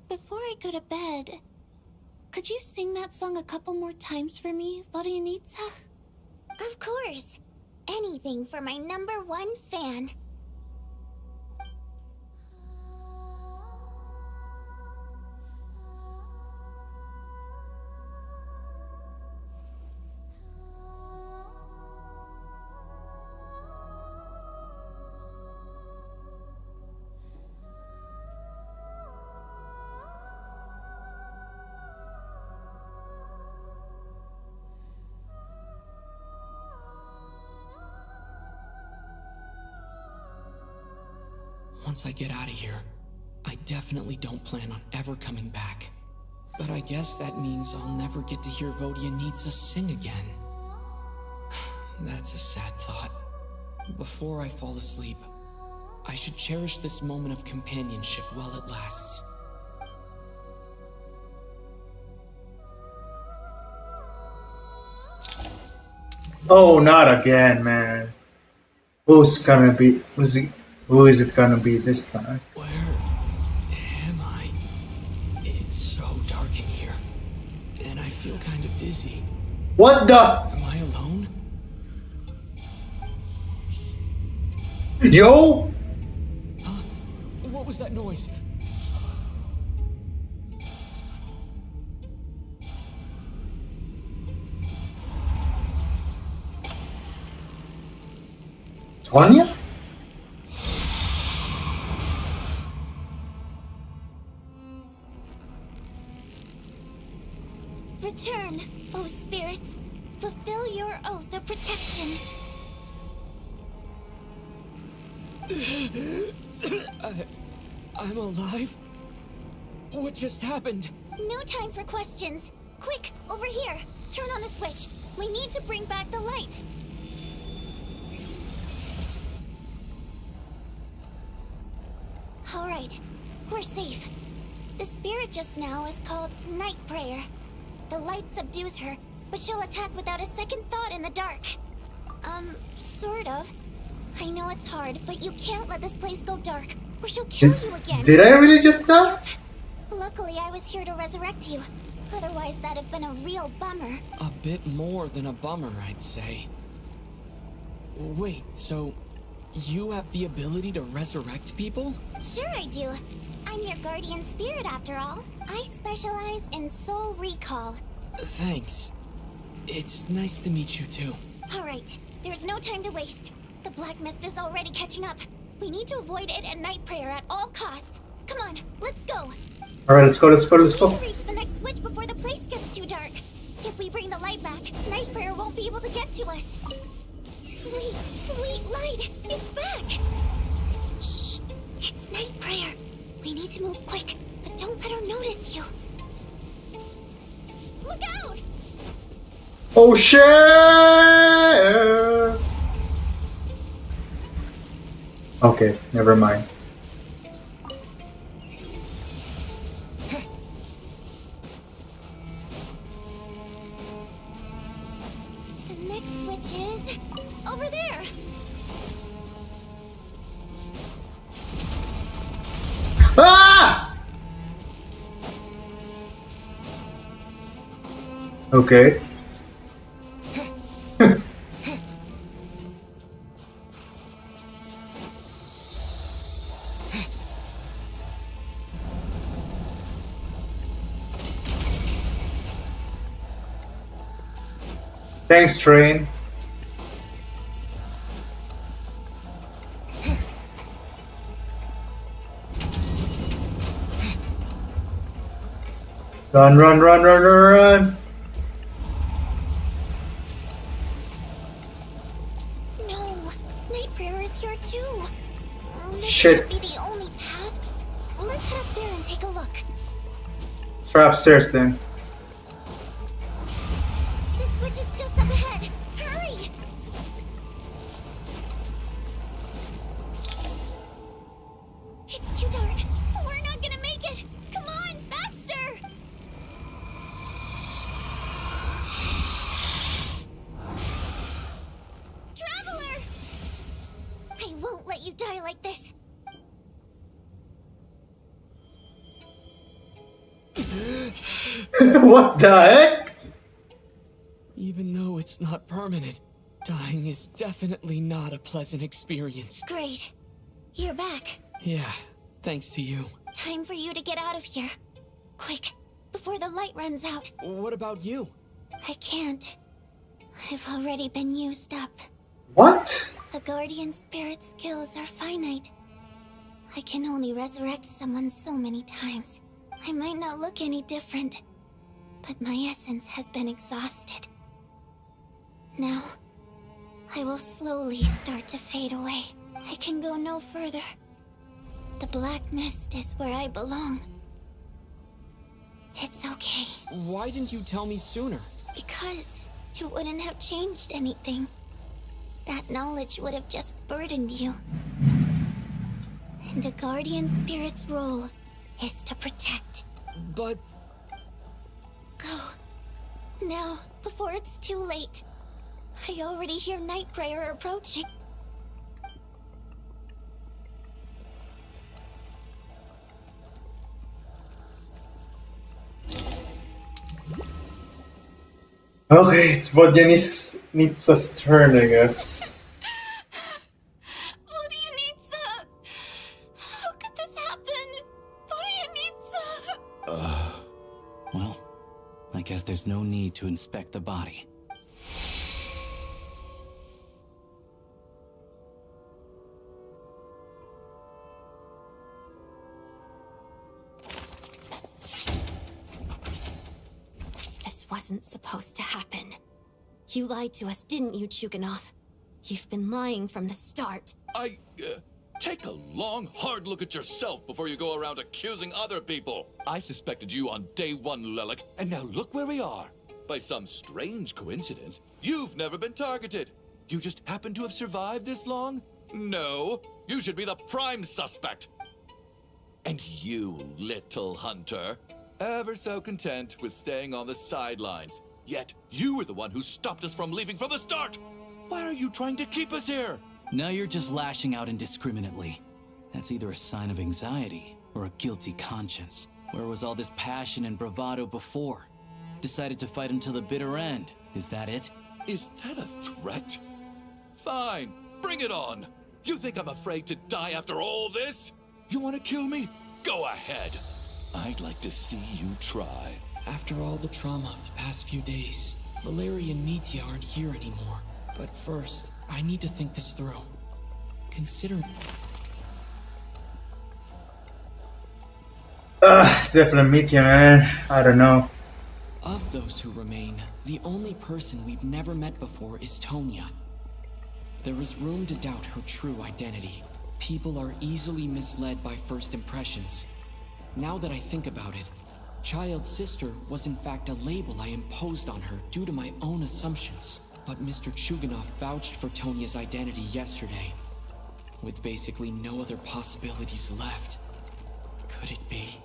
before I go to bed, could you sing that song a couple more times for me, Vodyanitsa? Of course. Anything for my #1 fan. Once I get out of here, I definitely don't plan on ever coming back. But I guess that means I'll never get to hear Vodyanitsa sing again. That's a sad thought. Before I fall asleep, I should cherish this moment of companionship while it lasts. Oh, not again, man. Who is it gonna be this time? Where am I? It's so dark in here, and I feel kind of dizzy. What the? Am I alone? Yo! Huh? What was that noise? Tonya? Return, O spirits. Fulfill your oath of protection. I'm alive? What just happened? No time for questions. Quick, over here. Turn on the switch. We need to bring back the light. All right, we're safe. The spirit just now is called Night Prayer. The light subdues her, but she'll attack without a second thought in the dark. Sort of. I know it's hard, but you can't let this place go dark, or she'll kill you again. Did I really just die? Yep. Luckily, I was here to resurrect you. Otherwise, that'd have been a real bummer. A bit more than a bummer, I'd say. Wait, so you have the ability to resurrect people? Sure I do. I'm your guardian spirit after all. I specialize in soul recall. Thanks. It's nice to meet you too. All right, there's no time to waste. The black mist is already catching up. We need to avoid it and Night Prayer at all costs. Come on, let's go. Alright, let's go, let's go, let's We go. need to reach the next switch before the place gets too dark. If we bring the light back, Night Prayer won't be able to get to us. Sweet, sweet light, it's back. Shh, it's Night Prayer. We need to move quick, but don't let her notice you. Look out! Oh shit! Okay, never mind. The next switch is over there. Ah! Okay. Thanks, train. Run, run, run, run, run, run. No, Night Prayer is here too. This Shit. can't be the only path. Let's head up there and take a look. Let's try upstairs then. The switch is just up ahead. Hurry! It's too dark. We're not gonna make it. Come on, faster! Traveler! I won't let you die like this. What the heck? Even though it's not permanent, dying is definitely not a pleasant experience. Great. You're back. Yeah, thanks to you. Time for you to get out of here. Quick, before the light runs out. What about you? I can't. I've already been used up. What? The Guardian Spirit's skills are finite. I can only resurrect someone so many times. I might not look any different, but my essence has been exhausted. Now, I will slowly start to fade away. I can go no further. The black mist is where I belong. It's okay. Why didn't you tell me sooner? Because it wouldn't have changed anything. That knowledge would have just burdened you. And a guardian spirit's role is to protect. But... Go. Now, before it's too late. I already hear Night Prayer approaching. Okay, it's needs us turn, I guess. Odianitsa! How could this happen? Odianitsa! Well, I guess there's no need to inspect the body. Wasn't supposed to happen. You lied to us, didn't you, Chuganov? You've been lying from the start. Take a long, hard look at yourself before you go around accusing other people. I suspected you on day one, Lelik, and now look where we are. By some strange coincidence, you've never been targeted. You just happen to have survived this long? No, you should be the prime suspect. And you, little hunter, ever so content with staying on the sidelines. Yet, you were the one who stopped us from leaving from the start! Why are you trying to keep us here? Now you're just lashing out indiscriminately. That's either a sign of anxiety or a guilty conscience. Where was all this passion and bravado before? Decided to fight until the bitter end. Is that it? Is that a threat? Fine, bring it on. You think I'm afraid to die after all this? You want to kill me? Go ahead. I'd like to see you try. After all the trauma of the past few days, Valeria and Mitya aren't here anymore. But first, I need to think this through. Consider... It's definitely Mitya, man. I don't know. Of those who remain, the only person we've never met before is Tonya. There is room to doubt her true identity. People are easily misled by first impressions. Now that I think about it, Child's sister was in fact a label I imposed on her due to my own assumptions. But Mr. Chuganov vouched for Tonya's identity yesterday. With basically no other possibilities left. Could it be?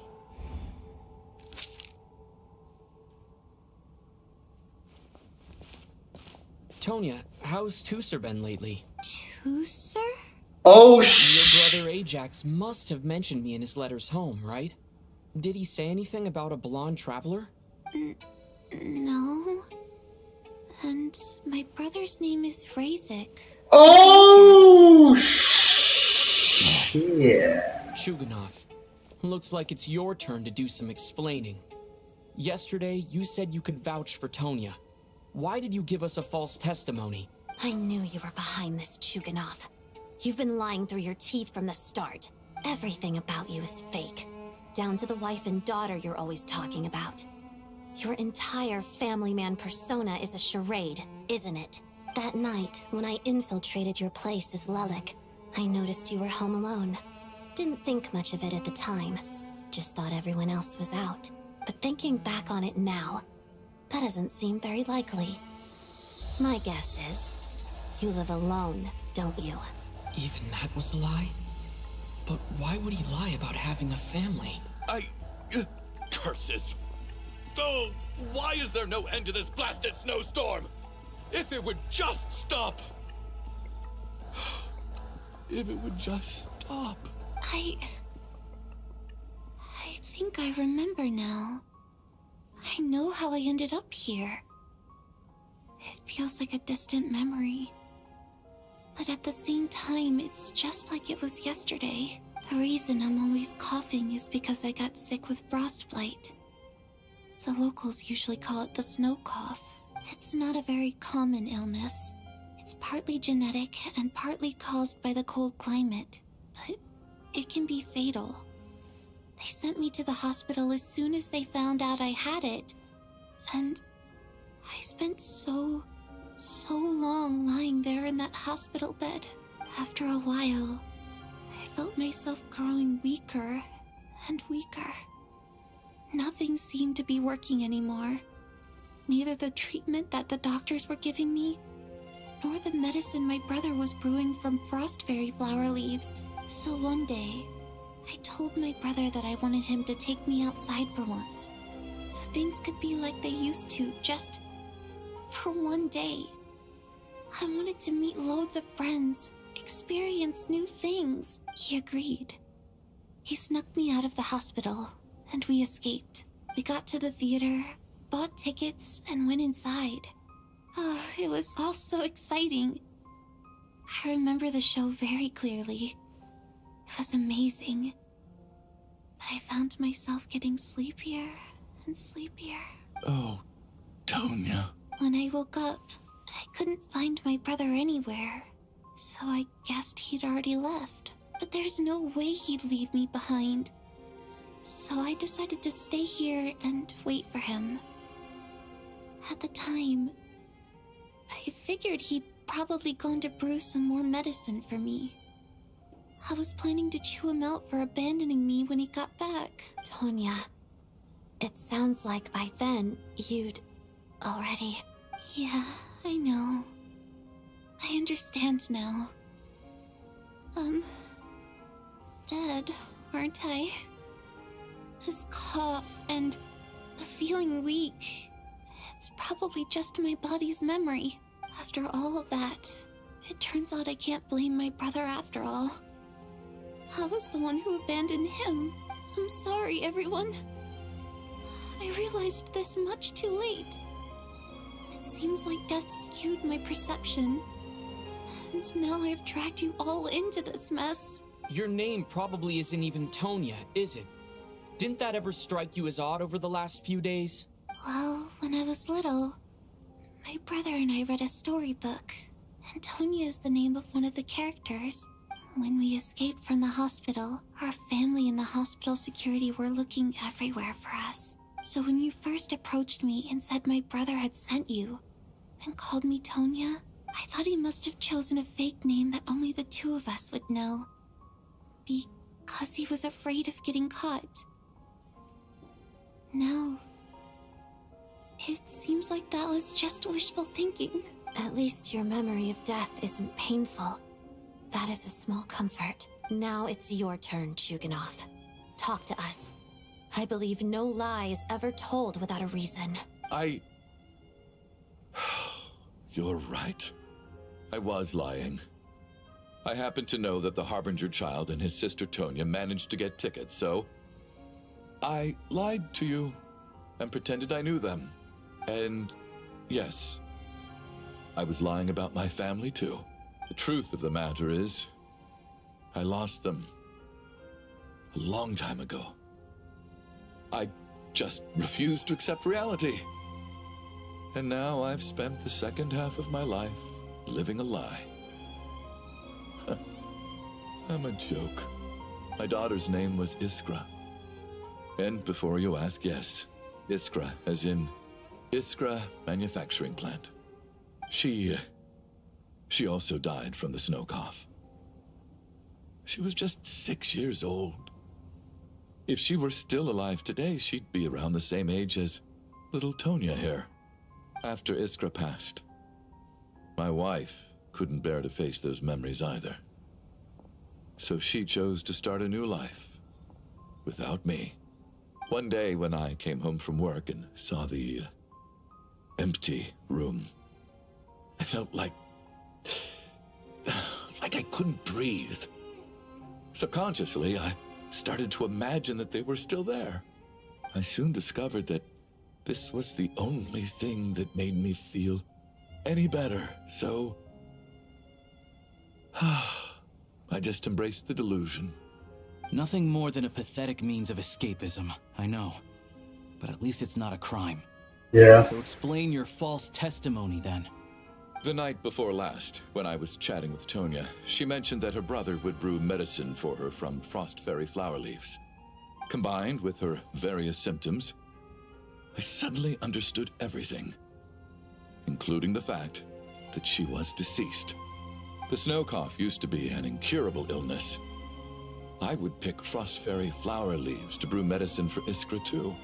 Tonya, how's Tusser been lately? Tusser? Oh, Your brother Ajax must have mentioned me in his letters home, right? Did he say anything about a blonde traveler? No. And my brother's name is Razik. Oh, yeah. Chuganov, looks like it's your turn to do some explaining. Yesterday, you said you could vouch for Tonya. Why did you give us a false testimony? I knew you were behind this, Chuganov. You've been lying through your teeth from the start. Everything about you is fake. Down to the wife and daughter you're always talking about. Your entire family man persona is a charade, isn't it? That night, when I infiltrated your place as Lelik, I noticed you were home alone. Didn't think much of it at the time. Just thought everyone else was out. But thinking back on it now, that doesn't seem very likely. My guess is, you live alone, don't you? Even that was a lie? But why would he lie about having a family? Curses! Oh, why is there no end to this blasted snowstorm? If it would just stop! If it would just stop. I think I remember now. I know how I ended up here. It feels like a distant memory. But at the same time, it's just like it was yesterday. The reason I'm always coughing is because I got sick with frostbite. The locals usually call it the snow cough. It's not a very common illness. It's partly genetic and partly caused by the cold climate, but it can be fatal. They sent me to the hospital as soon as they found out I had it, and I spent so long lying there in that hospital bed. After a while, I felt myself growing weaker and weaker. Nothing seemed to be working anymore. Neither the treatment that the doctors were giving me, nor the medicine my brother was brewing from frost fairy flower leaves. So one day, I told my brother that I wanted him to take me outside for once, so things could be like they used to, just for one day. I wanted to meet loads of friends, experience new things. He agreed. He snuck me out of the hospital, and we escaped. We got to the theater, bought tickets, and went inside. Oh, it was all so exciting. I remember the show very clearly. It was amazing. But I found myself getting sleepier and sleepier. Oh, Tonya. When I woke up, I couldn't find my brother anywhere. So I guessed he'd already left. But there's no way he'd leave me behind. So I decided to stay here and wait for him. At the time, I figured he'd probably gone to brew some more medicine for me. I was planning to chew him out for abandoning me when he got back. Tonya, it sounds like by then you'd already... Yeah, I know. I understand now. Dead, aren't I? His cough and the feeling weak. It's probably just my body's memory. After all of that, it turns out I can't blame my brother after all. I was the one who abandoned him. I'm sorry, everyone. I realized this much too late. It seems like death skewed my perception. And now I've dragged you all into this mess. Your name probably isn't even Tonya, is it? Didn't that ever strike you as odd over the last few days? Well, when I was little, my brother and I read a storybook, and Tonya is the name of one of the characters. When we escaped from the hospital, our family and the hospital security were looking everywhere for us. So when you first approached me and said my brother had sent you, and called me Tonya, I thought he must have chosen a fake name that only the two of us would know. Because he was afraid of getting caught. Now, it seems like that was just wishful thinking. At least your memory of death isn't painful. That is a small comfort. Now it's your turn, Chuganov. Talk to us. I believe no lie is ever told without a reason. You're right. I was lying. I happen to know that the Harbinger child and his sister Tonya managed to get tickets, so I lied to you and pretended I knew them. And yes, I was lying about my family too. The truth of the matter is, I lost them a long time ago. I just refused to accept reality. And now I've spent the second half of my life living a lie. I'm a joke. My daughter's name was Iskra. And before you ask, yes, Iskra, as in Iskra Manufacturing Plant. She also died from the snow cough. She was just 6 years old. If she were still alive today, she'd be around the same age as little Tonya here. After Iskra passed, my wife couldn't bear to face those memories either. So she chose to start a new life without me. One day when I came home from work and saw the empty room, I felt like I couldn't breathe. Subconsciously, I started to imagine that they were still there. I soon discovered that this was the only thing that made me feel any better, so I just embraced the delusion. Nothing more than a pathetic means of escapism, I know. But at least it's not a crime. Yeah. So explain your false testimony then. The night before last, when I was chatting with Tonya, she mentioned that her brother would brew medicine for her from frost fairy flower leaves. Combined with her various symptoms, I suddenly understood everything, including the fact that she was deceased. The snow cough used to be an incurable illness. I would pick frost fairy flower leaves to brew medicine for Iskra too.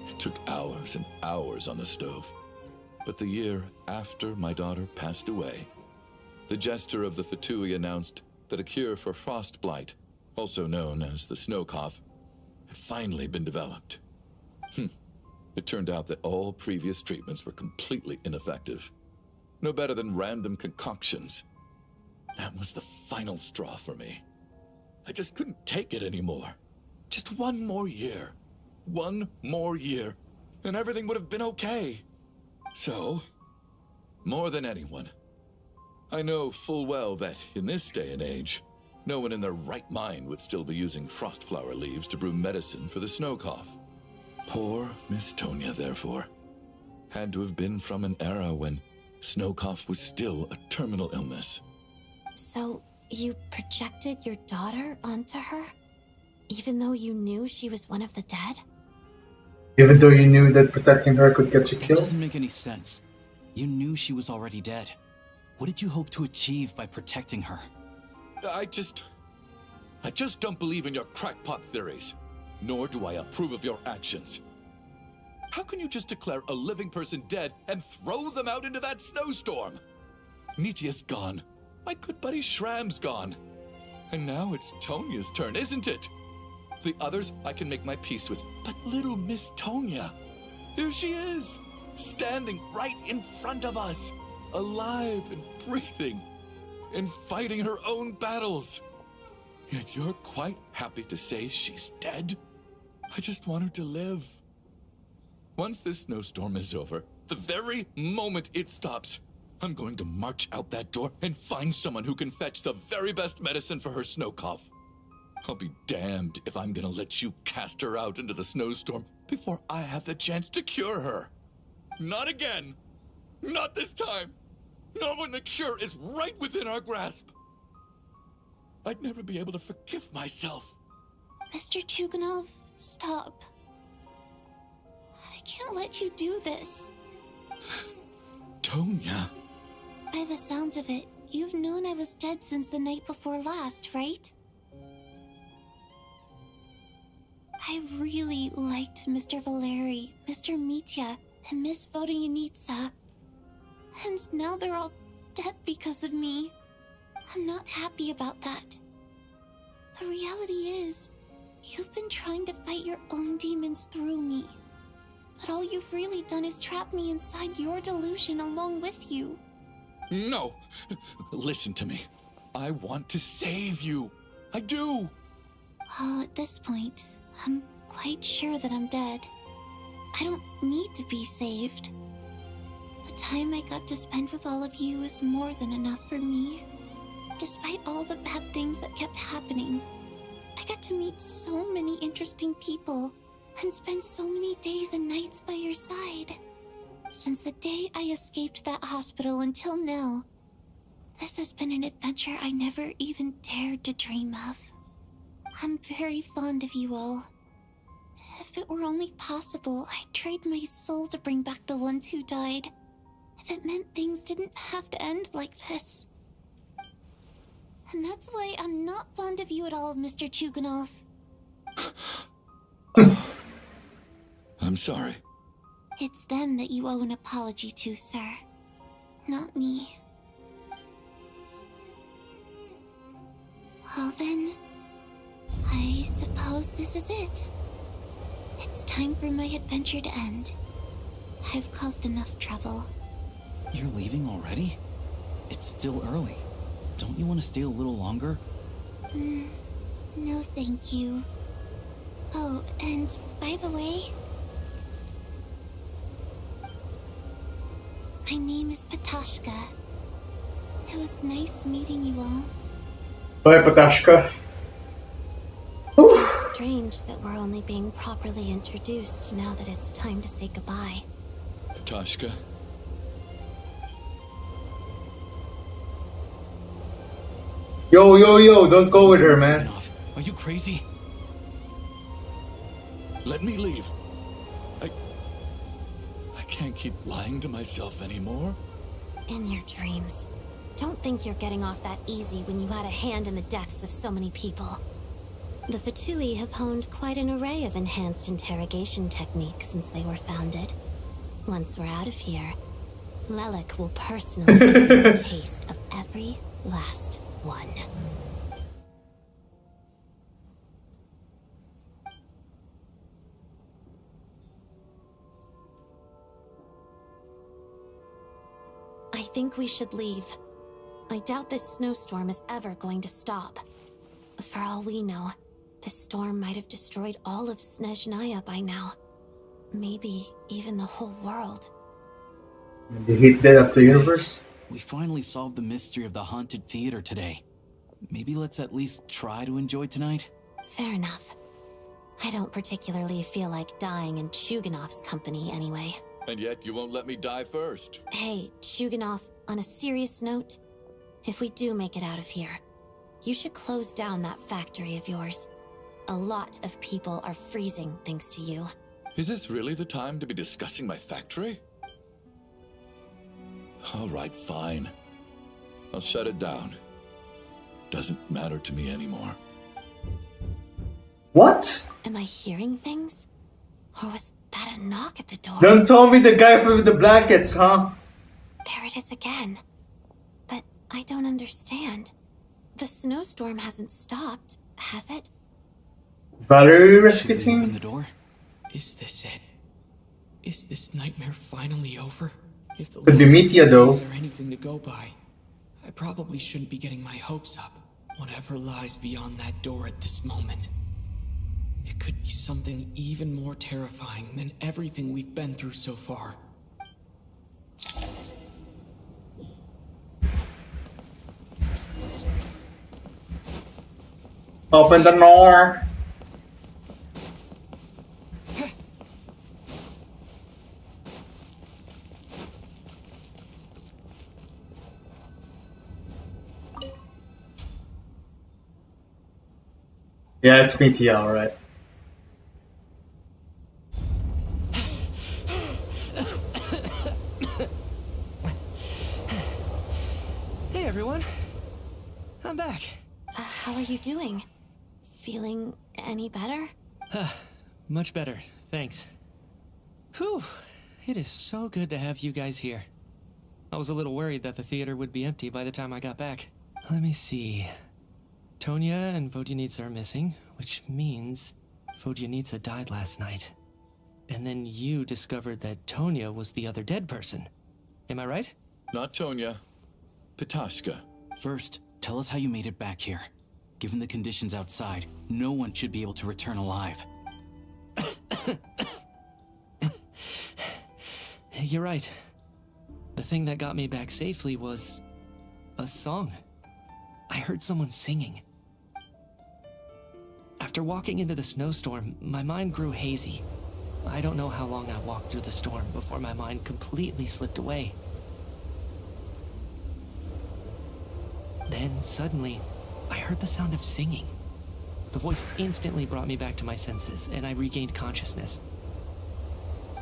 It took hours and hours on the stove. But the year after my daughter passed away, the jester of the Fatui announced that a cure for frost blight, also known as the snow cough, had finally been developed. It turned out that all previous treatments were completely ineffective. No better than random concoctions. That was the final straw for me. I just couldn't take it anymore. Just one more year. One more year, and everything would have been okay. So, more than anyone, I know full well that in this day and age, no one in their right mind would still be using frost flower leaves to brew medicine for the snow cough. Poor Miss Tonya, therefore, had to have been from an era when snow cough was still a terminal illness. So, you projected your daughter onto her? Even though you knew she was one of the dead? Even though you knew that protecting her could get you That killed? doesn't make any sense. You knew she was already dead. What did you hope to achieve by protecting her? I just don't believe in your crackpot theories, nor do I approve of your actions. How can you just declare a living person dead and throw them out into that snowstorm? Mitia's gone. My good buddy Shram's gone. And now it's Tonya's turn, isn't it? The others I can make my peace with, but little Miss Tonya, here she is, standing right in front of us, alive and breathing, and fighting her own battles. Yet you're quite happy to say she's dead? I just want her to live. Once this snowstorm is over, the very moment it stops, I'm going to march out that door and find someone who can fetch the very best medicine for her snow cough. I'll be damned if I'm gonna let you cast her out into the snowstorm before I have the chance to cure her. Not again. Not this time. Not when the cure is right within our grasp. I'd never be able to forgive myself. Mr. Chuganov, stop. I can't let you do this. Tonya. By the sounds of it, you've known I was dead since the night before last, right? I really liked Mr. Valeri, Mr. Mitya, and Miss Vodoyanitsa. And now they're all dead because of me. I'm not happy about that. The reality is, you've been trying to fight your own demons through me. But all you've really done is trap me inside your delusion along with you. No! Listen to me. I want to save you. I do! Well, at this point, I'm quite sure that I'm dead. I don't need to be saved. The time I got to spend with all of you is more than enough for me. Despite all the bad things that kept happening, I got to meet so many interesting people and spend so many days and nights by your side. Since the day I escaped that hospital until now, this has been an adventure I never even dared to dream of. I'm very fond of you all. If it were only possible, I'd trade my soul to bring back the ones who died. If it meant things didn't have to end like this. And that's why I'm not fond of you at all, Mr. Chuganov. I'm sorry. It's them that you owe an apology to, sir. Not me. Well then, I suppose this is it. It's time for my adventure to end. I've caused enough trouble. You're leaving already? It's still early. Don't you want to stay a little longer? No thank you. Oh, and by the way, my name is Patashka. It was nice meeting you all. Bye, Patashka. It's strange that we're only being properly introduced now that it's time to say goodbye. Patashka? Yo, don't go with her, man. Are you crazy? Let me leave. I can't keep lying to myself anymore. In your dreams. Don't think you're getting off that easy when you had a hand in the deaths of so many people. The Fatui have honed quite an array of enhanced interrogation techniques since they were founded. Once we're out of here, Lelik will personally give you a taste of every last one. I think we should leave. I doubt this snowstorm is ever going to stop. For all we know, this storm might have destroyed all of Snezhnaya by now. Maybe even the whole world. The hit dead of the universe? We finally solved the mystery of the haunted theater today. Maybe let's at least try to enjoy tonight? Fair enough. I don't particularly feel like dying in Chuganov's company anyway. And yet you won't let me die first. Hey, Chuganov, on a serious note, if we do make it out of here, you should close down that factory of yours. A lot of people are freezing thanks to you. Is this really the time to be discussing my factory? All right, fine. I'll shut it down. doesn't matter to me anymore. What? Am I hearing things? Or was that a knock at the door? Don't tell me the guy with the blankets, huh? There it is again. But I don't understand. The snowstorm hasn't stopped, has it? Valerie rescue team? Open the door. Is this it? Is this nightmare finally over? If the Could be last Mithya, few though. days are anything to go by, I probably shouldn't be getting my hopes up. Whatever lies beyond that door at this moment. It could be something even more terrifying than everything we've been through so far. Open the door. Yeah, it's Mithya, alright. Hey everyone, I'm back. How are you doing? Feeling any better? Much better, thanks. Whew, it is so good to have you guys here. I was a little worried that the theater would be empty by the time I got back. Let me see. Tonya and Vodyanitsa are missing, which means Vodyanitsa died last night. And then you discovered that Tonya was the other dead person. Am I right? Not Tonya. Pitashka. First, tell us how you made it back here. Given the conditions outside, no one should be able to return alive. You're right. The thing that got me back safely was a song. I heard someone singing. After walking into the snowstorm, my mind grew hazy. I don't know how long I walked through the storm before my mind completely slipped away. Then, suddenly, I heard the sound of singing. The voice instantly brought me back to my senses, and I regained consciousness.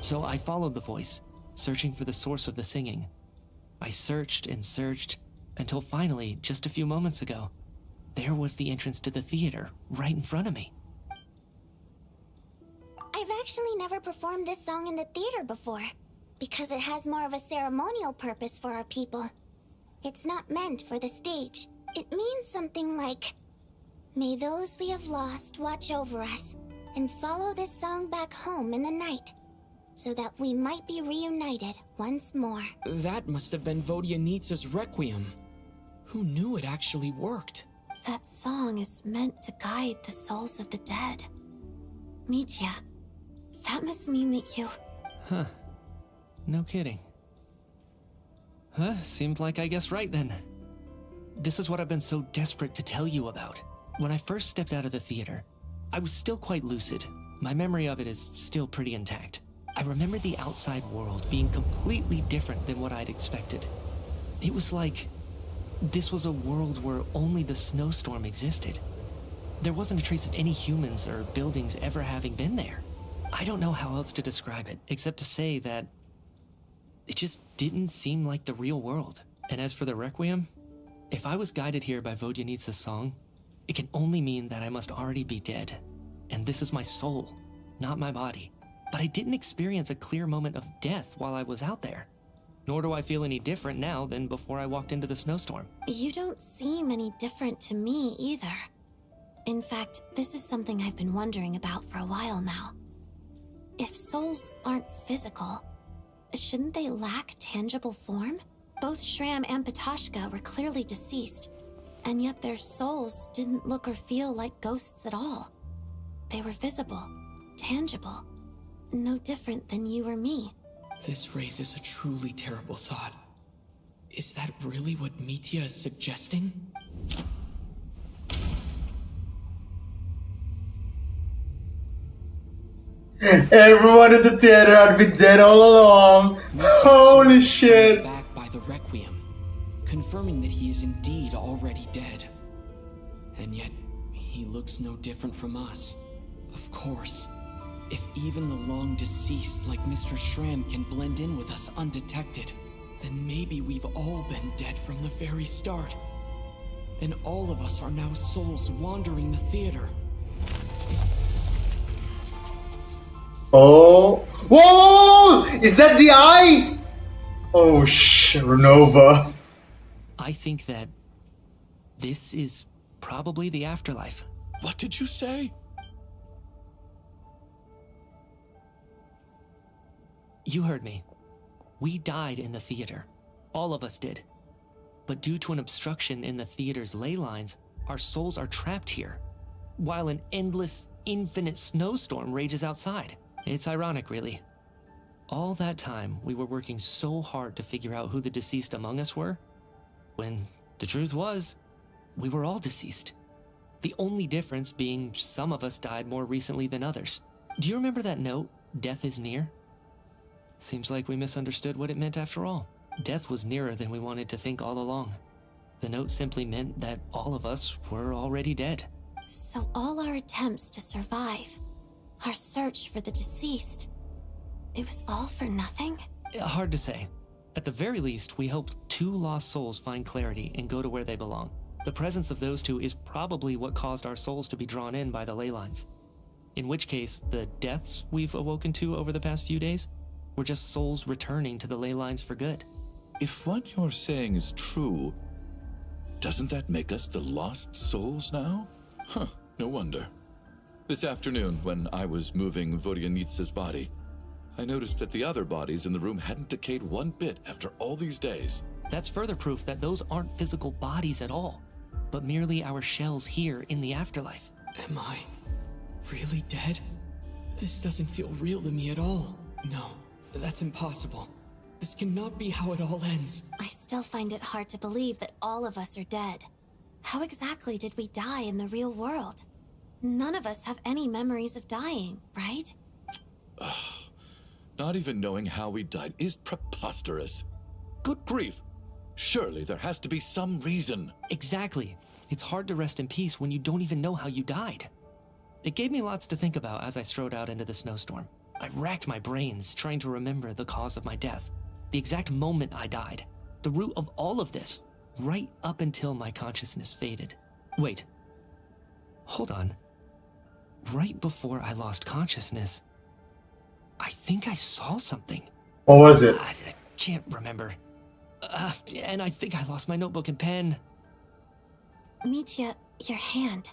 So I followed the voice, searching for the source of the singing. I searched and searched, until finally, just a few moments ago, there was the entrance to the theater, right in front of me. I've actually never performed this song in the theater before, because it has more of a ceremonial purpose for our people. It's not meant for the stage. It means something like, "May those we have lost watch over us, and follow this song back home in the night, so that we might be reunited once more." That must have been Vodyanitsa's Requiem. Who knew it actually worked? That song is meant to guide the souls of the dead. Mithya, that must mean that you... Huh. No kidding. Seemed like I guessed right then. This is what I've been so desperate to tell you about. When I first stepped out of the theater, I was still quite lucid. My memory of it is still pretty intact. I remember the outside world being completely different than what I'd expected. It was like this was a world where only the snowstorm existed. There wasn't a trace of any humans or buildings ever having been there. I don't know how else to describe it, except to say that it just didn't seem like the real world. And as for the Requiem, if I was guided here by Vodyanitsa's song, it can only mean that I must already be dead. And this is my soul, not my body. But I didn't experience a clear moment of death while I was out there. Nor do I feel any different now than before I walked into the snowstorm. You don't seem any different to me either. In fact, this is something I've been wondering about for a while now. If souls aren't physical, shouldn't they lack tangible form? Both Shram and Pitashka were clearly deceased, and yet their souls didn't look or feel like ghosts at all. They were visible, tangible, no different than you or me. This raises a truly terrible thought. Is that really what Mithya is suggesting? Everyone in the theater had been dead all along. Holy shit. Back by the Requiem, confirming that he is indeed already dead. And yet, he looks no different from us. Of course. If even the long deceased like Mr. Shram can blend in with us undetected, then maybe we've all been dead from the very start. and all of us are now souls wandering the theater. Oh, whoa! Is that the eye? Oh shit, Renova. I think that this is probably the afterlife. What did you say? You heard me. We died in the theater. All of us did. But due to an obstruction in the theater's ley lines, our souls are trapped here, while an endless, infinite snowstorm rages outside. It's ironic, really. All that time, we were working so hard to figure out who the deceased among us were, when the truth was, we were all deceased. The only difference being some of us died more recently than others. Do you remember that note, "Death is near"? Seems like we misunderstood what it meant after all. Death was nearer than we wanted to think all along. The note simply meant that all of us were already dead. So all our attempts to survive, our search for the deceased, it was all for nothing? Hard to say. At the very least, we hope 2 lost souls find clarity and go to where they belong. The presence of those 2 is probably what caused our souls to be drawn in by the ley lines. In which case, the deaths we've awoken to over the past few days were just souls returning to the ley lines for good. If what you're saying is true, doesn't that make us the lost souls now? Huh, no wonder. This afternoon, when I was moving Vodyanitsa's body, I noticed that the other bodies in the room hadn't decayed one bit after all these days. That's further proof that those aren't physical bodies at all, but merely our shells here in the afterlife. Am I really dead? This doesn't feel real to me at all. No, that's impossible. This cannot be how it all ends. I still find it hard to believe that all of us are dead. How exactly did we die in the real world? None of us have any memories of dying, right? Not even knowing how we died is preposterous. Good grief. Surely there has to be some reason. Exactly. It's hard to rest in peace when you don't even know how you died. It gave me lots to think about as I strode out into the snowstorm. I racked my brains trying to remember the cause of my death, the exact moment I died, the root of all of this, right up until my consciousness faded. Wait. Hold on. Right before I lost consciousness, I think I saw something. What was it? I can't remember. And I think I lost my notebook and pen. Mitya, your hand.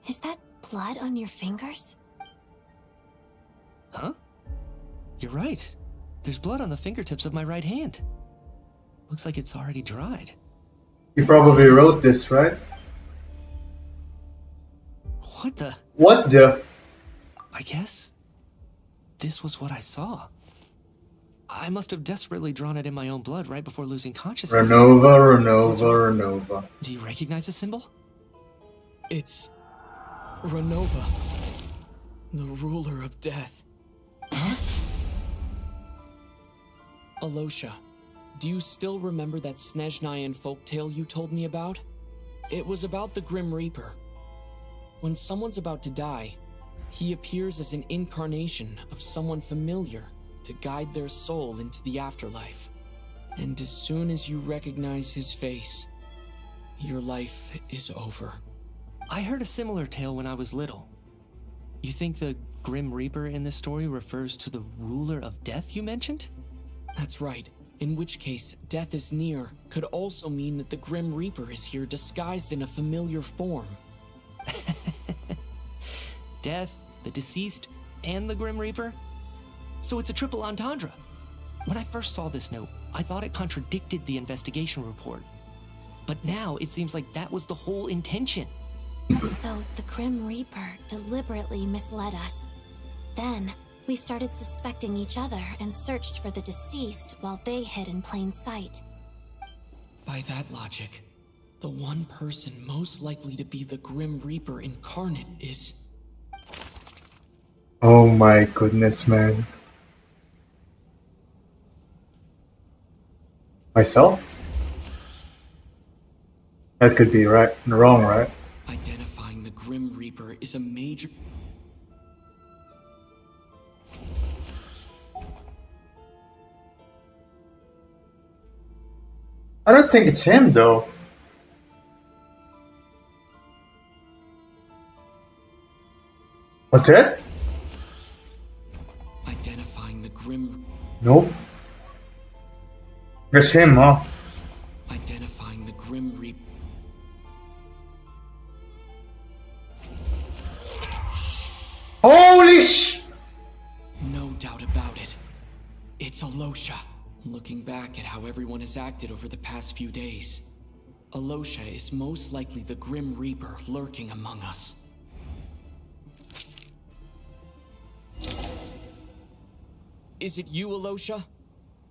Is that blood on your fingers? Huh? You're right. There's blood on the fingertips of my right hand. Looks like it's already dried. You probably wrote this, right? What the? What the? I guess this was what I saw. I must have desperately drawn it in my own blood right before losing consciousness. Renova. Do you recognize the symbol? It's Renova, the ruler of death. Huh? Alosha, do you still remember that Snezhnayan folktale you told me about? It was about the Grim Reaper. When someone's about to die, he appears as an incarnation of someone familiar to guide their soul into the afterlife. And as soon as you recognize his face, your life is over. I heard a similar tale when I was little. You think the Grim Reaper in this story refers to the ruler of death you mentioned? That's right. In which case, death is near could also mean that the Grim Reaper is here disguised in a familiar form. Death, the deceased, and the Grim Reaper? So it's a triple entendre. When I first saw this note, I thought it contradicted the investigation report. But now it seems like that was the whole intention. So the Grim Reaper deliberately misled us. Then we started suspecting each other and searched for the deceased while they hid in plain sight. By that logic, the one person most likely to be the Grim Reaper incarnate is... Oh my goodness, man. Myself? That could be right and wrong, right? Identifying the Grim Reaper is a major... I don't think it's him, though. not dead? Identifying the Grim... Nope. There's him, huh? Identifying the Grim Reaper... Holy sh! No doubt about it. It's Alosha. Looking back at how everyone has acted over the past few days, Alosha is most likely the Grim Reaper lurking among us. Is it you, Alosha?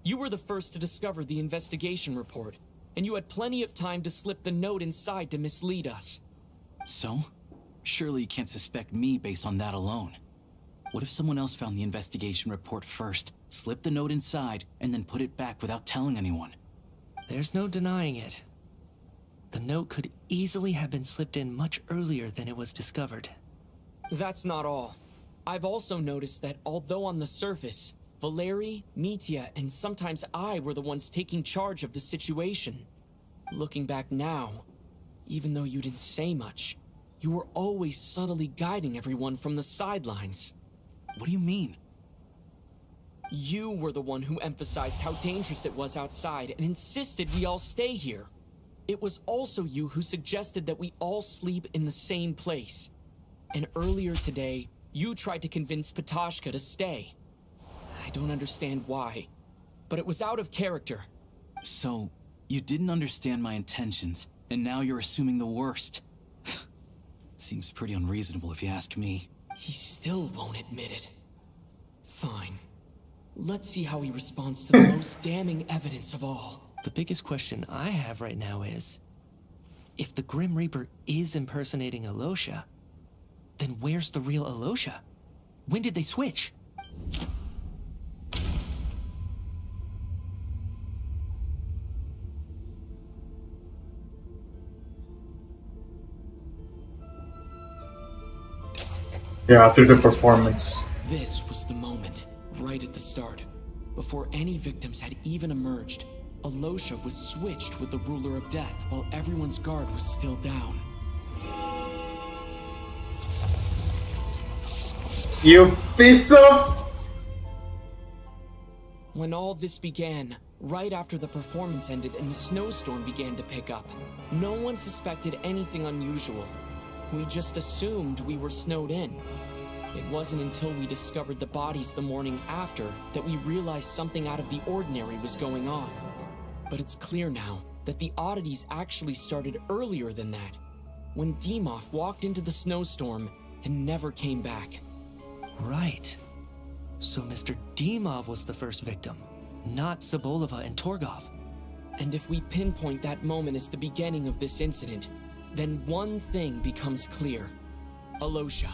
You were the first to discover the investigation report, and you had plenty of time to slip the note inside to mislead us. So? Surely you can't suspect me based on that alone. What if someone else found the investigation report first, slipped the note inside, and then put it back without telling anyone? There's no denying it. The note could easily have been slipped in much earlier than it was discovered. That's not all. I've also noticed that although on the surface, Valeri, Mitya, and sometimes I were the ones taking charge of the situation. Looking back now, even though you didn't say much, you were always subtly guiding everyone from the sidelines. What do you mean? You were the one who emphasized how dangerous it was outside and insisted we all stay here. It was also you who suggested that we all sleep in the same place. And earlier today, you tried to convince Patashka to stay. I don't understand why, but it was out of character. So, you didn't understand my intentions, and now you're assuming the worst. Seems pretty unreasonable if you ask me. He still won't admit it. Fine. Let's see how he responds to the most damning evidence of all. The biggest question I have right now is, if the Grim Reaper is impersonating Alosha, then where's the real Alosha? When did they switch? Yeah, after the performance. This was the moment, right at the start. Before any victims had even emerged, Alosha was switched with the Ruler of Death while everyone's guard was still down. You piece of... When all this began, right after the performance ended and the snowstorm began to pick up, no one suspected anything unusual. We just assumed we were snowed in. It wasn't until we discovered the bodies the morning after that we realized something out of the ordinary was going on. But it's clear now that the oddities actually started earlier than that, when Dimov walked into the snowstorm and never came back. Right. So Mr. Dimov was the first victim, not Sobolova and Torgov. And if we pinpoint that moment as the beginning of this incident, then one thing becomes clear. Alosha,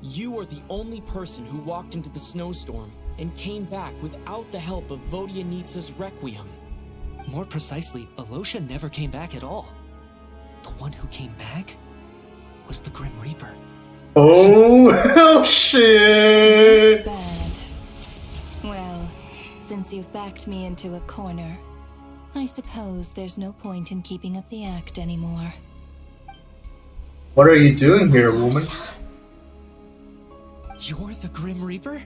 you are the only person who walked into the snowstorm and came back without the help of Vodyanitsa's Requiem. More precisely, Alosha never came back at all. The one who came back was the Grim Reaper. Oh, shit! Bad. Well, since you've backed me into a corner, I suppose there's no point in keeping up the act anymore. What are you doing here, woman? You're the Grim Reaper?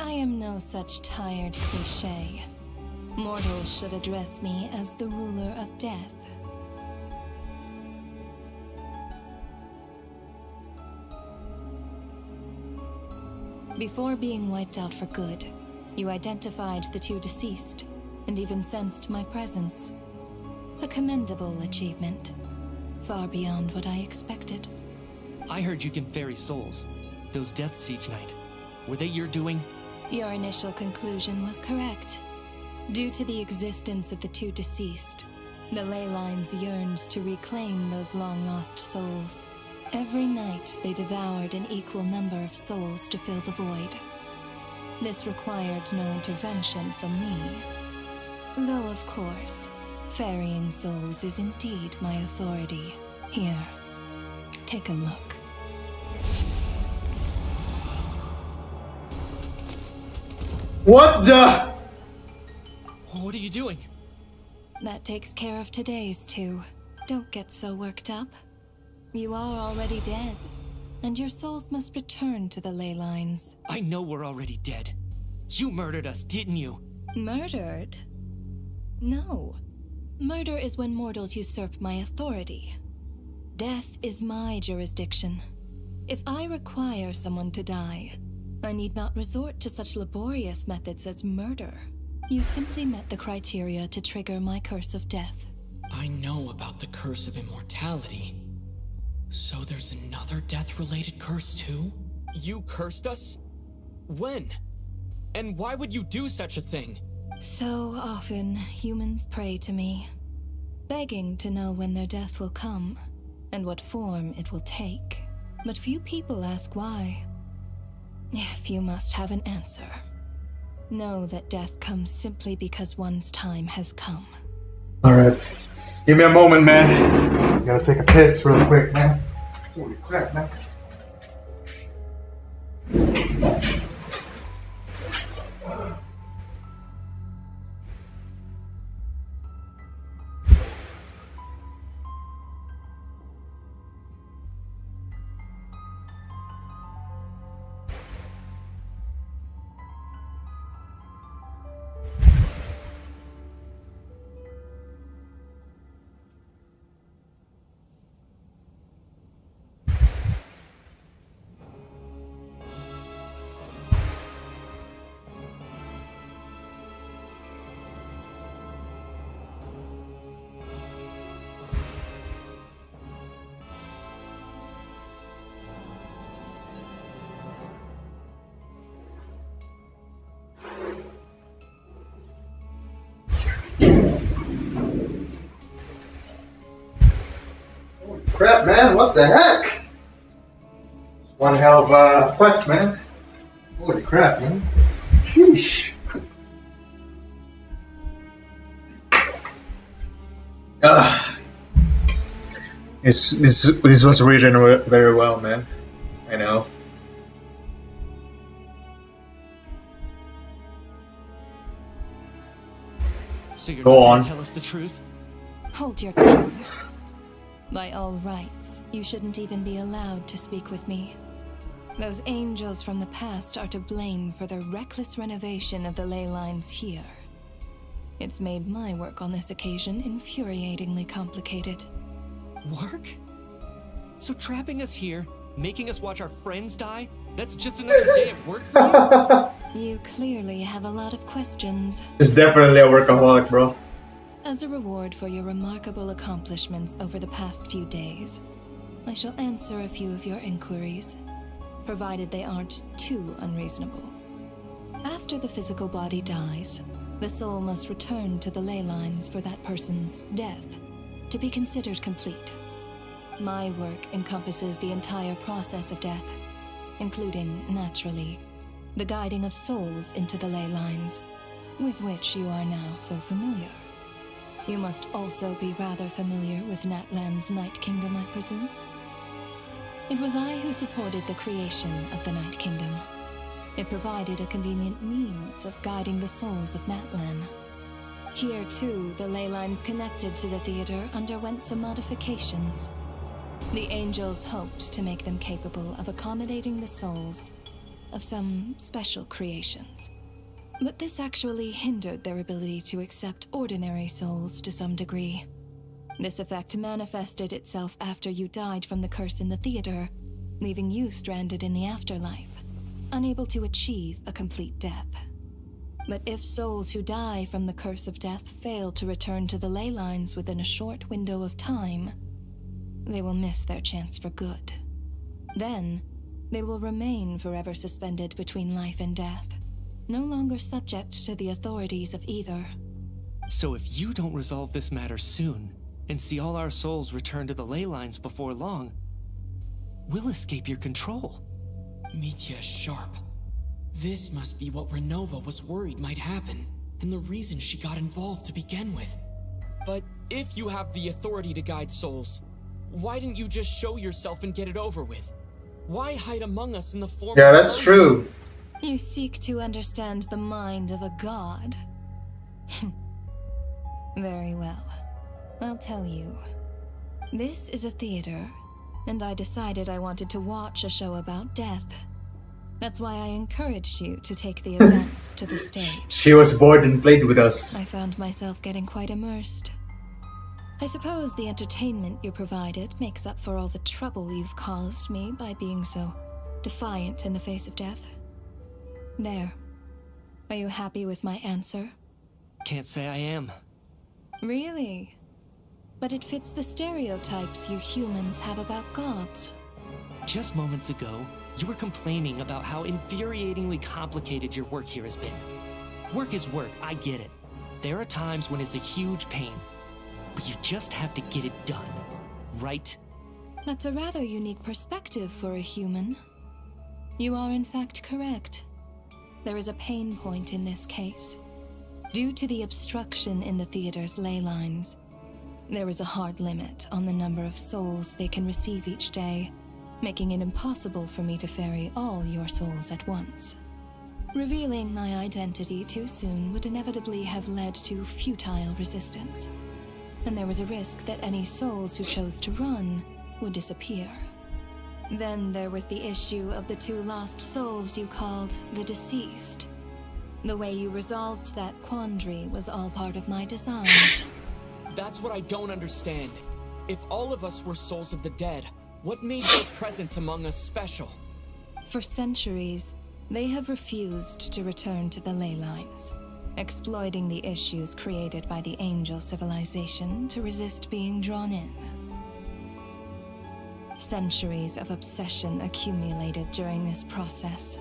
I am no such tired cliché. Mortals should address me as the ruler of death. Before being wiped out for good, you identified the two deceased, and even sensed my presence. A commendable achievement. Far beyond what I expected. I heard you can ferry souls. Those deaths each night. Were they your doing? Your initial conclusion was correct. Due to the existence of the two deceased, the ley lines yearned to reclaim those long-lost souls. Every night they devoured an equal number of souls to fill the void. This required no intervention from me. Though, of course, ferrying souls is indeed my authority. Here, take a look. What the? What are you doing? That takes care of today's two. Don't get so worked up. You are already dead. and your souls must return to the ley lines. I know we're already dead. You murdered us, didn't you? Murdered? No. Murder is when mortals usurp my authority. Death is my jurisdiction. If I require someone to die, I need not resort to such laborious methods as murder. You simply met the criteria to trigger my curse of death. I know about the curse of immortality. So there's another death-related curse too? You cursed us? When? And why would you do such a thing? So often, humans pray to me, begging to know when their death will come, and what form it will take. But few people ask why. If you must have an answer, know that death comes simply because one's time has come. Alright. Give me a moment, man. Gotta take a piss real quick, man. Holy crap, man. Crap, man, what the heck? It's one hell of a quest, man. Holy crap, man. Sheesh. This was written very well, man. I know. So you're Go not on. gonna tell us the truth? Hold your tongue. By all rights, you shouldn't even be allowed to speak with me. Those angels from the past are to blame for the reckless renovation of the ley lines here. It's made my work on this occasion infuriatingly complicated. Work? So trapping us here, making us watch our friends die, that's just another day of work for you? You clearly have a lot of questions. It's definitely a workaholic, bro. As a reward for your remarkable accomplishments over the past few days, I shall answer a few of your inquiries, provided they aren't too unreasonable. After the physical body dies, the soul must return to the ley lines for that person's death to be considered complete. My work encompasses the entire process of death, including, naturally, the guiding of souls into the ley lines, with which you are now so familiar. You must also be rather familiar with Natlan's Night Kingdom, I presume? It was I who supported the creation of the Night Kingdom. It provided a convenient means of guiding the souls of Natlan. Here, too, the ley lines connected to the theater underwent some modifications. The angels hoped to make them capable of accommodating the souls of some special creations. But this actually hindered their ability to accept ordinary souls to some degree. This effect manifested itself after you died from the curse in the theater, leaving you stranded in the afterlife, unable to achieve a complete death. But if souls who die from the curse of death fail to return to the ley lines within a short window of time, they will miss their chance for good. Then, they will remain forever suspended between life and death, no longer subject to the authorities of either. So if you don't resolve this matter soon, and see all our souls return to the ley lines before long, we'll escape your control. Mitya's sharp. This must be what Renova was worried might happen, and the reason she got involved to begin with. But if you have the authority to guide souls, why didn't you just show yourself and get it over with? Why hide among us in the form Yeah, of that's true. You seek to understand the mind of a god. Very well. I'll tell you. This is a theater, and I decided I wanted to watch a show about death. That's why I encouraged you to take the events to the stage. She was bored and played with us. I found myself getting quite immersed. I suppose the entertainment you provided makes up for all the trouble you've caused me by being so defiant in the face of death. There. Are you happy with my answer? Can't say I am. Really? But it fits the stereotypes you humans have about gods. Just moments ago, you were complaining about how infuriatingly complicated your work here has been. Work is work, I get it. There are times when it's a huge pain, but you just have to get it done, right? That's a rather unique perspective for a human. You are in fact correct. There is a pain point in this case. Due to the obstruction in the theater's ley lines, there is a hard limit on the number of souls they can receive each day, making it impossible for me to ferry all your souls at once. Revealing my identity too soon would inevitably have led to futile resistance, and there was a risk that any souls who chose to run would disappear. Then there was the issue of the 2 lost souls you called the deceased. The way you resolved that quandary was all part of my design. That's what I don't understand. If all of us were souls of the dead, what made their presence among us special? For centuries, they have refused to return to the ley lines, exploiting the issues created by the angel civilization to resist being drawn in. Centuries of obsession accumulated during this process.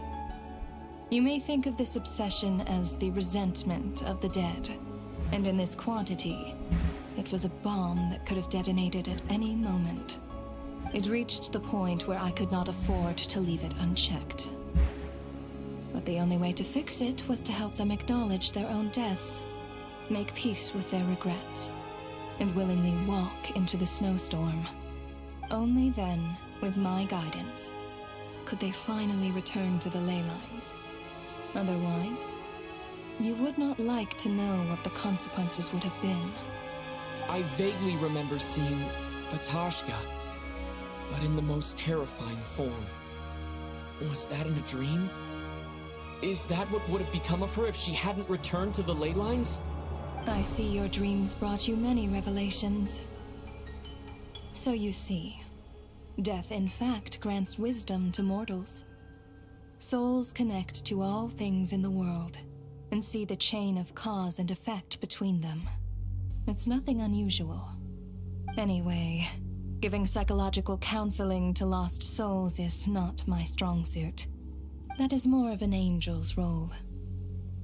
You may think of this obsession as the resentment of the dead, and in this quantity, it was a bomb that could have detonated at any moment. It reached the point where I could not afford to leave it unchecked. But the only way to fix it was to help them acknowledge their own deaths, make peace with their regrets, and willingly walk into the snowstorm. Only then, with my guidance, could they finally return to the ley lines. Otherwise, you would not like to know what the consequences would have been. I vaguely remember seeing Batashka, but in the most terrifying form. Was that in a dream? Is that what would have become of her if she hadn't returned to the ley lines? I see your dreams brought you many revelations. So you see, death in fact grants wisdom to mortals. Souls connect to all things in the world and see the chain of cause and effect between them. It's nothing unusual. Anyway, giving psychological counseling to lost souls is not my strong suit. That is more of an angel's role.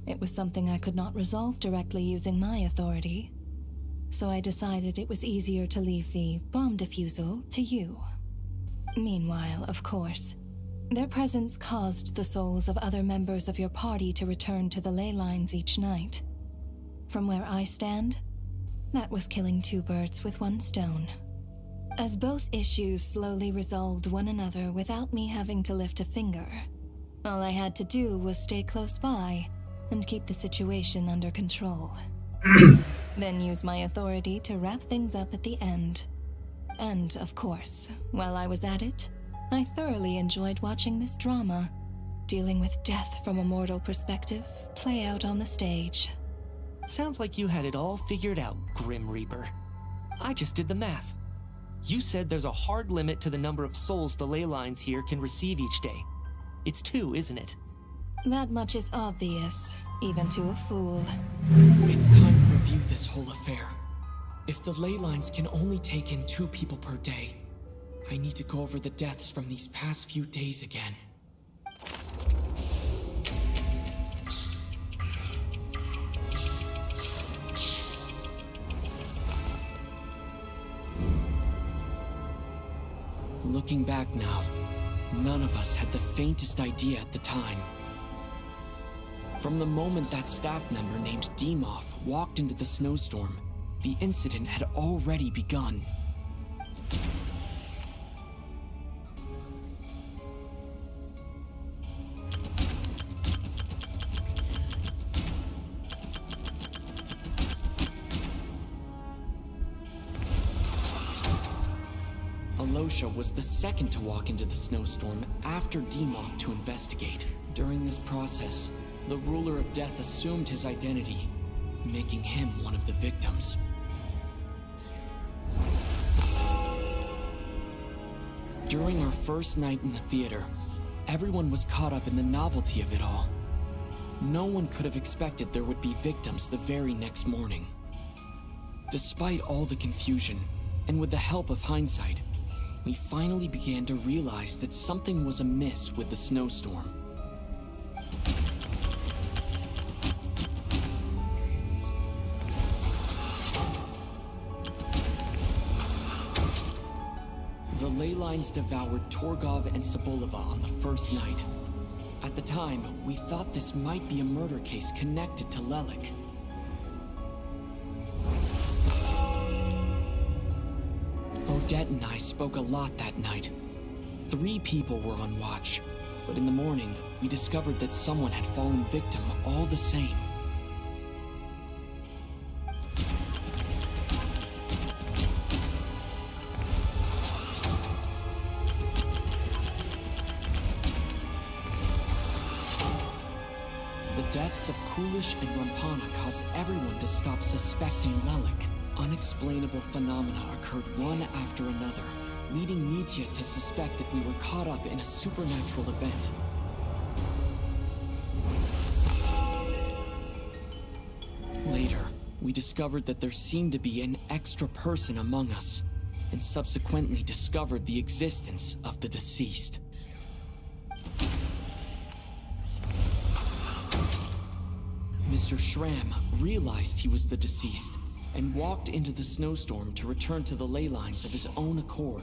It was something I could not resolve directly using my authority, so I decided it was easier to leave the bomb defusal to you. Meanwhile, of course, their presence caused the souls of other members of your party to return to the ley lines each night. From where I stand, that was killing 2 birds with 1 stone. As both issues slowly resolved one another without me having to lift a finger, all I had to do was stay close by and keep the situation under control. Then use my authority to wrap things up at the end. And, of course, while I was at it, I thoroughly enjoyed watching this drama, dealing with death from a mortal perspective, play out on the stage. Sounds like you had it all figured out, Grim Reaper. I just did the math. You said there's a hard limit to the number of souls the ley lines here can receive each day. It's 2, isn't it? That much is obvious, even to a fool. It's time to review this whole affair. If the ley lines can only take in 2 people per day, I need to go over the deaths from these past few days again. Looking back now, none of us had the faintest idea at the time. From the moment that staff member named Demoff walked into the snowstorm, the incident had already begun. Losha was the second to walk into the snowstorm after Demoth to investigate. During this process, the ruler of death assumed his identity, making him one of the victims. During our first night in the theater, everyone was caught up in the novelty of it all. No one could have expected there would be victims the very next morning. Despite all the confusion, and with the help of hindsight, we finally began to realize that something was amiss with the snowstorm. The ley lines devoured Torgov and Sobolova on the first night. At the time, we thought this might be a murder case connected to Lelik. Odette and I spoke a lot that night. 3 people were on watch, but in the morning, we discovered that someone had fallen victim all the same. The deaths of Kulish and Rampana caused everyone to stop suspecting Lelik. Unexplainable phenomena occurred one after another, leading Mitya to suspect that we were caught up in a supernatural event. Later, we discovered that there seemed to be an extra person among us, and subsequently discovered the existence of the deceased. Mr. Schramm realized he was the deceased and walked into the snowstorm to return to the ley lines of his own accord.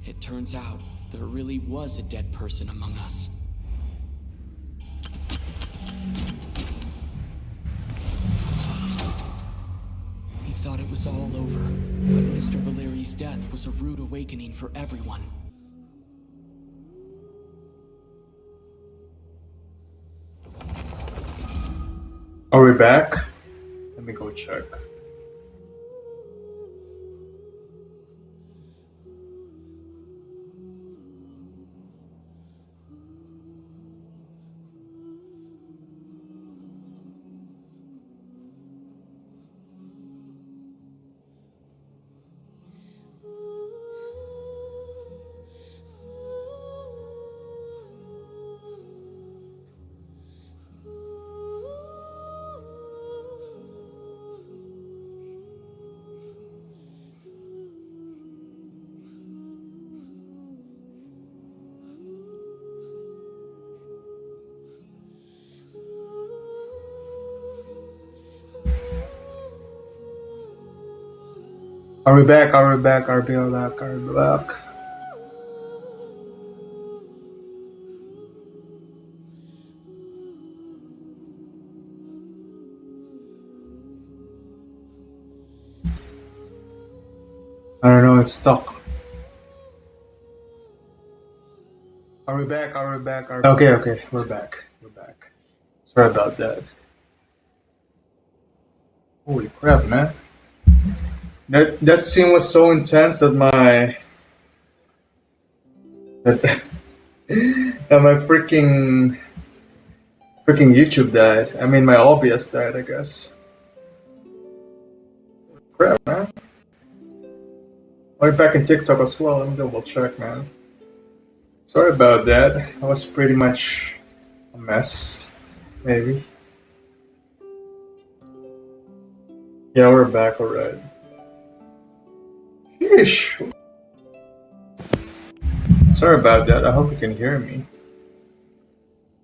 It turns out there really was a dead person among us. We thought it was all over, but Mr. Valeri's death was a rude awakening for everyone. Are we back? Let me go check. Are we back? Are we back? Are we back? Are we back? I don't know, it's stuck. Are we back? Are we back? Are we... Okay, we're back. We're back. Sorry about that. Holy crap, man. That scene was so intense that my my freaking YouTube died. I mean, my OBS died, I guess. Crap, man. We're back in TikTok as well. Let me double check, man. Sorry about that. I was pretty much a mess, maybe. Yeah, we're back alright. Sheesh. Sorry about that. I hope you can hear me.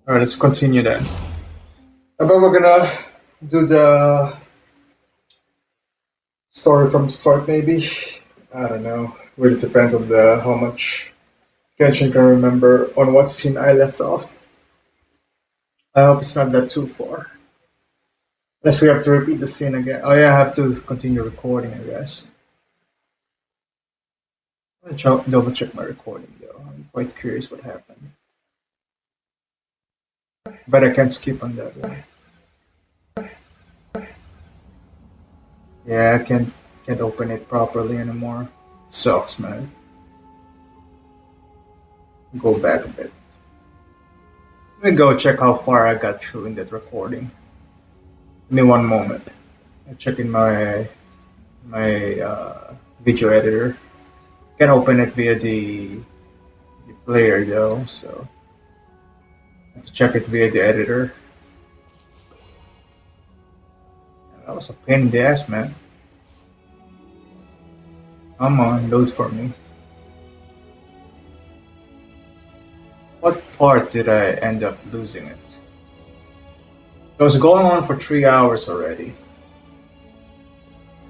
Alright, let's continue then. But we're gonna do the story from the start, maybe. I don't know. Really depends on how much Genshin can remember on what scene I left off. I hope it's not that too far. Unless we have to repeat the scene again. Oh yeah, I have to continue recording, I guess. Double check my recording though. I'm quite curious what happened. But I can't skip on that way. Yeah, I can't open it properly anymore. Sucks, man. Go back a bit. Let me go check how far I got through in that recording. Give me one moment. I'm checking my video editor. Can open it via the player though, so I have to check it via the editor. That was a pain in the ass, man. Come on, load for me. What part did I end up losing it? It was going on for 3 hours already.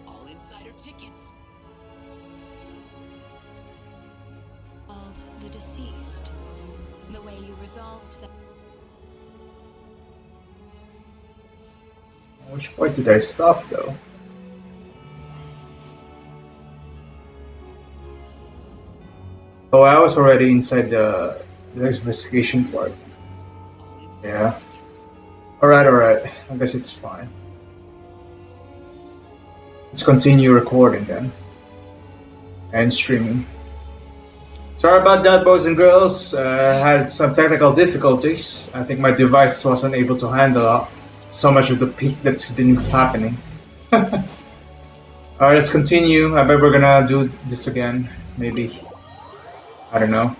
All insider tickets. Of the deceased. The way you resolved that. Which part did I stop though? Oh, I was already inside the investigation part. Yeah. Alright. I guess it's fine. Let's continue recording then. And streaming. Sorry about that, boys and girls. I had some technical difficulties. I think my device wasn't able to handle so much of the peak that's been happening. Alright, let's continue. I bet we're gonna do this again. Maybe. I don't know.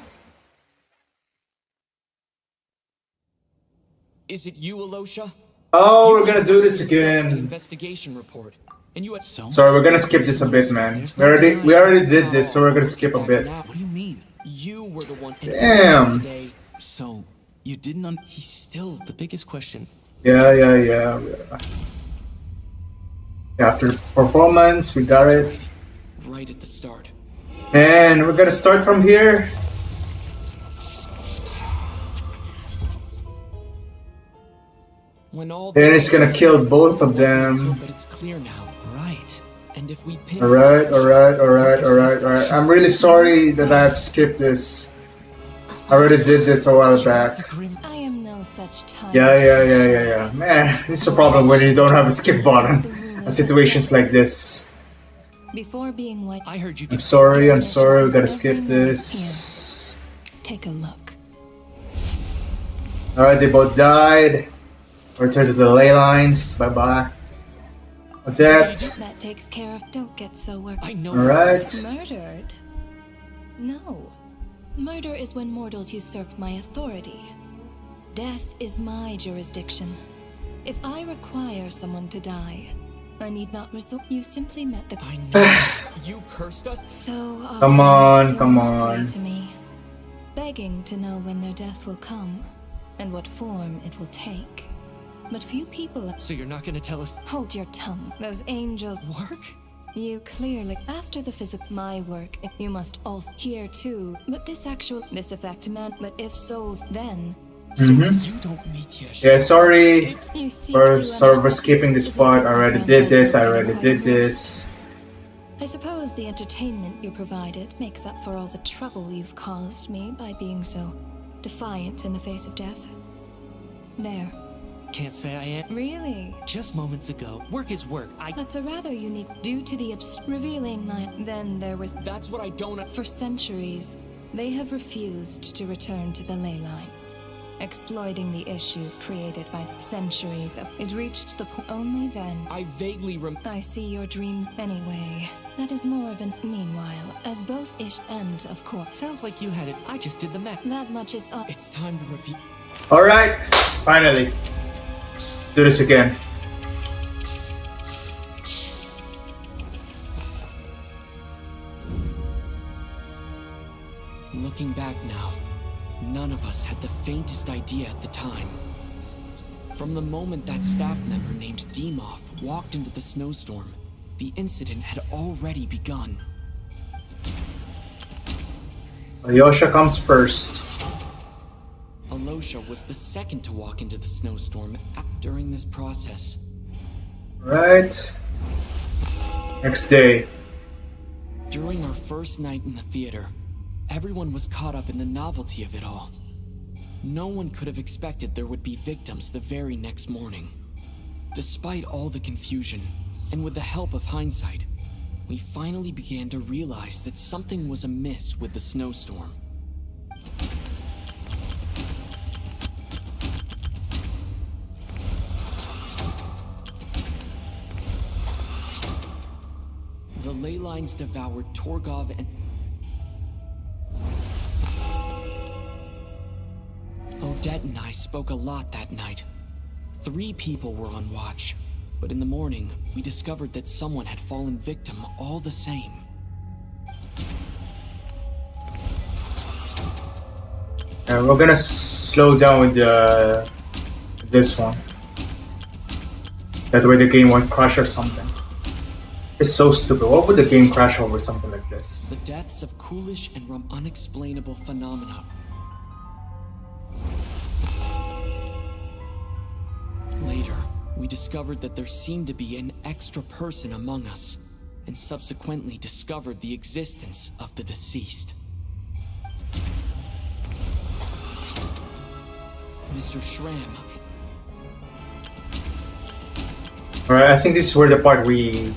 Is it you, Alosha? Oh, we're gonna do this again. Investigation report. And you had Sorry, we're gonna skip this a bit, man. We already did this, so we're gonna skip a bit. What do you mean? You were the one. Damn. So you didn't. He's still the biggest question. Yeah. After performance, we got it. Right at the start. And we're gonna start from here. When all then it's gonna kill both of them. But it's clear now, right? And if we pin Alright. I'm really sorry that I have to skip this. I already did this a while back. I am no such time. Yeah. Man, this is a problem when you don't have a skip button in situations like this. Before being what I heard you. I'm sorry, we gotta skip this. Take a look. Alright, they both died. Return to the ley lines. Bye. What's that? That takes care of. Don't get so worked. I know. Alright. Murdered? No. Murder is when mortals usurp my authority. Death is my jurisdiction. If I require someone to die, I need not resort. You simply met the. I know. You cursed us. So come on. To me, begging to know when their death will come, and what form it will take. But few people. So you're not gonna tell us? Hold your tongue. Those angels work. You clearly, after the my work, you must also here too. But this effect meant. But if souls, then. You don't meet your. Yeah, sorry for skipping this part. I already did this. I suppose the entertainment you provided makes up for all the trouble you've caused me by being so defiant in the face of death. There. Can't say I am. Really? Just moments ago. Work is work. That's a rather unique. Due to the revealing my. Then there was. That's what I don't. For centuries, they have refused to return to the ley lines, exploiting the issues created by centuries of. It reached the point. Only then. I vaguely I see your dreams anyway. That is more of an. Meanwhile, as both ish and of course. Sounds like you had it. I just did the math. That much is up. It's time to review. All right, finally. Let's do this again. Looking back now, none of us had the faintest idea at the time. From the moment that staff member named Demoff walked into the snowstorm, the incident had already begun. Alyosha comes first. Alosha was the second to walk into the snowstorm during this process. Right. Next day. During our first night in the theater, everyone was caught up in the novelty of it all. No one could have expected there would be victims the very next morning. Despite all the confusion, and with the help of hindsight, we finally began to realize that something was amiss with the snowstorm. the ley lines devoured Torgov and... Odette and I spoke a lot that night. 3 people were on watch, but in the morning, we discovered that someone had fallen victim all the same. We're gonna slow down with this one. That way the game won't crash or something. It's so stupid. What would the game crash over something like this? The deaths of coolish and unexplainable phenomena. Later, we discovered that there seemed to be an extra person among us, and subsequently discovered the existence of the deceased. Mr. Schramm. Alright, I think this is where the part we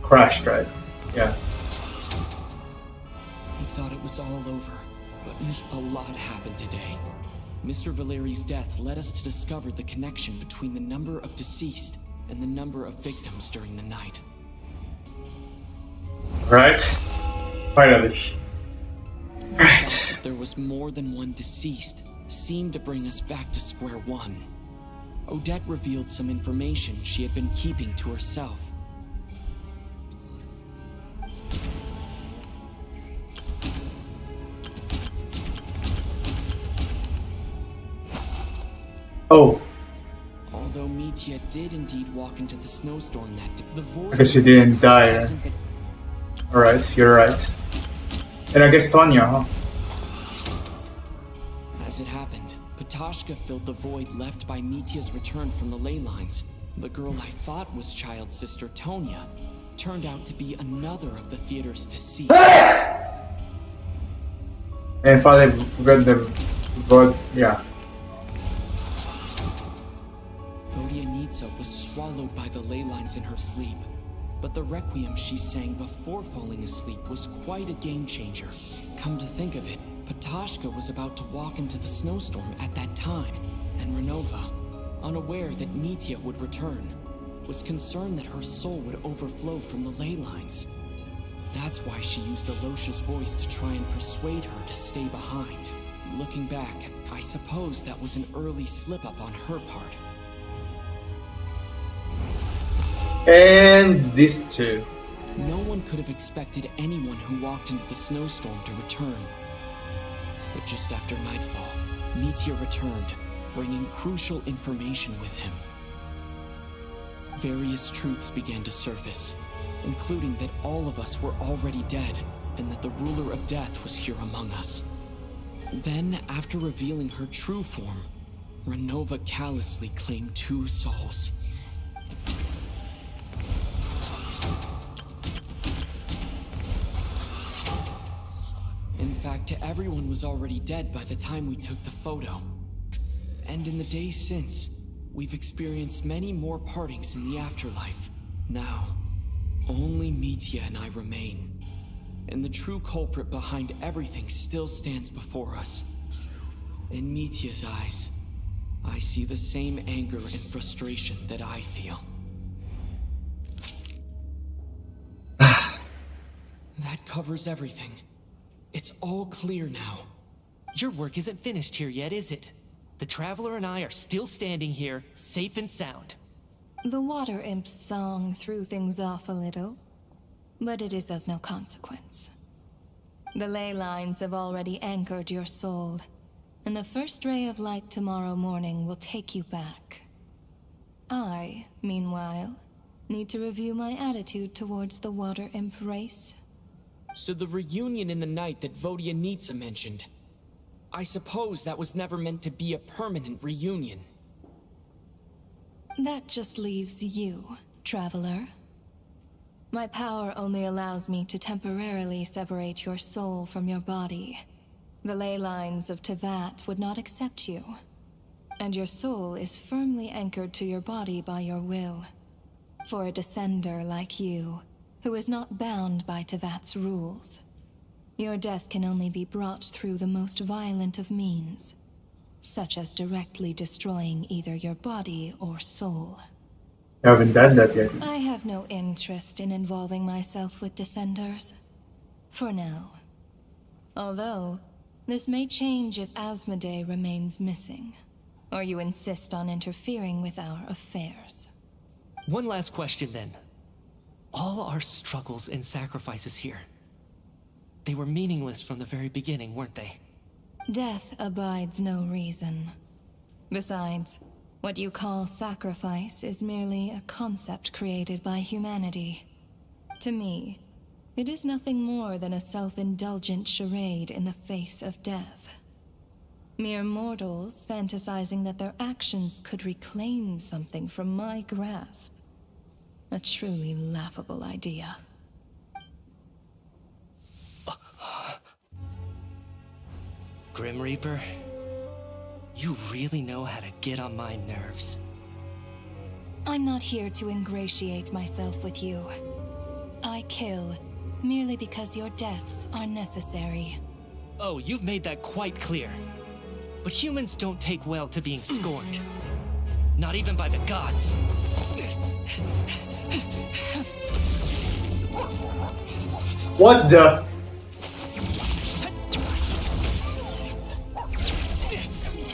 crashed, right? Yeah. He thought it was all over, but a lot happened today. Mr. Valeri's death led us to discover the connection between the number of deceased and the number of victims during the night. Right. Finally. Right. There was more than one deceased seemed to bring us back to square one. Odette revealed some information she had been keeping to herself. Oh. Although Mitya did indeed walk into the snowstorm that the void... I guess you didn't die. Alright, you're right. And I guess Tonya, huh? As it happened, Patoshka filled the void left by Mitya's return from the ley lines. The girl I thought was child sister Tonya turned out to be another of the theater's deceased. And finally read the void, yeah. Vodyanitsa was swallowed by the ley lines in her sleep, but the requiem she sang before falling asleep was quite a game changer. Come to think of it, Patoshka was about to walk into the snowstorm at that time, and Renova, unaware that Mitya would return, was concerned that her soul would overflow from the ley lines. That's why she used Alosha's voice to try and persuade her to stay behind. Looking back, I suppose that was an early slip-up on her part. And these two. No one could have expected anyone who walked into the snowstorm to return. But just after nightfall, Mitya returned, bringing crucial information with him. Various truths began to surface, including that all of us were already dead, and that the ruler of death was here among us. Then, after revealing her true form, Renova callously claimed 2 souls. In fact, everyone was already dead by the time we took the photo. And in the days since, we've experienced many more partings in the afterlife. Now, only Mitya and I remain. And the true culprit behind everything still stands before us. In Mitya's eyes, I see the same anger and frustration that I feel. That covers everything. It's all clear now. Your work isn't finished here yet, is it? The Traveler and I are still standing here, safe and sound. The Water Imp's song threw things off a little, but it is of no consequence. The ley lines have already anchored your soul, and the first ray of light tomorrow morning will take you back. I, meanwhile, need to review my attitude towards the Water Imp race. So the reunion in the night that Vodyanitsa mentioned, I suppose that was never meant to be a permanent reunion. That just leaves you, Traveler. My power only allows me to temporarily separate your soul from your body. The ley lines of Tevat would not accept you, and your soul is firmly anchored to your body by your will. For a descender like you, who is not bound by Tevat's rules, your death can only be brought through the most violent of means, such as directly destroying either your body or soul. Haven't done that yet. I have no interest in involving myself with Descenders. For now. Although, this may change if Asmodee remains missing. Or you insist on interfering with our affairs. One last question then. All our struggles and sacrifices here, they were meaningless from the very beginning, weren't they? Death abides no reason. Besides, what you call sacrifice is merely a concept created by humanity. To me, it is nothing more than a self-indulgent charade in the face of death. Mere mortals fantasizing that their actions could reclaim something from my grasp. A truly laughable idea. Grim Reaper, you really know how to get on my nerves. I'm not here to ingratiate myself with you. I kill merely because your deaths are necessary. Oh, you've made that quite clear. But humans don't take well to being scorned. Not even by the gods. What the?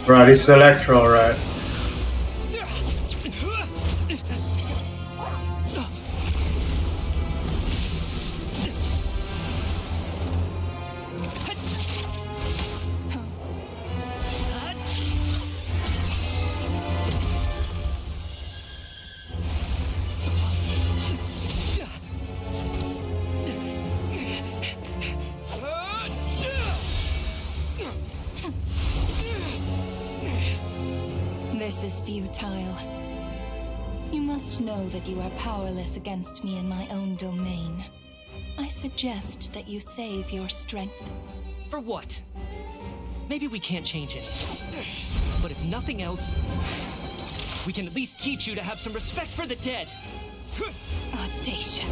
Right, this is Electro, right? This is futile. You must know that you are powerless against me in my own domain. I suggest that you save your strength. For what? Maybe we can't change it. But if nothing else, we can at least teach you to have some respect for the dead. Audacious.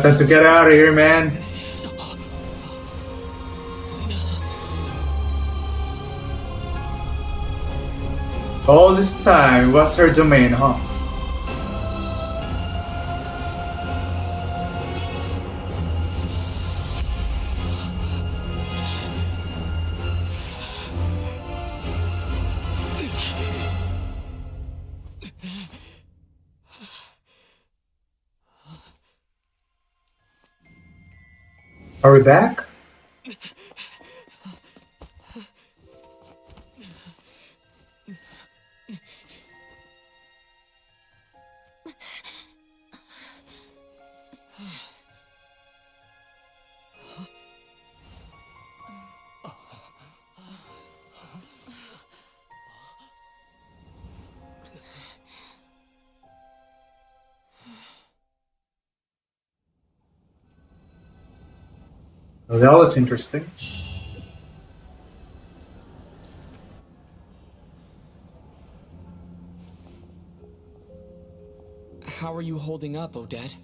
Time to get out of here, man. All this time, what's her domain, huh? Are we back? Well, that was interesting. How are you holding up, Odette?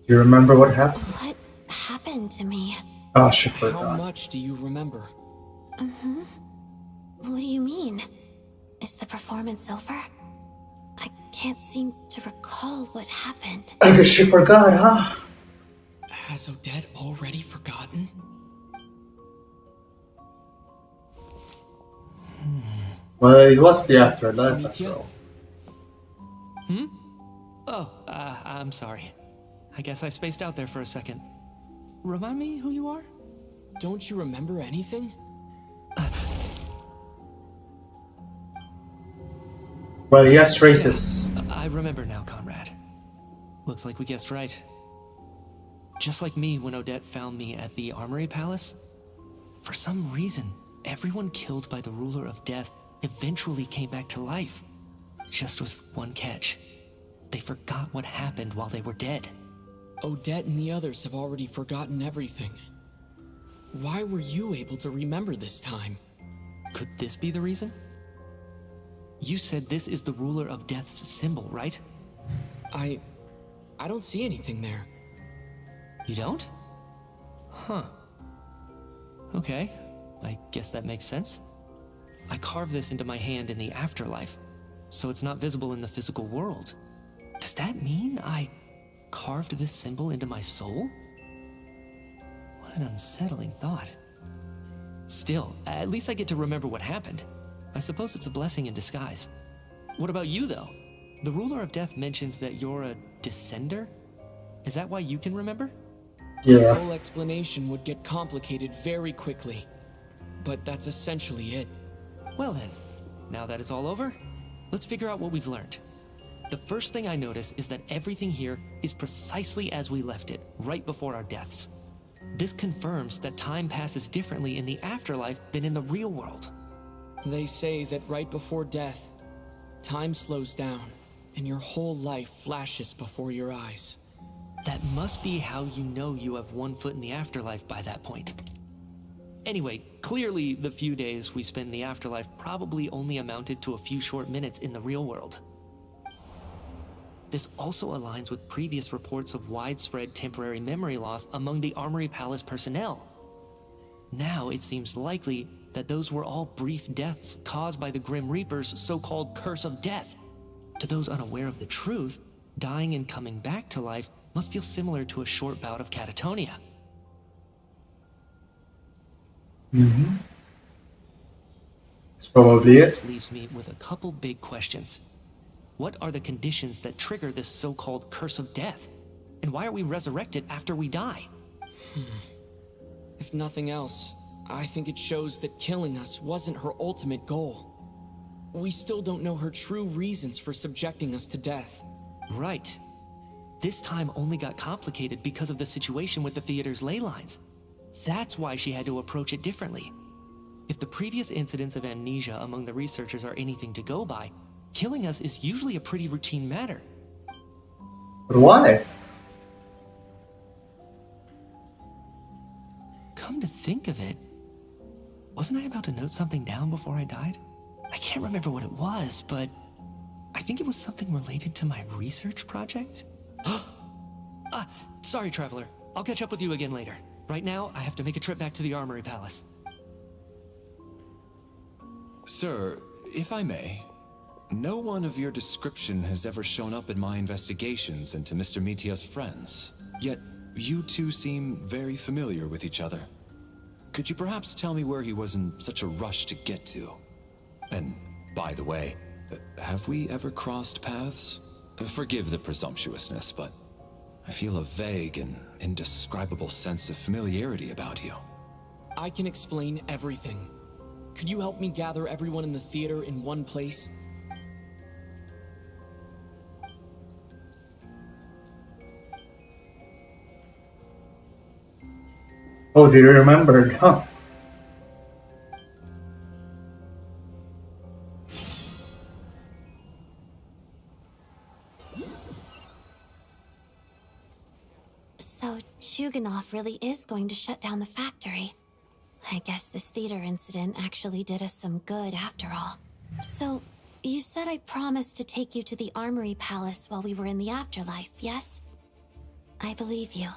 Do you remember what happened? What happened to me? Oh, she forgot. How much do you remember? Mm-hmm. What do you mean? Is the performance over? I can't seem to recall what happened. I guess she forgot, huh? Has Odette already forgotten? Well, it was the afterlife, after all. Oh, I'm sorry. I guess I spaced out there for a second. Remind me who you are? Don't you remember anything? Well, he has traces. I remember now, Conrad. Looks like we guessed right. Just like me when Odette found me at the Armory Palace. For some reason, everyone killed by the Ruler of Death eventually came back to life. Just with one catch. They forgot what happened while they were dead. Odette and the others have already forgotten everything. Why were you able to remember this time? Could this be the reason? You said this is the Ruler of Death's symbol, right? I don't see anything there. You don't? Huh. Okay, I guess that makes sense. I carved this into my hand in the afterlife, so it's not visible in the physical world. Does that mean I carved this symbol into my soul? What an unsettling thought. Still, at least I get to remember what happened. I suppose it's a blessing in disguise. What about you, though? The Ruler of Death mentioned that you're a descender? Is that why you can remember? Yeah. The full explanation would get complicated very quickly. But that's essentially it. Well then, now that it's all over, let's figure out what we've learned. The first thing I notice is that everything here is precisely as we left it, right before our deaths. This confirms that time passes differently in the afterlife than in the real world. They say that right before death, time slows down, and your whole life flashes before your eyes. That must be how you know you have one foot in the afterlife by that point. Anyway, clearly the few days we spend in the afterlife probably only amounted to a few short minutes in the real world. This also aligns with previous reports of widespread temporary memory loss among the Armory Palace personnel. Now it seems likely that those were all brief deaths caused by the Grim Reaper's so-called curse of death. To those unaware of the truth, dying and coming back to life must feel similar to a short bout of catatonia. Mm-hmm. That's probably it. This leaves me with a couple big questions. What are the conditions that trigger this so-called curse of death? And why are we resurrected after we die? If nothing else, I think it shows that killing us wasn't her ultimate goal. We still don't know her true reasons for subjecting us to death. Right. This time only got complicated because of the situation with the theater's ley lines. That's why she had to approach it differently. If the previous incidents of amnesia among the researchers are anything to go by, killing us is usually a pretty routine matter. But why? Come to think of it, wasn't I about to note something down before I died? I can't remember what it was, but I think it was something related to my research project. Sorry, Traveler. I'll catch up with you again later. Right now, I have to make a trip back to the Armory Palace. Sir, if I may, no one of your description has ever shown up in my investigations into Mr. Mitia's friends. Yet, you two seem very familiar with each other. Could you perhaps tell me where he was in such a rush to get to? And, by the way, have we ever crossed paths? Forgive the presumptuousness, but I feel a vague and indescribable sense of familiarity about you. I can explain everything. Could you help me gather everyone in the theater in one place? Oh, they remembered, huh? So, Chuganov really is going to shut down the factory. I guess this theater incident actually did us some good after all. So, you said I promised to take you to the Armory Palace while we were in the afterlife, yes? I believe you.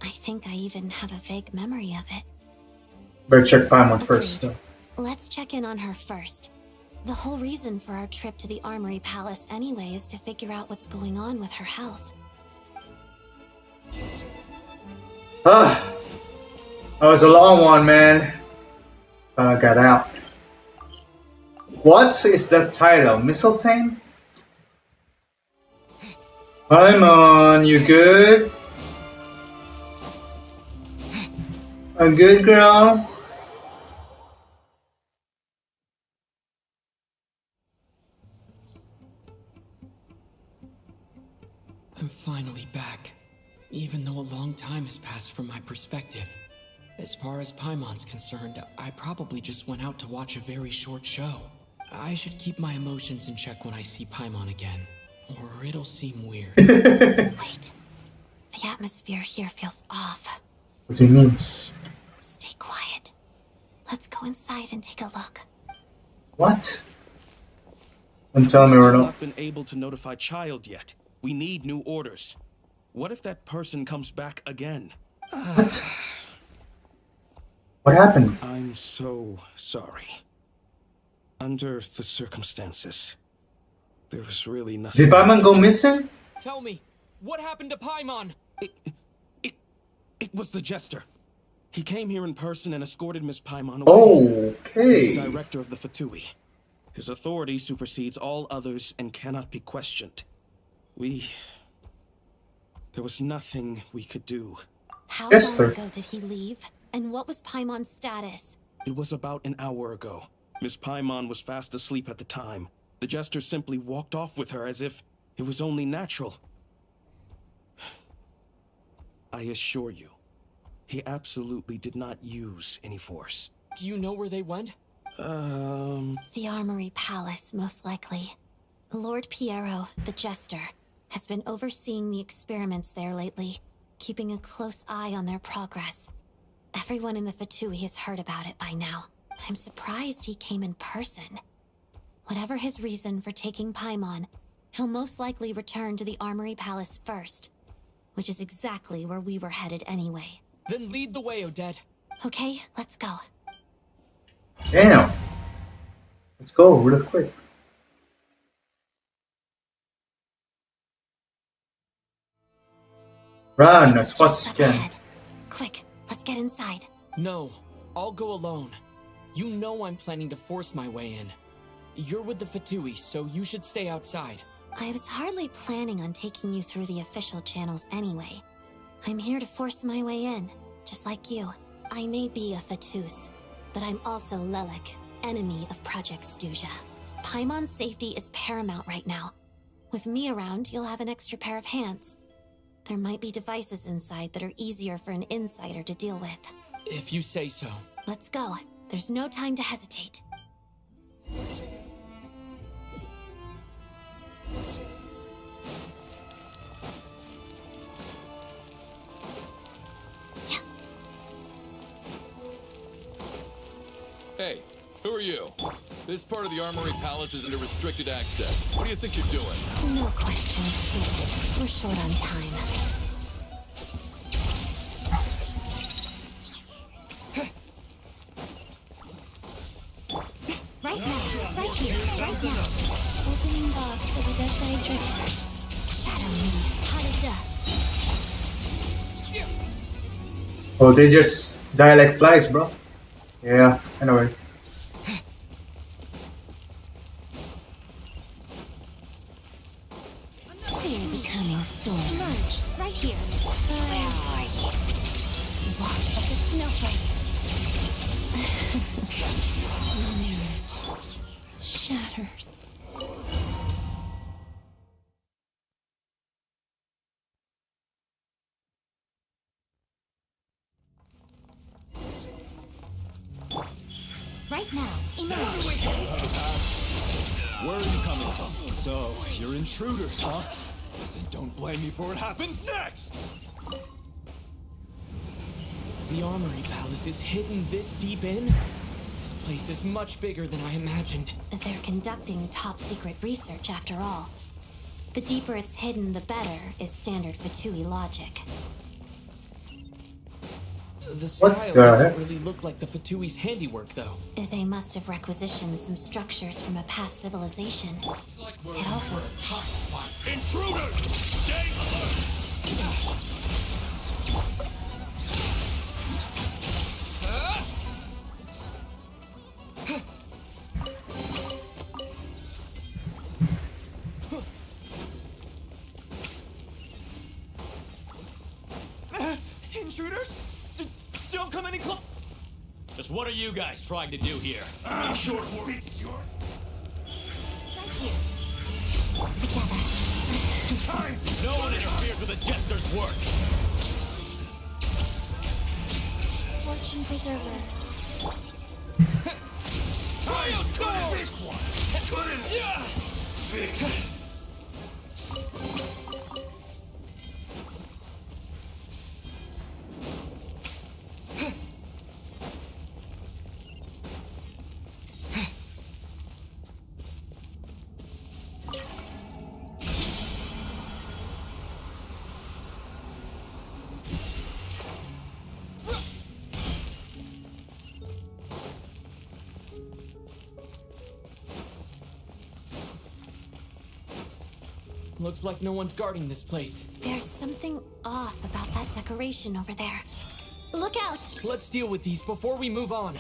I think I even have a vague memory of it. Better check Paimon first. Let's check in on her first. The whole reason for our trip to the Armory Palace anyway is to figure out what's going on with her health. That was a long one, man. Got out. What is that title? Mistletoe? Paimon, you good? A good girl? I'm finally back, even though a long time has passed from my perspective. As far as Paimon's concerned, I probably just went out to watch a very short show. I should keep my emotions in check when I see Paimon again, or it'll seem weird. Wait. The atmosphere here feels off. What do you mean? Stay quiet. Let's go inside and take a look. What? Don't tell me we're Still not. not been able to notify Child yet. We need new orders. What if that person comes back again? What? What happened? I'm so sorry. Under the circumstances, there was really nothing. Did Paimon go missing? Tell me, what happened to Paimon? It was the Jester. He came here in person and escorted Miss Paimon away. Okay. He's director of the Fatui. His authority supersedes all others and cannot be questioned. There was nothing we could do. How Yes, long sir. ago did he leave? And what was Paimon's status? It was about an hour ago. Miss Paimon was fast asleep at the time. The Jester simply walked off with her as if it was only natural. I assure you, he absolutely did not use any force. Do you know where they went? The Armory Palace, most likely. Lord Piero, the Jester, has been overseeing the experiments there lately, keeping a close eye on their progress. Everyone in the Fatui has heard about it by now. I'm surprised he came in person. Whatever his reason for taking Paimon, he'll most likely return to the Armory Palace first, which is exactly where we were headed anyway. Then lead the way, Odette. Okay, let's go. Damn. Let's go real quick. Run as fast as you can. Quick, let's get inside. No, I'll go alone. You know I'm planning to force my way in. You're with the Fatui, so you should stay outside. I was hardly planning on taking you through the official channels anyway. I'm here to force my way in, just like you. I may be a Fatus, but I'm also Lelik, enemy of Project Stuja. Paimon's safety is paramount right now. With me around, you'll have an extra pair of hands. There might be devices inside that are easier for an insider to deal with. If you say so. Let's go. There's no time to hesitate. Hey, who are you? This part of the Armory Palace is under restricted access. What do you think you're doing? No questions, please. We're short on time. Right now, right here, right now. Opening box of the Death Ray Trace. Shadow me, hot as death. Oh, they just die like flies, bro. Yeah, anyway. Fear the coming storm. Emerge, right here. Where are you? Walk of the snowflakes. The mirror shatters. Right now, emerge. Where are you coming from? So, you're intruders, huh? Then don't blame me for what happens next! The Armory Palace is hidden this deep in? This place is much bigger than I imagined. They're conducting top-secret research after all. The deeper it's hidden, the better, is standard Fatui logic. The style the doesn't heck? really look like the Fatui's handiwork, though. They must have requisitioned some structures from a past civilization. It also... Intruders! Stay alert! Intruders? Don't come any close. Just what are you guys trying to do here? Short fix your Right here. Together. time. No one interferes. measure the Jester's work. Fortune Preserver. Fix it. Looks like no one's guarding this place. There's something off about that decoration over there. Look out! Let's deal with these before we move on.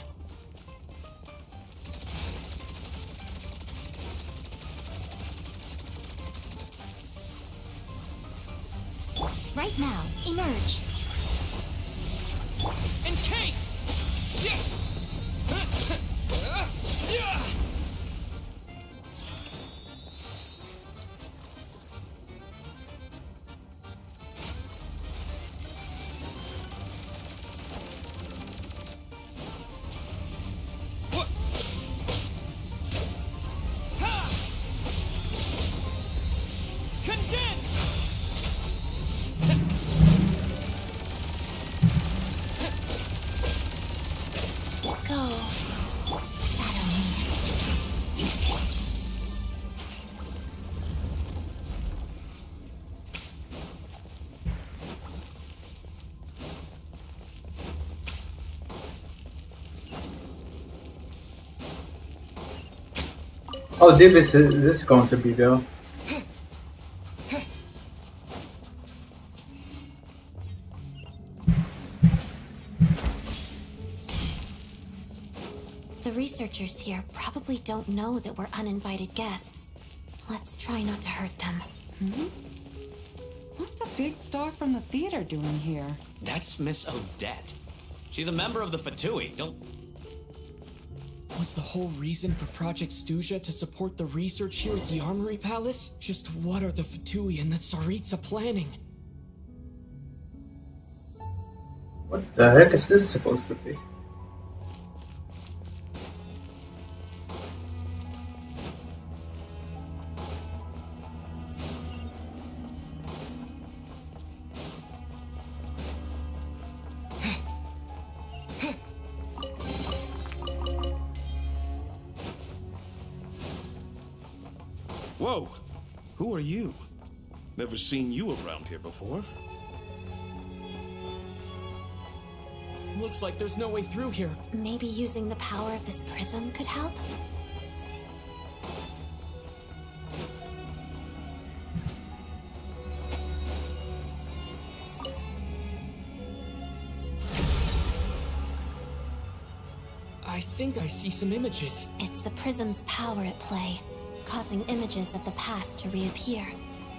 Right now, emerge. And take! How deep is this going to be, though? The researchers here probably don't know that we're uninvited guests. Let's try not to hurt them. What's the big star from the theater doing here? That's Miss Odette. She's a member of the Fatui. Don't... Was the whole reason for Project Stuja to support the research here at the Armory Palace? Just what are the Fatui and the Tsaritsa planning? What the heck is this supposed to be? Whoa! Who are you? Never seen you around here before. Looks like there's no way through here. Maybe using the power of this prism could help? I think I see some images. It's the prism's power at play, causing images of the past to reappear,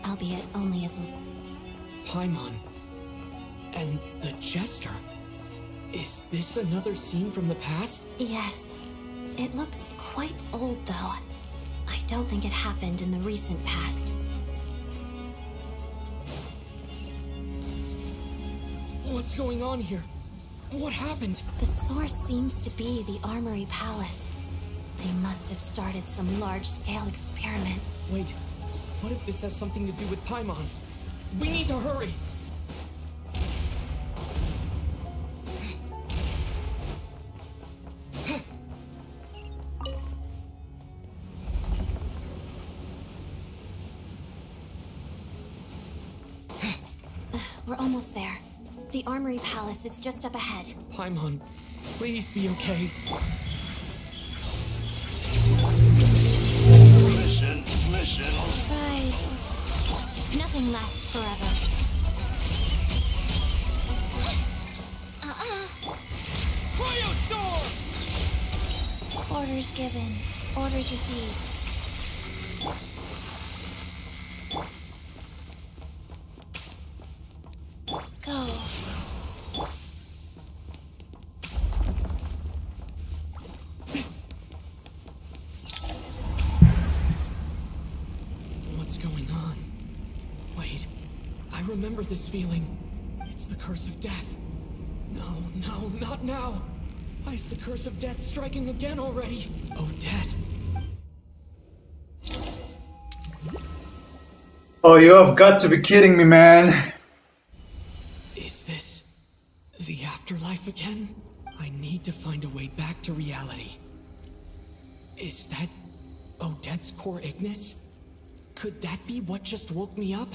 albeit only as an... Paimon. And the Jester. Is this another scene from the past? Yes. It looks quite old, though. I don't think it happened in the recent past. What's going on here? What happened? The source seems to be the Armory Palace. They must have started some large-scale experiment. Wait, what if this has something to do with Paimon? We need to hurry! We're almost there. The Armory Palace is just up ahead. Paimon, please be okay. Mission. Surprise. Nothing lasts forever. Orders given. Orders received. Go. What's going on? Wait, I remember this feeling. It's the curse of death. No, not now. Why is the curse of death striking again already? Odette. Oh, you have got to be kidding me, man. Is this the afterlife again? I need to find a way back to reality. Is that Odette's core Ignis? Could that be what just woke me up?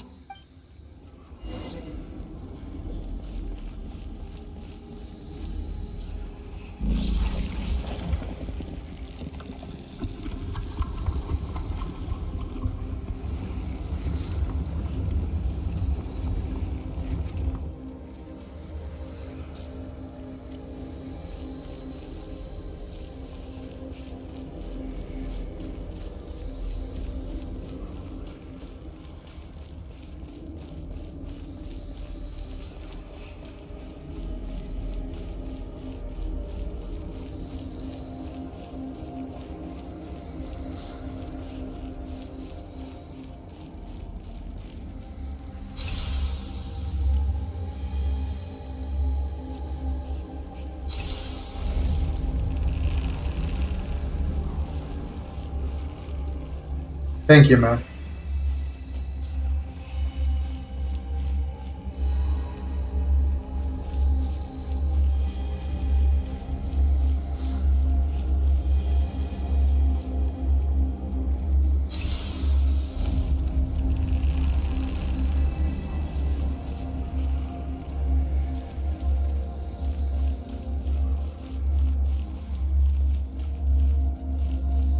Thank you, man.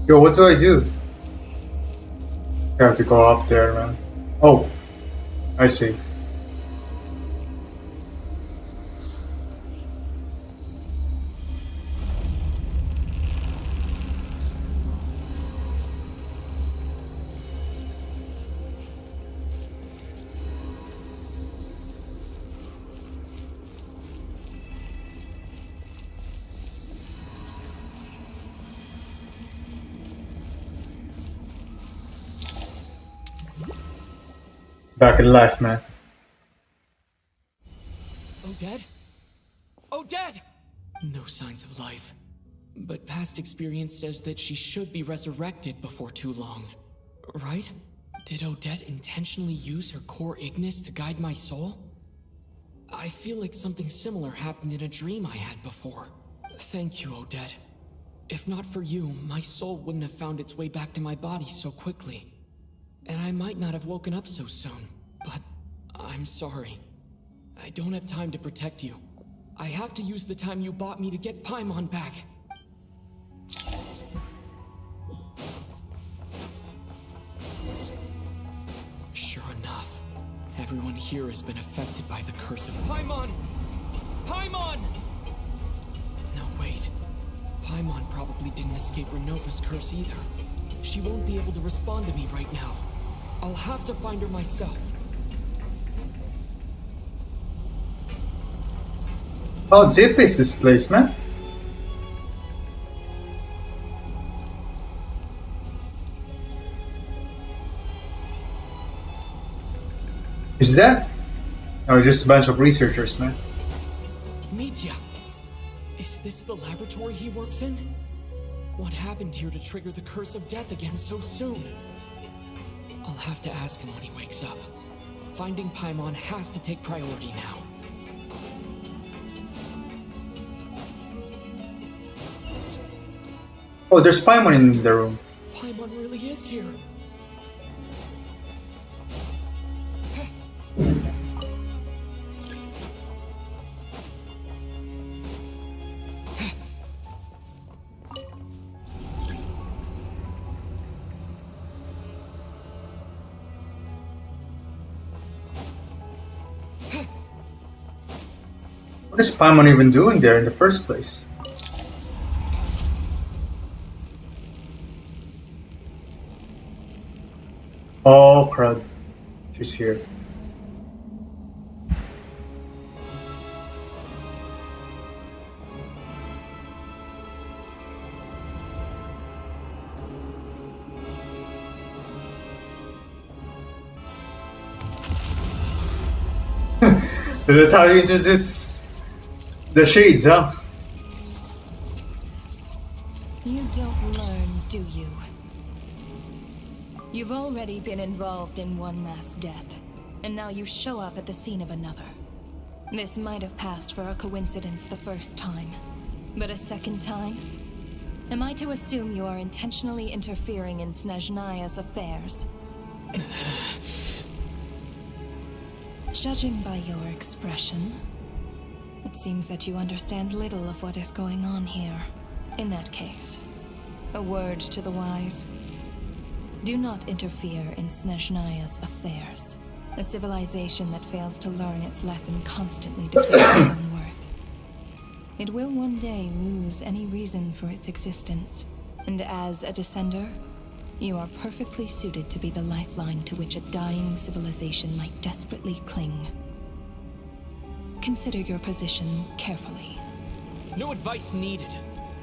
Yo, what do I do? I have to go up there, man. Oh, I see. Back in life, man. Odette? Odette! No signs of life. But past experience says that she should be resurrected before too long. Right? Did Odette intentionally use her core Ignis to guide my soul? I feel like something similar happened in a dream I had before. Thank you, Odette. If not for you, my soul wouldn't have found its way back to my body so quickly. And I might not have woken up so soon, but I'm sorry. I don't have time to protect you. I have to use the time you bought me to get Paimon back. Sure enough, everyone here has been affected by the curse of Paimon! Paimon! No, wait. Paimon probably didn't escape Renova's curse either. She won't be able to respond to me right now. I'll have to find her myself. How deep is this place, man? Is that? No, just a bunch of researchers, man. Mitya! Is this the laboratory he works in? What happened here to trigger the curse of death again so soon? I'll have to ask him when he wakes up. Finding Paimon has to take priority now. Oh, there's Paimon in the room. Paimon really is here. What is Paimon even doing there in the first place? Oh crud, she's here. So that's how you introduce the shades, huh? You don't learn, do you? You've already been involved in one mass death, and now you show up at the scene of another. This might have passed for a coincidence the first time, but a second time? Am I to assume you are intentionally interfering in Snezhnaya's affairs? Judging by your expression, it seems that you understand little of what is going on here. In that case, a word to the wise. Do not interfere in Snezhnaya's affairs. A civilization that fails to learn its lesson constantly depletes its own worth. It will one day lose any reason for its existence, and as a descender, you are perfectly suited to be the lifeline to which a dying civilization might desperately cling. Consider your position carefully. No advice needed.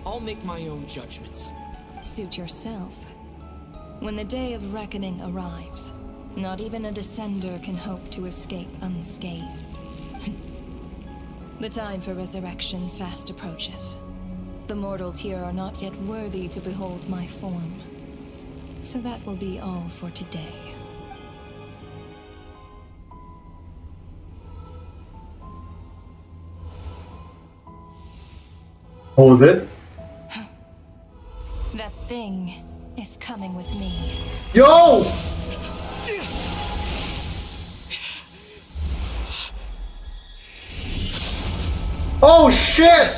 I'll make my own judgments. Suit yourself. When the day of reckoning arrives, not even a descender can hope to escape unscathed. The time for resurrection fast approaches. The mortals here are not yet worthy to behold my form. So that will be all for today. Hold it. That thing is coming with me. Yo! Oh shit!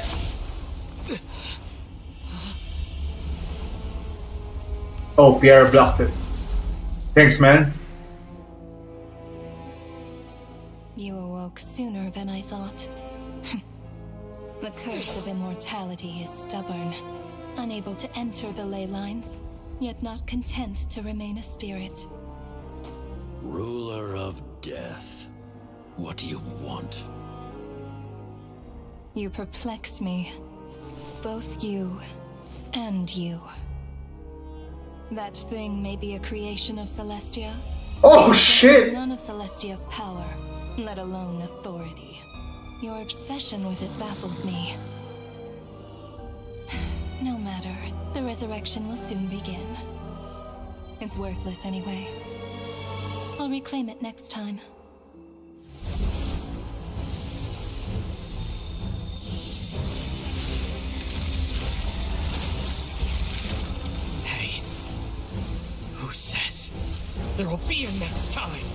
Oh, Pierre blocked it. Thanks, man. You awoke sooner than I thought. The curse of immortality is stubborn, unable to enter the ley lines, yet not content to remain a spirit. Ruler of death, what do you want? You perplex me. Both you and you. That thing may be a creation of Celestia. Oh but shit! it's none of Celestia's power, let alone authority. Your obsession with it baffles me. No matter, the resurrection will soon begin. It's worthless anyway. I'll reclaim it next time. Hey, who says there will be a next time?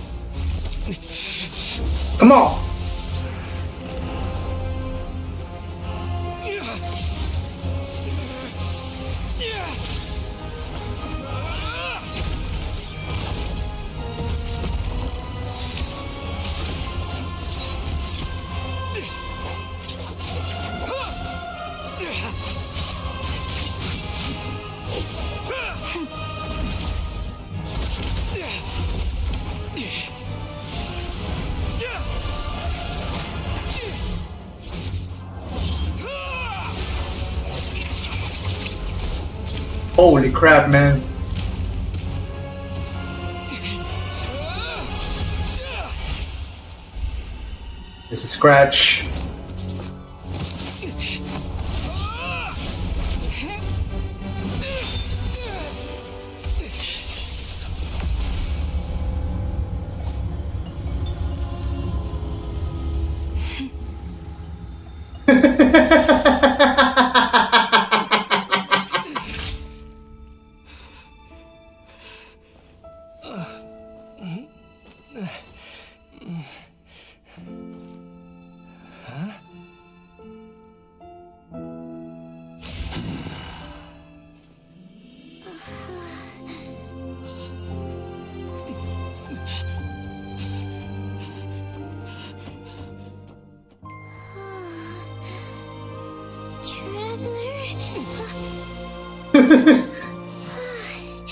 Come on! Holy crap, man. There's a scratch.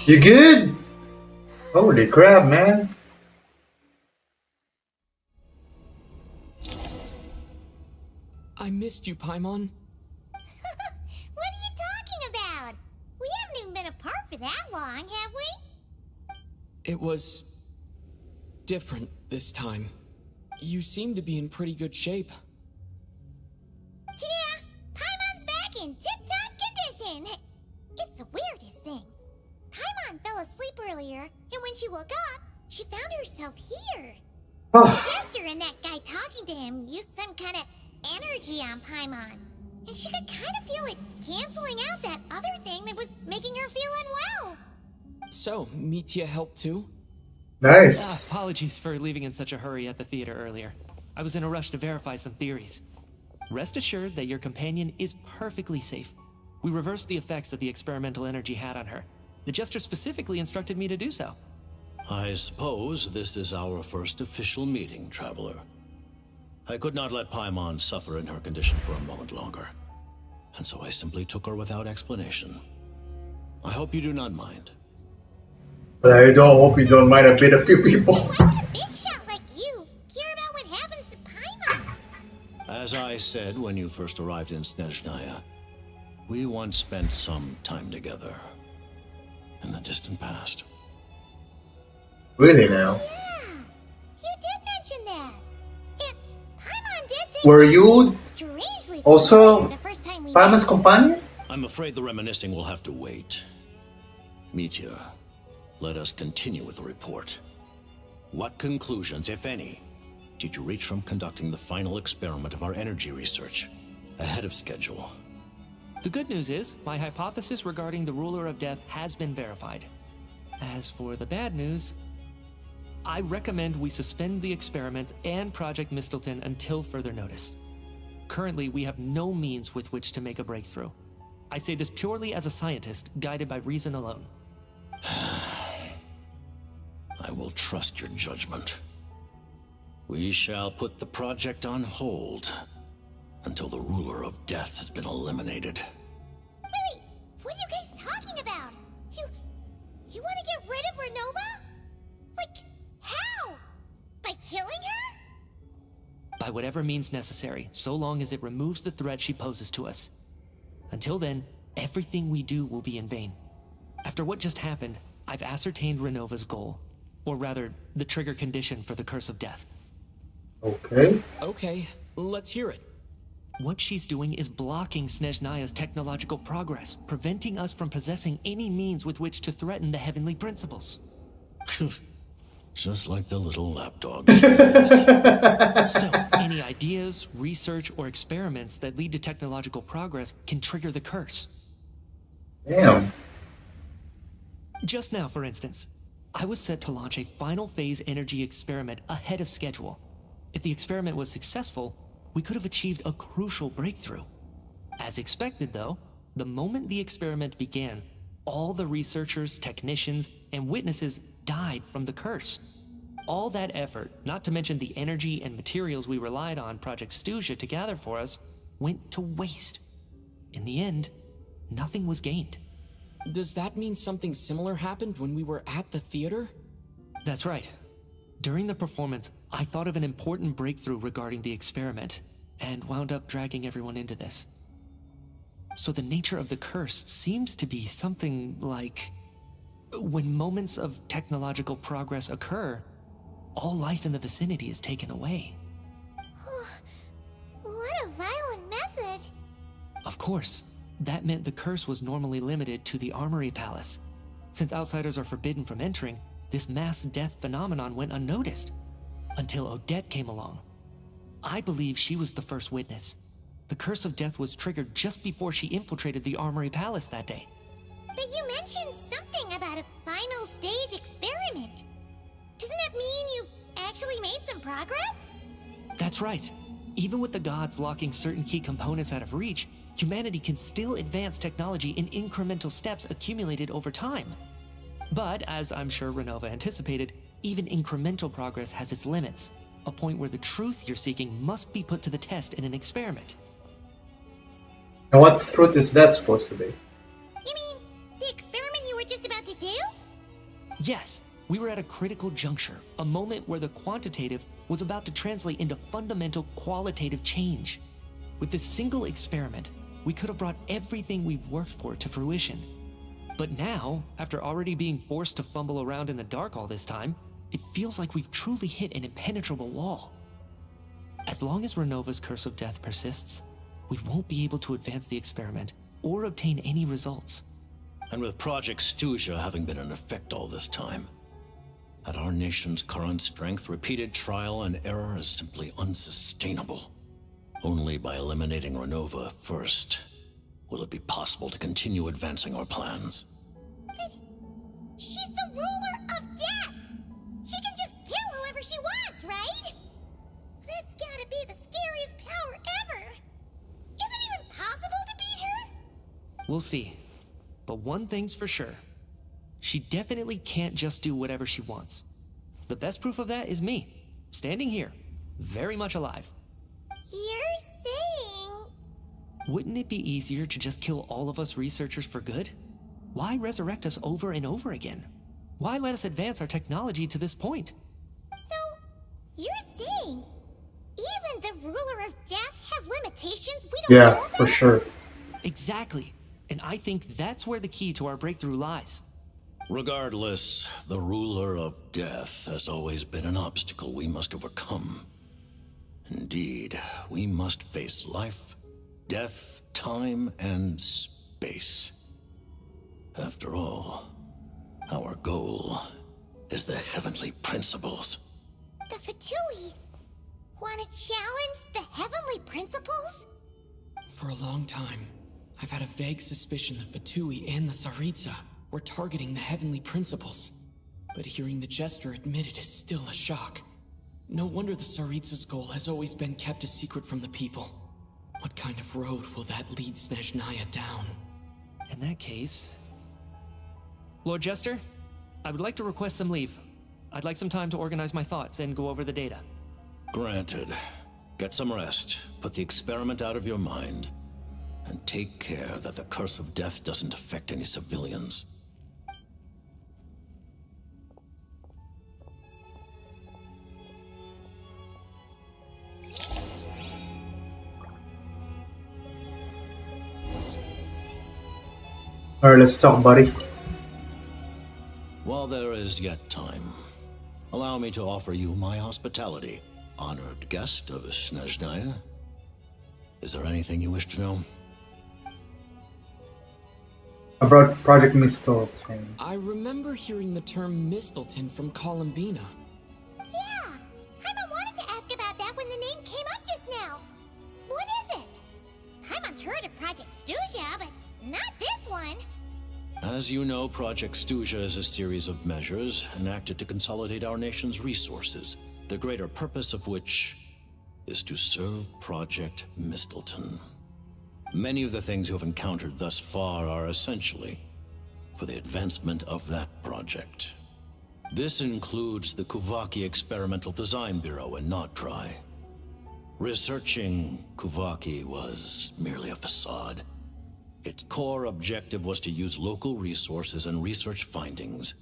You good? Holy crap, man. I missed you, Paimon. What are you talking about? We haven't even been apart for that long, have we? It was different this time. You seem to be in pretty good shape. Yeah, Paimon's back in tip-top condition. It's the weirdest thing. Paimon fell asleep earlier, and when she woke up, she found herself here. The jester and that guy talking to him used some kind of energy on Paimon, and she could kind of feel it canceling out that other thing that was making her feel unwell. So, Mitia helped too? Nice. Apologies for leaving in such a hurry at the theater earlier. I was in a rush to verify some theories. Rest assured that your companion is perfectly safe. We reversed the effects that the experimental energy had on her. The jester specifically instructed me to do so. I suppose this is our first official meeting, Traveler. I could not let Paimon suffer in her condition for a moment longer, and so I simply took her without explanation. I hope you do not mind. But I don't hope you don't mind a bit a few people. Why would a big shot like you care about what happens to Paimon? As I said when you first arrived in Snezhnaya, we once spent some time together in the distant past. Really now? Yeah, you did mention that. If Paimon did things Were you strangely also the first time we Paimon's met. companion? I'm afraid the reminiscing will have to wait. Mitia, let us continue with the report. What conclusions, if any, did you reach from conducting the final experiment of our energy research ahead of schedule? The good news is, my hypothesis regarding the ruler of death has been verified. As for the bad news, I recommend we suspend the experiments and Project Mistleton until further notice. Currently, we have no means with which to make a breakthrough. I say this purely as a scientist, guided by reason alone. I will trust your judgment. We shall put the project on hold until the ruler of death has been eliminated. Wait, what are you guys talking about? You want to get rid of Renova? Like, how? By killing her? By whatever means necessary, so long as it removes the threat she poses to us. Until then, everything we do will be in vain. After what just happened, I've ascertained Renova's goal. Or rather, the trigger condition for the Curse of Death. Okay. Okay, let's hear it. What she's doing is blocking Snezhnaya's technological progress, preventing us from possessing any means with which to threaten the heavenly principles. Just like the little lapdog. So, any ideas, research, or experiments that lead to technological progress can trigger the curse. Damn. Just now, for instance, I was set to launch a final phase energy experiment ahead of schedule. If the experiment was successful, we could have achieved a crucial breakthrough. As expected, though, the moment the experiment began, all the researchers, technicians, and witnesses died from the curse. All that effort, not to mention the energy and materials we relied on Project Stuja to gather for us, went to waste. In the end, nothing was gained. Does that mean something similar happened when we were at the theater? That's right. During the performance, I thought of an important breakthrough regarding the experiment, and wound up dragging everyone into this. So the nature of the curse seems to be something like... when moments of technological progress occur, all life in the vicinity is taken away. What a violent method. Of course, that meant the curse was normally limited to the Armory Palace. Since outsiders are forbidden from entering, this mass death phenomenon went unnoticed. Until Odette came along. I believe she was the first witness. The Curse of Death was triggered just before she infiltrated the Armory Palace that day. But you mentioned something about a final stage experiment. Doesn't that mean you actually made some progress? That's right. Even with the gods locking certain key components out of reach, humanity can still advance technology in incremental steps accumulated over time. But, as I'm sure Renova anticipated, even incremental progress has its limits, a point where the truth you're seeking must be put to the test in an experiment. And what truth is that supposed to be? You mean the experiment you were just about to do? Yes, we were at a critical juncture, a moment where the quantitative was about to translate into fundamental qualitative change. With this single experiment, we could have brought everything we've worked for to fruition. But now, after already being forced to fumble around in the dark all this time, it feels like we've truly hit an impenetrable wall. As long as Renova's curse of death persists, we won't be able to advance the experiment or obtain any results. And with Project Stuja having been in effect all this time, at our nation's current strength, repeated trial and error is simply unsustainable. Only by eliminating Renova first will it be possible to continue advancing our plans. But she's the ruler of death! She can just kill whoever she wants, right? That's gotta be the scariest power ever! Is it even possible to beat her? We'll see. But one thing's for sure. She definitely can't just do whatever she wants. The best proof of that is me, standing here, very much alive. You're saying... Wouldn't it be easier to just kill all of us researchers for good? Why resurrect us over and over again? Why let us advance our technology to this point? So, you're saying even the ruler of death has limitations we don't know about? For sure. Exactly. And I think that's where the key to our breakthrough lies. Regardless, the ruler of death has always been an obstacle we must overcome. Indeed, we must face life, death, time, and space. After all, our goal is the heavenly principles. The Fatui want to challenge the heavenly principles? For a long time, I've had a vague suspicion the Fatui and the Tsaritsa were targeting the heavenly principles. But hearing the Jester admit it is still a shock. No wonder the Tsaritsa's goal has always been kept a secret from the people. What kind of road will that lead Snezhnaya down? In that case... Lord Jester, I would like to request some leave. I'd like some time to organize my thoughts and go over the data. Granted. Get some rest, put the experiment out of your mind, and take care that the curse of death doesn't affect any civilians. Alright, let's talk, buddy. While there is yet time, allow me to offer you my hospitality, honored guest of Snezhnaya. Is there anything you wish to know? About Project Mistletoe. I remember hearing the term Mistelton from Columbina. Yeah, Paimon wanted to ask about that when the name came up just now. What is it? Paimon's heard of Project Stuja, but not this one. As you know, Project Stuja is a series of measures enacted to consolidate our nation's resources, the greater purpose of which is to serve Project Mistelton. Many of the things you have encountered thus far are essentially for the advancement of that project. This includes the Kuvaki Experimental Design Bureau in Nocturne. Researching Kuvaki was merely a facade. Its core objective was to use local resources and research findings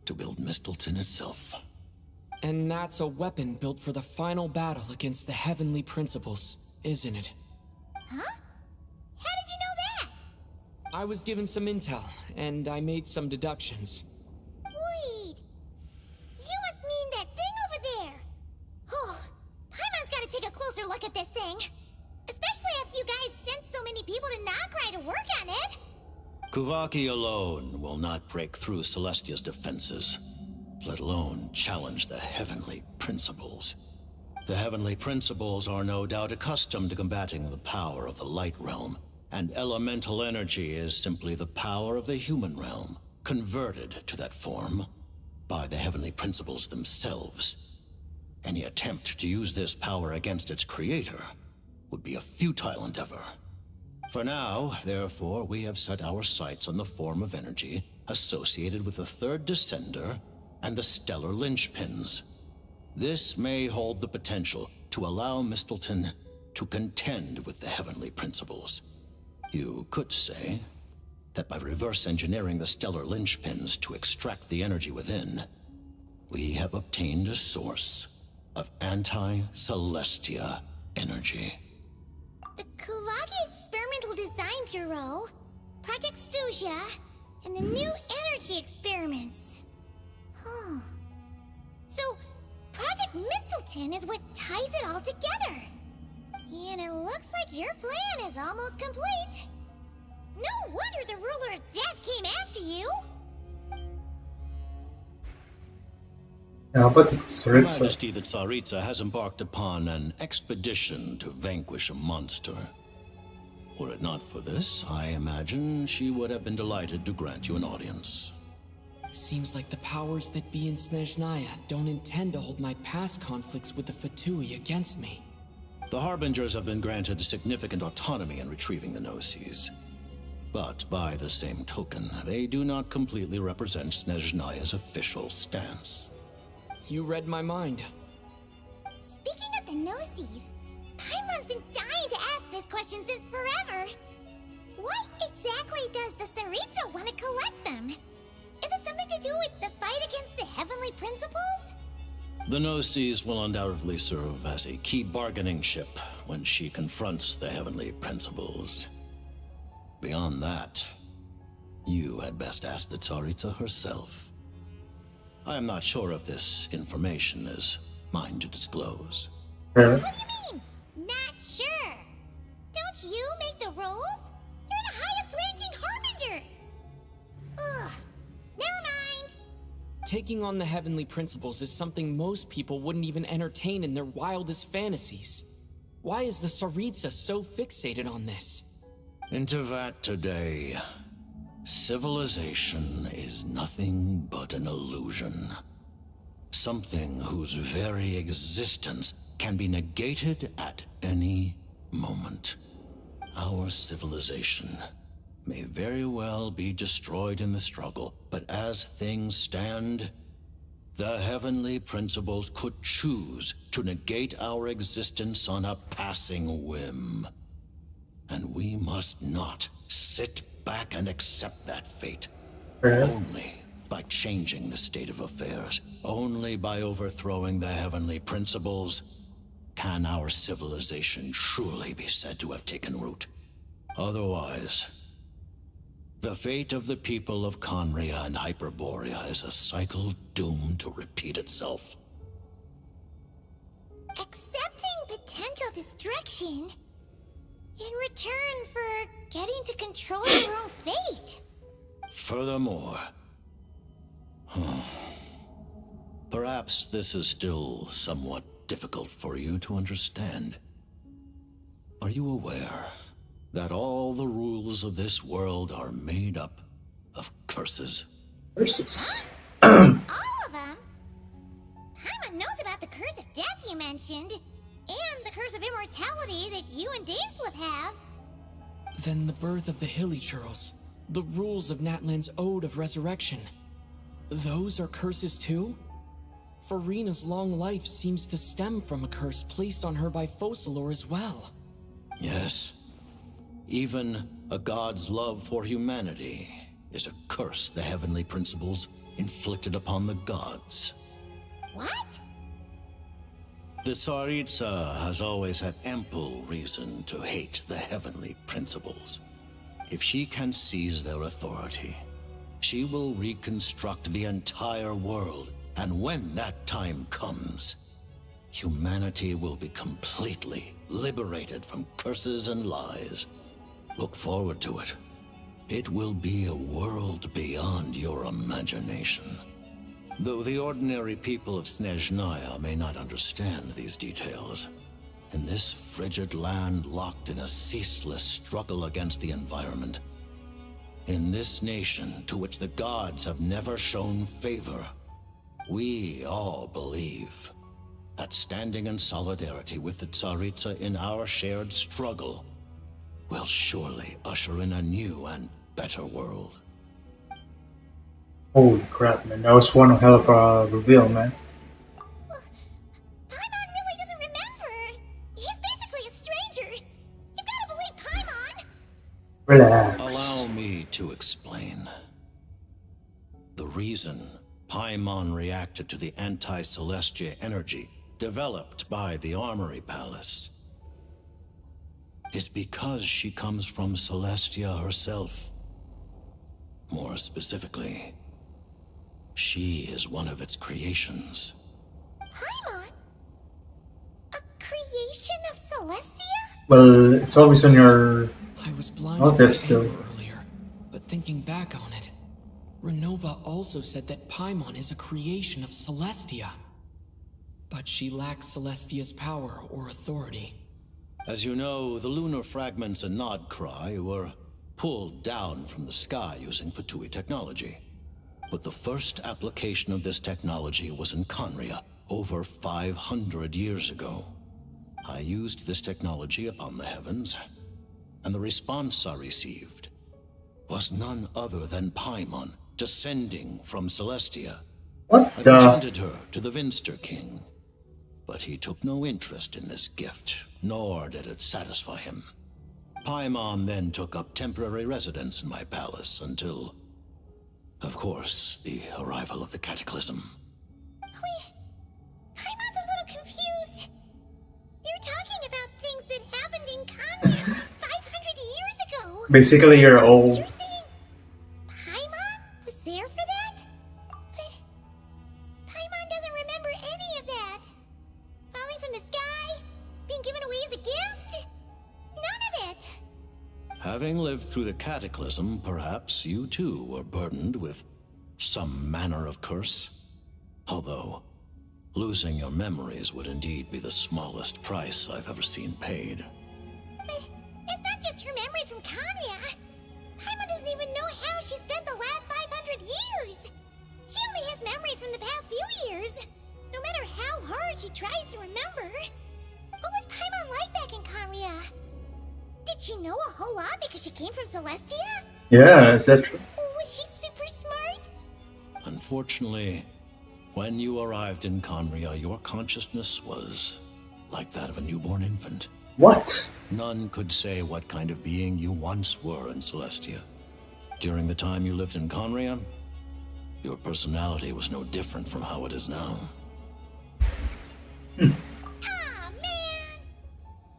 to build Mistelton itself. And that's a weapon built for the final battle against the heavenly principles, isn't it? Huh? How did you know that? I was given some intel, and I made some deductions. Wait. You must mean that thing over there. Oh, Paimon's gotta take a closer look at this thing. Especially after you guys sent so many people to Nocturne to work on it. Kuvaki alone will not break through Celestia's defenses, let alone challenge the heavenly principles. The heavenly principles are no doubt accustomed to combating the power of the light realm, and elemental energy is simply the power of the human realm, converted to that form by the heavenly principles themselves. Any attempt to use this power against its creator would be a futile endeavor. For now, therefore, we have set our sights on the form of energy associated with the third descender and the stellar linchpins. This may hold the potential to allow Mistelton to contend with the heavenly principles. You could say that by reverse engineering the stellar linchpins to extract the energy within, we have obtained a source of anti-Celestia energy. The Kuvaki Experimental Design Bureau, Project Stuja, and the new energy experiments. Huh. So, Project Mistleton is what ties it all together. And it looks like your plan is almost complete. No wonder the ruler of death came after you. Yeah, but Your Tsaritsa. Majesty, the Tsaritsa has embarked upon an expedition to vanquish a monster. Were it not for this, I imagine she would have been delighted to grant you an audience. Seems like the powers that be in Snezhnaya don't intend to hold my past conflicts with the Fatui against me. The Harbingers have been granted significant autonomy in retrieving the Gnosis. But by the same token, they do not completely represent Snezhnaya's official stance. You read my mind. Speaking of the Gnosis, Paimon's been dying to ask this question since forever. Why exactly does the Tsaritsa want to collect them? Is it something to do with the fight against the Heavenly Principles? The Gnosis will undoubtedly serve as a key bargaining chip when she confronts the Heavenly Principles. Beyond that, you had best ask the Tsaritsa herself. I am not sure if this information is mine to disclose. What do you mean? Not sure. Don't you make the rules? You're the highest ranking Harbinger. Ugh. Never mind. Taking on the Heavenly Principles is something most people wouldn't even entertain in their wildest fantasies. Why is the Tsaritsa so fixated on this? In Tevat today, civilization is nothing but an illusion. Something whose very existence can be negated at any moment. Our civilization may very well be destroyed in the struggle, but as things stand, the Heavenly Principles could choose to negate our existence on a passing whim. And we must not sit back and accept that fate. Only by changing the state of affairs, only by overthrowing the Heavenly Principles, can our civilization truly be said to have taken root. Otherwise, the fate of the people of Conria and Hyperborea is a cycle doomed to repeat itself. Accepting potential destruction in return for getting to control your own fate. Furthermore, perhaps this is still somewhat difficult for you to understand. Are you aware that all the rules of this world are made up of curses? Curses? All of them? Paimon knows about the curse of death you mentioned, and the curse of immortality that you and Dainsleif have. Then the birth of the Hilly-Churls, the rules of Natlan's Ode of Resurrection. Those are curses too? Farina's long life seems to stem from a curse placed on her by Focalor as well. Yes. Even a god's love for humanity is a curse the Heavenly Principles inflicted upon the gods. What? The Tsaritsa has always had ample reason to hate the Heavenly Principles. If she can seize their authority, she will reconstruct the entire world, and when that time comes, humanity will be completely liberated from curses and lies. Look forward to it. It will be a world beyond your imagination. Though the ordinary people of Snezhnaya may not understand these details, in this frigid land locked in a ceaseless struggle against the environment, in this nation to which the gods have never shown favor, we all believe that standing in solidarity with the Tsaritsa in our shared struggle will surely usher in a new and better world. Holy crap, man. That was one hell of a reveal, man. Paimon really doesn't remember. He's basically a stranger. You gotta believe Paimon. Relax. Allow me to explain. The reason Paimon reacted to the anti-Celestia energy developed by the Armory Palace is because she comes from Celestia herself. More specifically, she is one of its creations. Paimon? A creation of Celestia? Well, it's always on your I was blinded notice by still. anger earlier, but thinking back on it, Renova also said that Paimon is a creation of Celestia. But she lacks Celestia's power or authority. As you know, the lunar fragments in Nocturne were pulled down from the sky using Fatui technology. But the first application of this technology was in Khaenri'ah over 500 years ago. I used this technology upon the heavens, and the response I received was none other than Paimon descending from Celestia. What I the? presented her to the Vinster King, but he took no interest in this gift, nor did it satisfy him. Paimon then took up temporary residence in my palace until, of course, the arrival of the Cataclysm. Wait, Paimon's a little confused. You're talking about things that happened in Khaenri'ah 500 years ago. Basically, you're old. You're saying Paimon was there for that? But Paimon doesn't remember any of that. Falling from the sky? Being given away as a gift? None of it. Having lived through the Cataclysm, perhaps you too were burdened with some manner of curse. Although, losing your memories would indeed be the smallest price I've ever seen paid. But it's not just her memories from Khaenri'ah. Paimon doesn't even know how she spent the last 500 years. She only has memories from the past few years. No matter how hard she tries to remember. What was Paimon like back in Khaenri'ah? Did she know a whole lot because she came from Celestia? Yeah, is that true? Was she super smart? Unfortunately, when you arrived in Khaenri'ah, your consciousness was like that of a newborn infant. What? None could say what kind of being you once were in Celestia. During the time you lived in Khaenri'ah, your personality was no different from how it is now. Ah, man!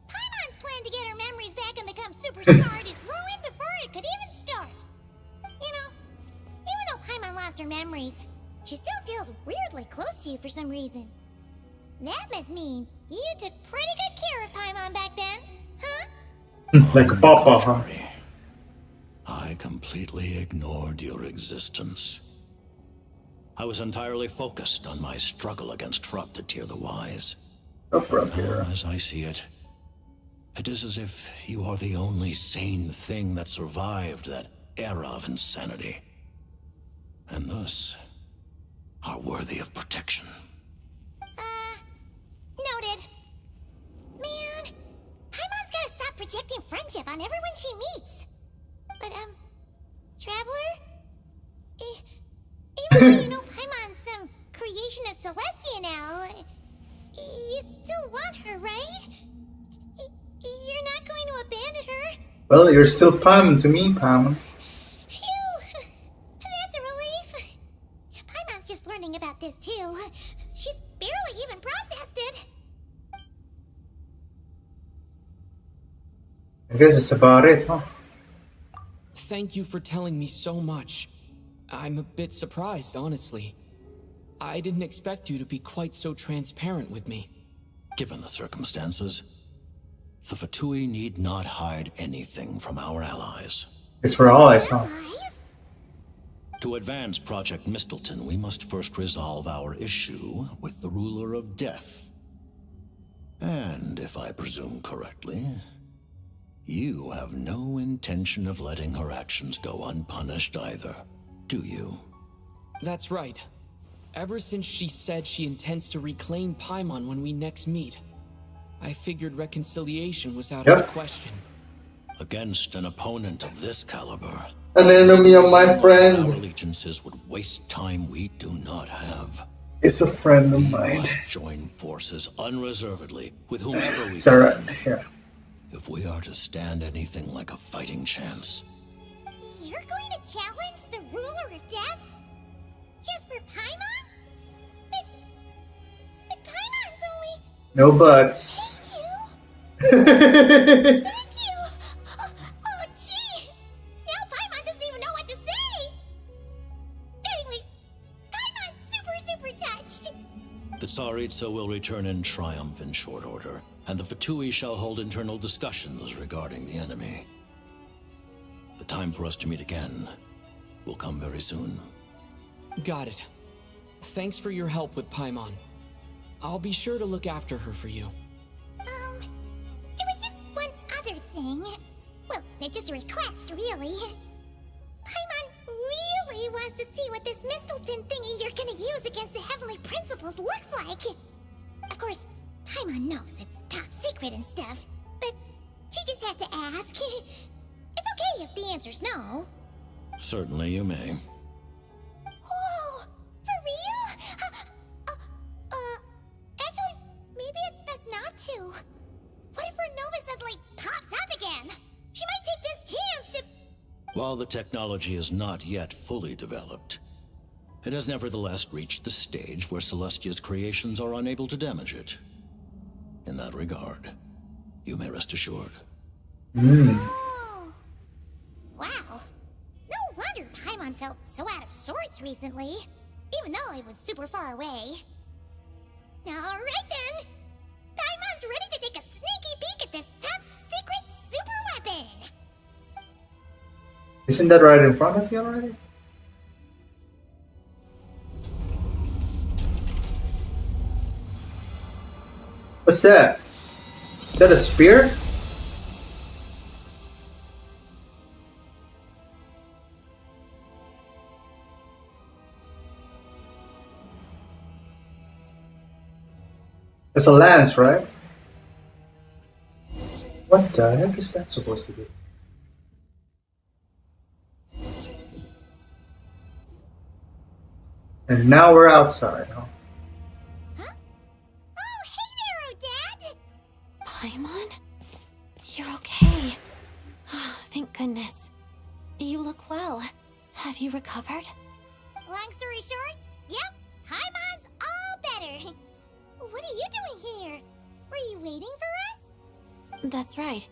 Paimon's plan to get her memories back and become super smart is ruined before it could even start. You know, even though Paimon lost her memories, she still feels weirdly close to you for some reason. That must mean you took pretty good care of Paimon back then, huh? Like a papa, huh? I completely ignored your existence. I was entirely focused on my struggle against Thruptatir the Wise. Now, as I see it, it is as if you are the only sane thing that survived that era of insanity, and thus are worthy of protection. Noted. Man, Paimon's gotta stop projecting friendship on everyone she meets. But, Traveler? Even though you know Paimon's some creation of Celestia now, you still want her, right? You're not going to abandon her? Well, you're still Paimon to me, Paimon. Phew! That's a relief. Paimon's just learning about this, too. She's barely even processed it. I guess it's about it, huh? Thank you for telling me so much. I'm a bit surprised, honestly. I didn't expect you to be quite so transparent with me. Given the circumstances, the Fatui need not hide anything from our allies. It's for allies, huh? To advance Project Mistleton, we must first resolve our issue with the Ruler of Death. And, if I presume correctly, you have no intention of letting her actions go unpunished either, do you? That's right. Ever since she said she intends to reclaim Paimon when we next meet, I figured reconciliation was out of the question. Against an opponent of this caliber, an enemy of my friend. Our allegiances would waste time we do not have. It's a friend of mine. We must join forces unreservedly with whomever we Sarah, can, here. if we are to stand anything like a fighting chance. You're going to challenge the Ruler of Death? Just for Paimon? But Paimon's only... No buts. Thank you! Oh, gee! Now Paimon doesn't even know what to say! Anyway, Paimon's super touched! The Tsar Tsaritsa will return in triumph in short order, and the Fatui shall hold internal discussions regarding the enemy. The time for us to meet again will come very soon. Got it. Thanks for your help with Paimon. I'll be sure to look after her for you. There was just one other thing. Well, it's just a request, really. Paimon really wants to see what this Mistelton thingy you're gonna use against the Heavenly Principles looks like. Of course, Paimon knows it's top secret and stuff, but she just had to ask. It's okay if the answer's no. Certainly you may. Oh, for real? Actually, maybe it's best not to. What if her Nova suddenly pops up again? She might take this chance to... While the technology is not yet fully developed, it has nevertheless reached the stage where Celestia's creations are unable to damage it. In that regard, you may rest assured. Oh. Wow. No wonder Paimon felt so out of sorts recently, even though it was super far away. Alright then! Paimon's ready to take a sneaky peek at this top secret super weapon! Isn't that right in front of you already? What's that? Is that a spear? It's a lance, right? What the heck is that supposed to be? And now we're outside, huh? Oh, hey there, Odette! Paimon? You're okay. Oh, thank goodness. You look well. Have you recovered? Long story short, yep, Paimon's all better. What are you doing here? Were you waiting for us? That's right.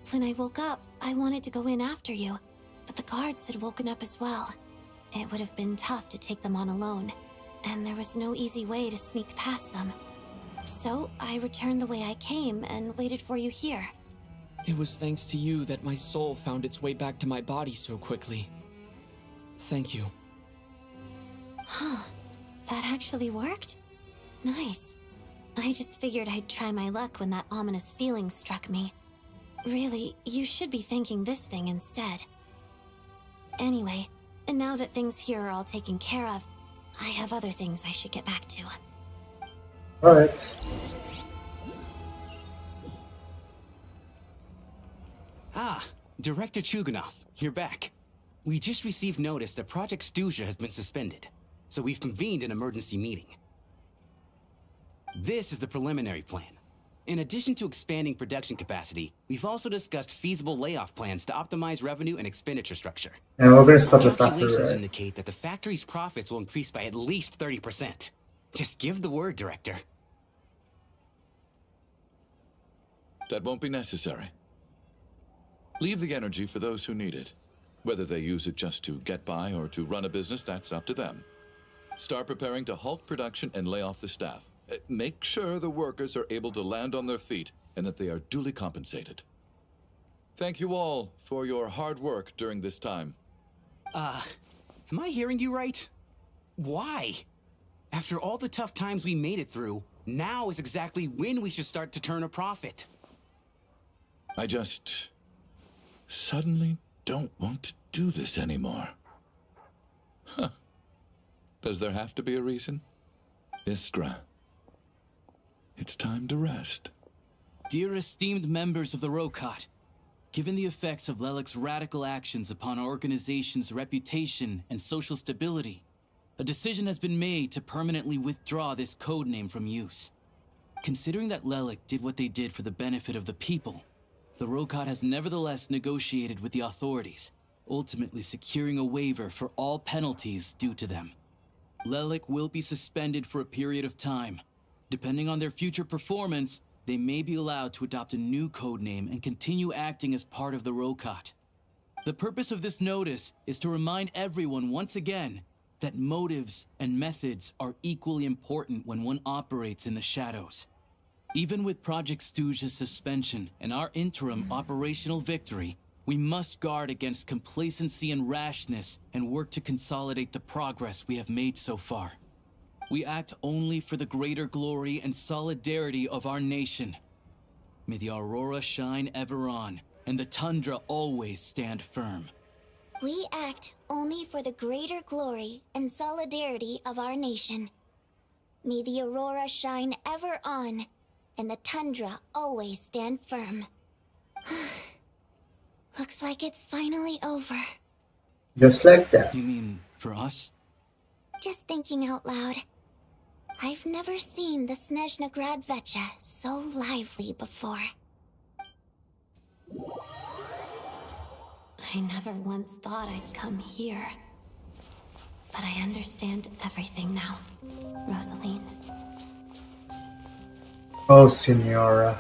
When I woke up, I wanted to go in after you, but the guards had woken up as well. It would have been tough to take them on alone, and there was no easy way to sneak past them. So I returned the way I came and waited for you here. It was thanks to you that my soul found its way back to my body so quickly. Thank you. Huh. That actually worked? Nice. I just figured I'd try my luck when that ominous feeling struck me. Really, you should be thanking this thing instead. Anyway, and now that things here are all taken care of, I have other things I should get back to. Alright. Ah, Director Chuganov, you're back. We just received notice that Project Stuja has been suspended, so we've convened an emergency meeting. This is the preliminary plan. In addition to expanding production capacity, we've also discussed feasible layoff plans to optimize revenue and expenditure structure. And we're gonna stop the factory, Calculations right? indicate that the factory's profits will increase by at least 30%. Just give the word, Director. That won't be necessary. Leave the energy for those who need it. Whether they use it just to get by or to run a business, that's up to them. Start preparing to halt production and lay off the staff. Make sure the workers are able to land on their feet and that they are duly compensated. Thank you all for your hard work during this time. Am I hearing you right? Why? After all the tough times we made it through, now is exactly when we should start to turn a profit. I just suddenly don't want to do this anymore. Huh. Does there have to be a reason? Iskra, it's time to rest. Dear esteemed members of the Rokot, given the effects of Lelik's radical actions upon our organization's reputation and social stability, a decision has been made to permanently withdraw this codename from use. Considering that Lelik did what they did for the benefit of the people, the Rokot has nevertheless negotiated with the authorities, ultimately securing a waiver for all penalties due to them. Lelik will be suspended for a period of time. Depending on their future performance, they may be allowed to adopt a new codename and continue acting as part of the Rokot. The purpose of this notice is to remind everyone once again that motives and methods are equally important when one operates in the shadows. Even with Project Stooge's suspension and our interim operational victory, we must guard against complacency and rashness and work to consolidate the progress we have made so far. We act only for the greater glory and solidarity of our nation. May the aurora shine ever on, and the tundra always stand firm. We act only for the greater glory and solidarity of our nation. May the aurora shine ever on, and the tundra always stand firm. Looks like it's finally over. Just like that. You mean for us? Just thinking out loud. I've never seen the Snezhna Gradvecha so lively before. I never once thought I'd come here. But I understand everything now, Rosaline. Oh, Senora.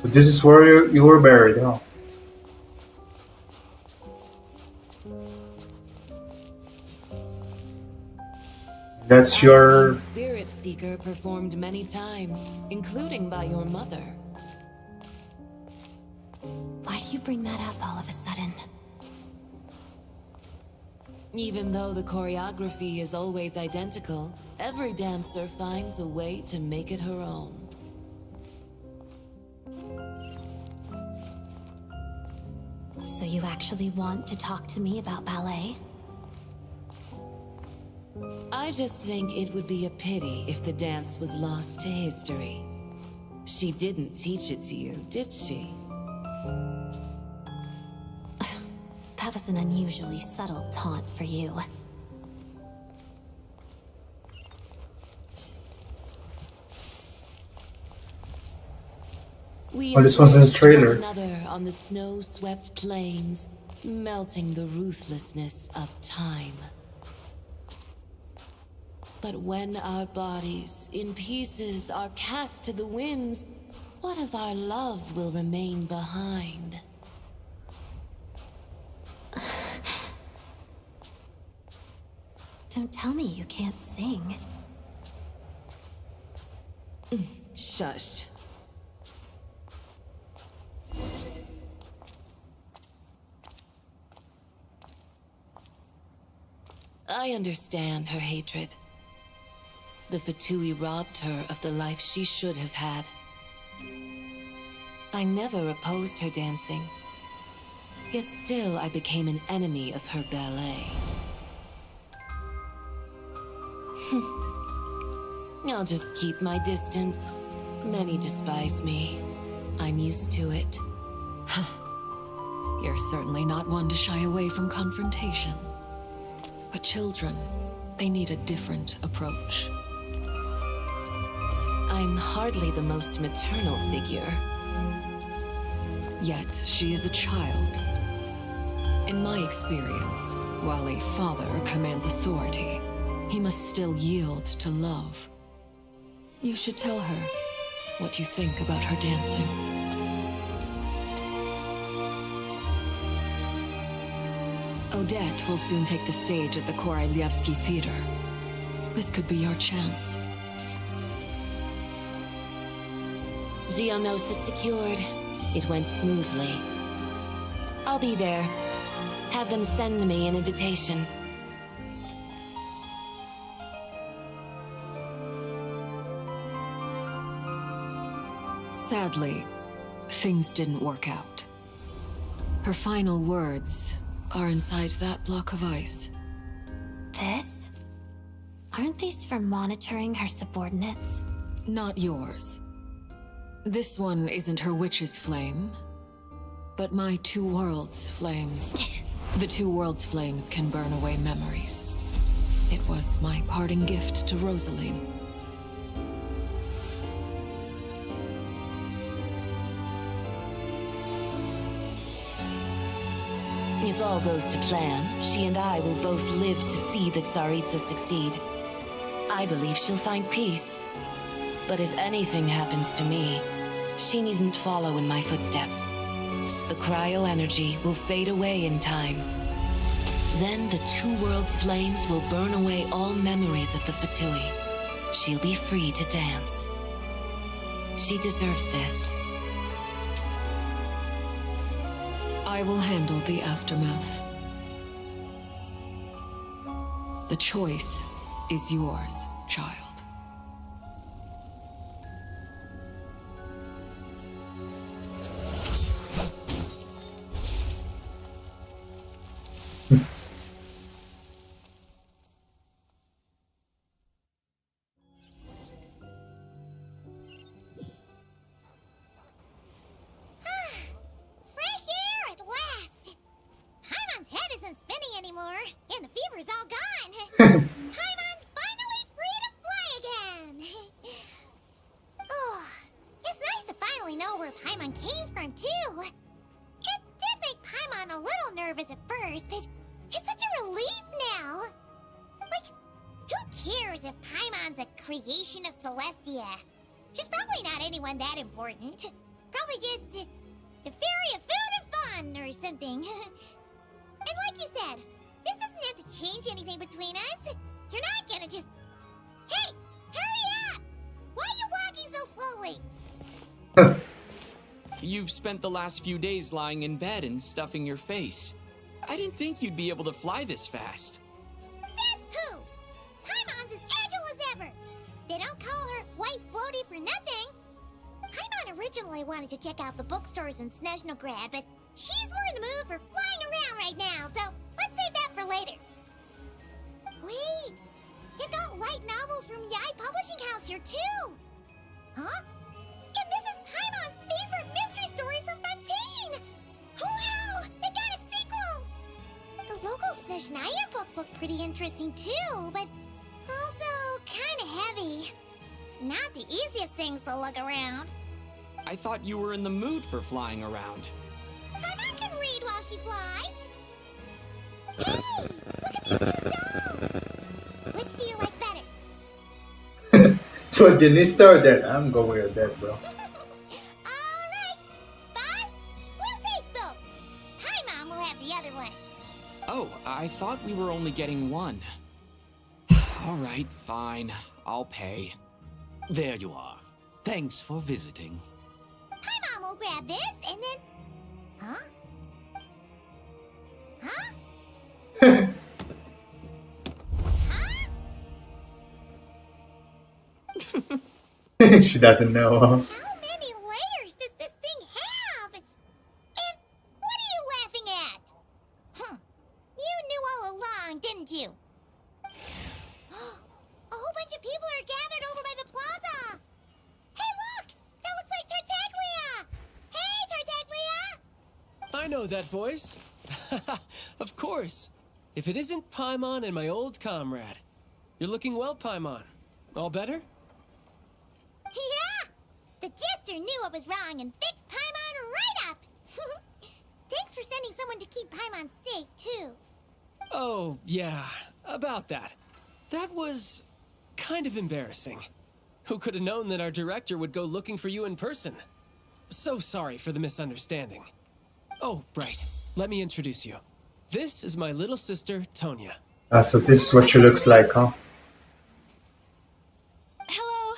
So this is where you were buried, huh? That's your... Spirit Seeker performed many times, including by your mother. Why do you bring that up all of a sudden? Even though the choreography is always identical, every dancer finds a way to make it her own. So you actually want to talk to me about ballet? I just think it would be a pity if the dance was lost to history. She didn't teach it to you, did she? That was an unusually subtle taunt for you. We Oh, this was in the trailer. Another on the snow-swept plains, melting the ruthlessness of time. But when our bodies, in pieces, are cast to the winds, what of our love will remain behind? Don't tell me you can't sing. Shush. I understand her hatred. The Fatui robbed her of the life she should have had. I never opposed her dancing. Yet still I became an enemy of her ballet. I'll just keep my distance. Many despise me. I'm used to it. You're certainly not one to shy away from confrontation. But children, they need a different approach. I'm hardly the most maternal figure. Yet, she is a child. In my experience, while a father commands authority, he must still yield to love. You should tell her what you think about her dancing. Odette will soon take the stage at the Korolyevsky Theater. This could be your chance. Geonosis secured. It went smoothly. I'll be there. Have them send me an invitation. Sadly, things didn't work out. Her final words are inside that block of ice. This? Aren't these for monitoring her subordinates? Not yours. This one isn't her witch's flame, but my two worlds' flames. The two worlds' flames can burn away memories. It was my parting gift to Rosaline. If all goes to plan, she and I will both live to see the Tsaritsa succeed. I believe she'll find peace. But if anything happens to me, she needn't follow in my footsteps. The cryo energy will fade away in time. Then the two worlds' flames will burn away all memories of the Fatui. She'll be free to dance. She deserves this. I will handle the aftermath. The choice is yours, child. Fresh air at last! Paimon's head isn't spinning anymore, and the fever's all gone. Paimon's finally free to fly again! Oh, it's nice to finally know where Paimon came from, too. It did make Paimon a little nervous at first, but it's such a relief now. Like, who cares if Paimon's a creation of Celestia? She's probably not anyone that important. Probably just the fairy of food and fun or something. And like you said, this doesn't have to change anything between us. You're not gonna just... Hey, hurry up! Why are you walking so slowly? You've spent the last few days lying in bed and stuffing your face. I didn't think you'd be able to fly this fast. Says who? Paimon's as agile as ever. They don't call her White Floaty for nothing. Paimon originally wanted to check out the bookstores in Snezhnograd, but she's more in the mood for flying around right now, so let's save that for later. Wait, they've got light novels from Yai Publishing House here too. Huh? And this is Paimon's favorite mystery story from Fontaine! Wow, they got a sequel! The local Snezhnaya books look pretty interesting too, but also kinda heavy. Not the easiest things to look around. I thought you were in the mood for flying around. Paimon can read while she flies. Hey, look at these two dolls. Which do you like better? For Janista or that? I'm going with that, bro. Alright, boss, we'll take both. Paimon will have the other one. Oh, I thought we were only getting one. All right, fine. I'll pay. There you are. Thanks for visiting. Paimon will grab this and then... Huh? Huh? She doesn't know. How many layers does this thing have? And what are you laughing at? You knew all along, didn't you? A whole bunch of people are gathered over by the plaza. Hey, look! That looks like Tartaglia! Hey, Tartaglia! I know that voice. Of course. If it isn't Paimon and my old comrade. You're looking well, Paimon. All better? Yeah! The Jester knew I was wrong and fixed Paimon right up! Thanks for sending someone to keep Paimon safe, too. Oh, yeah. About that. That was... kind of embarrassing. Who could have known that our director would go looking for you in person? So sorry for the misunderstanding. Oh, right. Let me introduce you. This is my little sister, Tonya. So this is what she looks like, huh? Hello.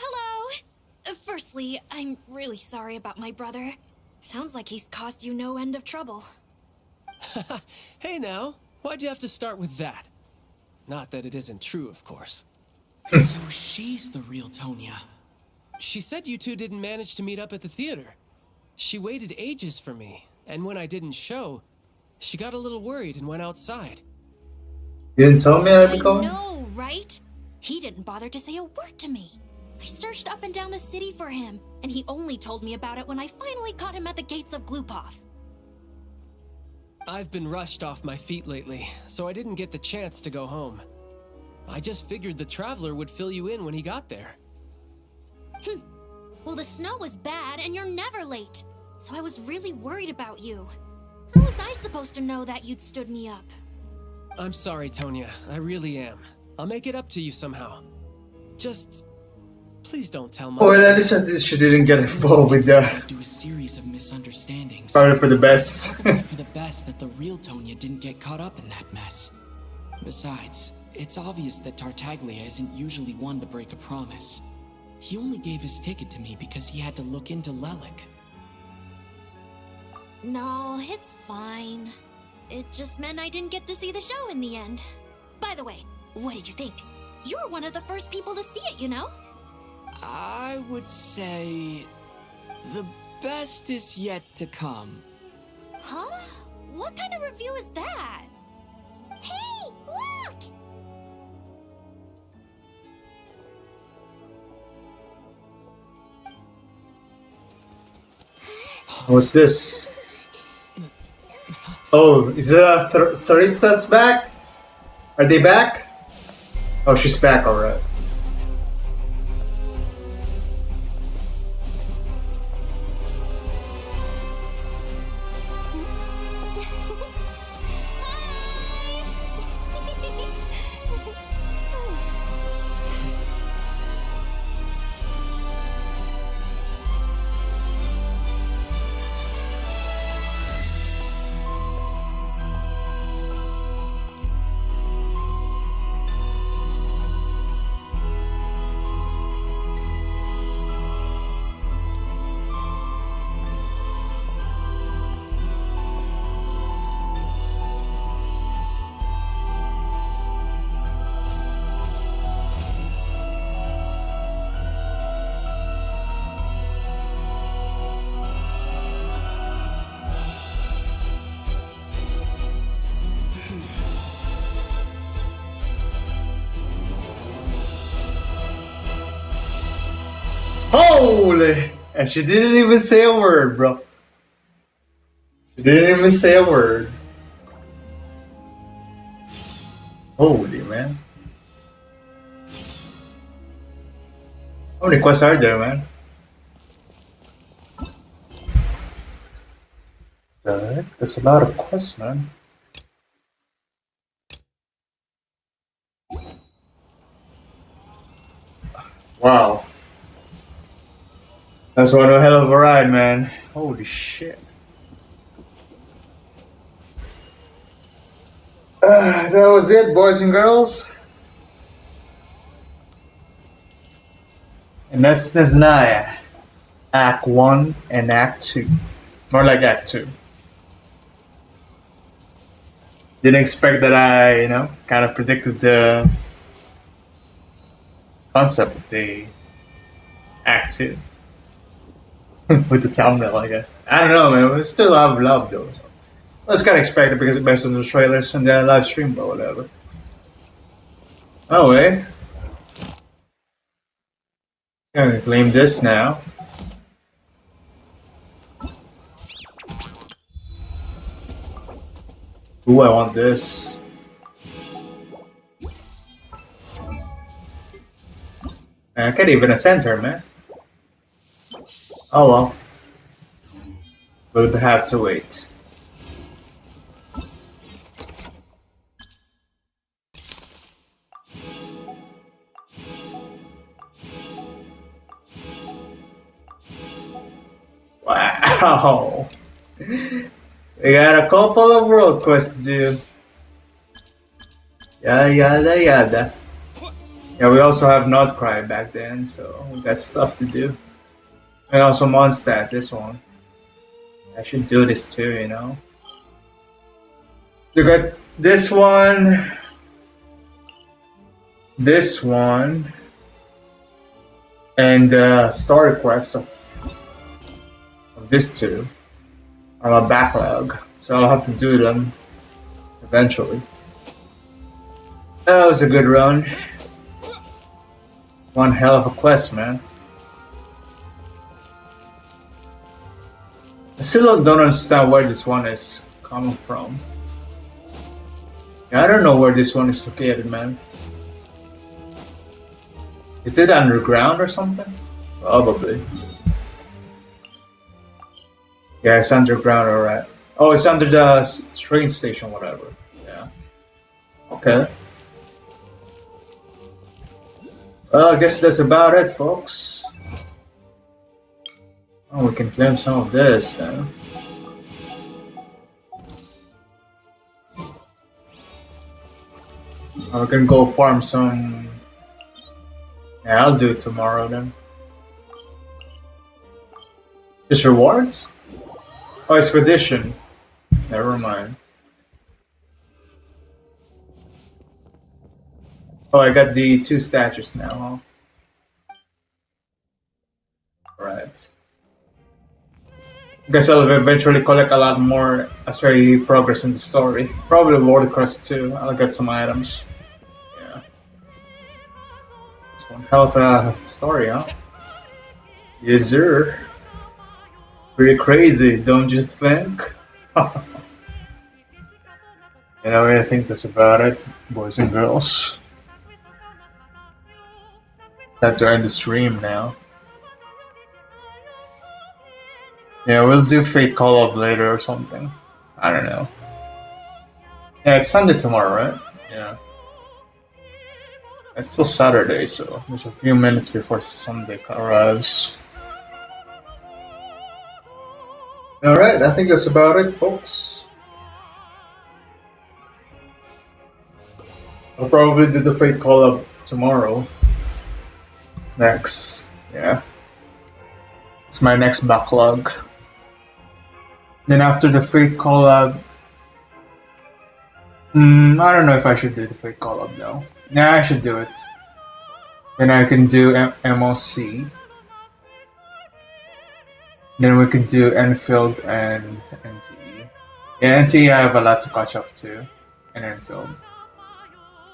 Firstly, I'm really sorry about my brother. Sounds like he's caused you no end of trouble. Hey now, why'd you have to start with that? Not that it isn't true, of course. So she's the real Tonya. She said you two didn't manage to meet up at the theater. She waited ages for me, and when I didn't show, she got a little worried and went outside. You didn't tell me I'd be I going? know, right? He didn't bother to say a word to me. I searched up and down the city for him, and he only told me about it when I finally caught him at the gates of Glupov. I've been rushed off my feet lately, so I didn't get the chance to go home. I just figured the Traveler would fill you in when he got there. Well, the snow was bad, and you're never late. So I was really worried about you. How was I supposed to know that you'd stood me up? I'm sorry, Tonya. I really am. I'll make it up to you somehow. Just Please don't tell Mom. Oh, well, at least she didn't get involved with that. Due to a series of misunderstandings. Probably for the best. Probably for the best that the real Tonya didn't get caught up in that mess. Besides, it's obvious that Tartaglia isn't usually one to break a promise. He only gave his ticket to me because he had to look into Lelik. No, it's fine. It just meant I didn't get to see the show in the end. By the way, what did you think? You were one of the first people to see it, you know? I would say the best is yet to come. Huh? What kind of review is that? Hey, look! What's this? Oh, is Saritsa's back? Are they back? Oh, she's back, alright. Holy! And she didn't even say a word, bro. She didn't even say a word. Holy man. How many quests are there, man? That's a lot of quests, man. Wow. That's one hell of a ride, man. Holy shit. That was it, boys and girls. And that's Naya. Act 1 and Act 2. More like Act 2. Didn't expect that I, kind of predicted the concept of the Act 2. With the thumbnail, I guess. I don't know, man. We still have love, though. So. I was kind of expected because based on the trailers and the live stream, but whatever. Oh, wait. I'm gonna claim this now. Ooh, I want this. I can't even ascend her, man. Oh well. We'll have to wait. Wow. We got a couple of world quests to do. Yada yada. Yeah, we also have Notcry back then, so we got stuff to do. And also Mondstadt, this one. I should do this too, We got this one, and story quests of these two are on backlog, so I'll have to do them eventually. That was a good run. One hell of a quest, man. I still don't understand where this one is coming from. Yeah, I don't know where this one is located, man. Is it underground or something? Probably. Yeah, it's underground, alright. Oh, it's under the train station, whatever. Yeah. Okay. Well, I guess that's about it, folks. Oh, we can claim some of this then. We can go farm some. Yeah, I'll do it tomorrow then. Just rewards? Oh, expedition. Never mind. Oh, I got the 2 statues now, huh? Right. Guess I'll eventually collect a lot more as I progress in the story. Probably World Crest too. I'll get some items. Yeah. It's one hell of a story, huh? Yes, sir. Pretty crazy, don't you think? I think that's about it, boys and girls. It's time to end the stream now. Yeah, we'll do Fate Call Up later or something. I don't know. Yeah, it's Sunday tomorrow, right? Yeah. It's still Saturday, so there's a few minutes before Sunday arrives. Alright, I think that's about it, folks. I'll probably do the Fate Call Up tomorrow. Next. Yeah. It's my next backlog. Then after the Fate Call Up, I don't know if I should do the Fate Call Up though. Nah, I should do it. Then I can do MOC. Then we can do Enfield and NTE. Yeah, NTE I have a lot to catch up to. And Enfield.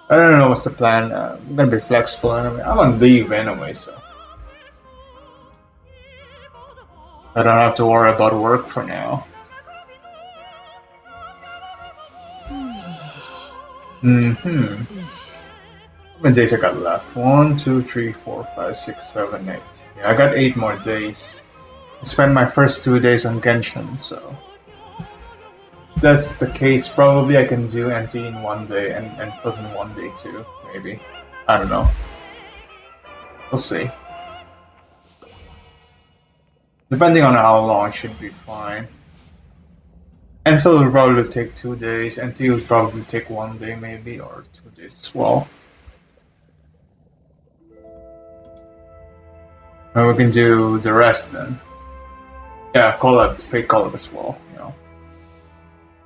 I don't know what's the plan. I'm gonna be flexible anyway. I'm on leave anyway, so I don't have to worry about work for now. How many days I got left? 1, 2, 3, 4, 5, 6, 7, 8. Yeah, I got 8 more days. I spent my first 2 days on Genshin, so if that's the case, probably I can do NT in 1 day and put in 1 day too, maybe. I don't know. We'll see. Depending on how long, it should be fine. Enfield will probably take 2 days, NT will probably take 1 day maybe, or 2 days as well. And we can do the rest then. Yeah, Fate Call Up as well, you know.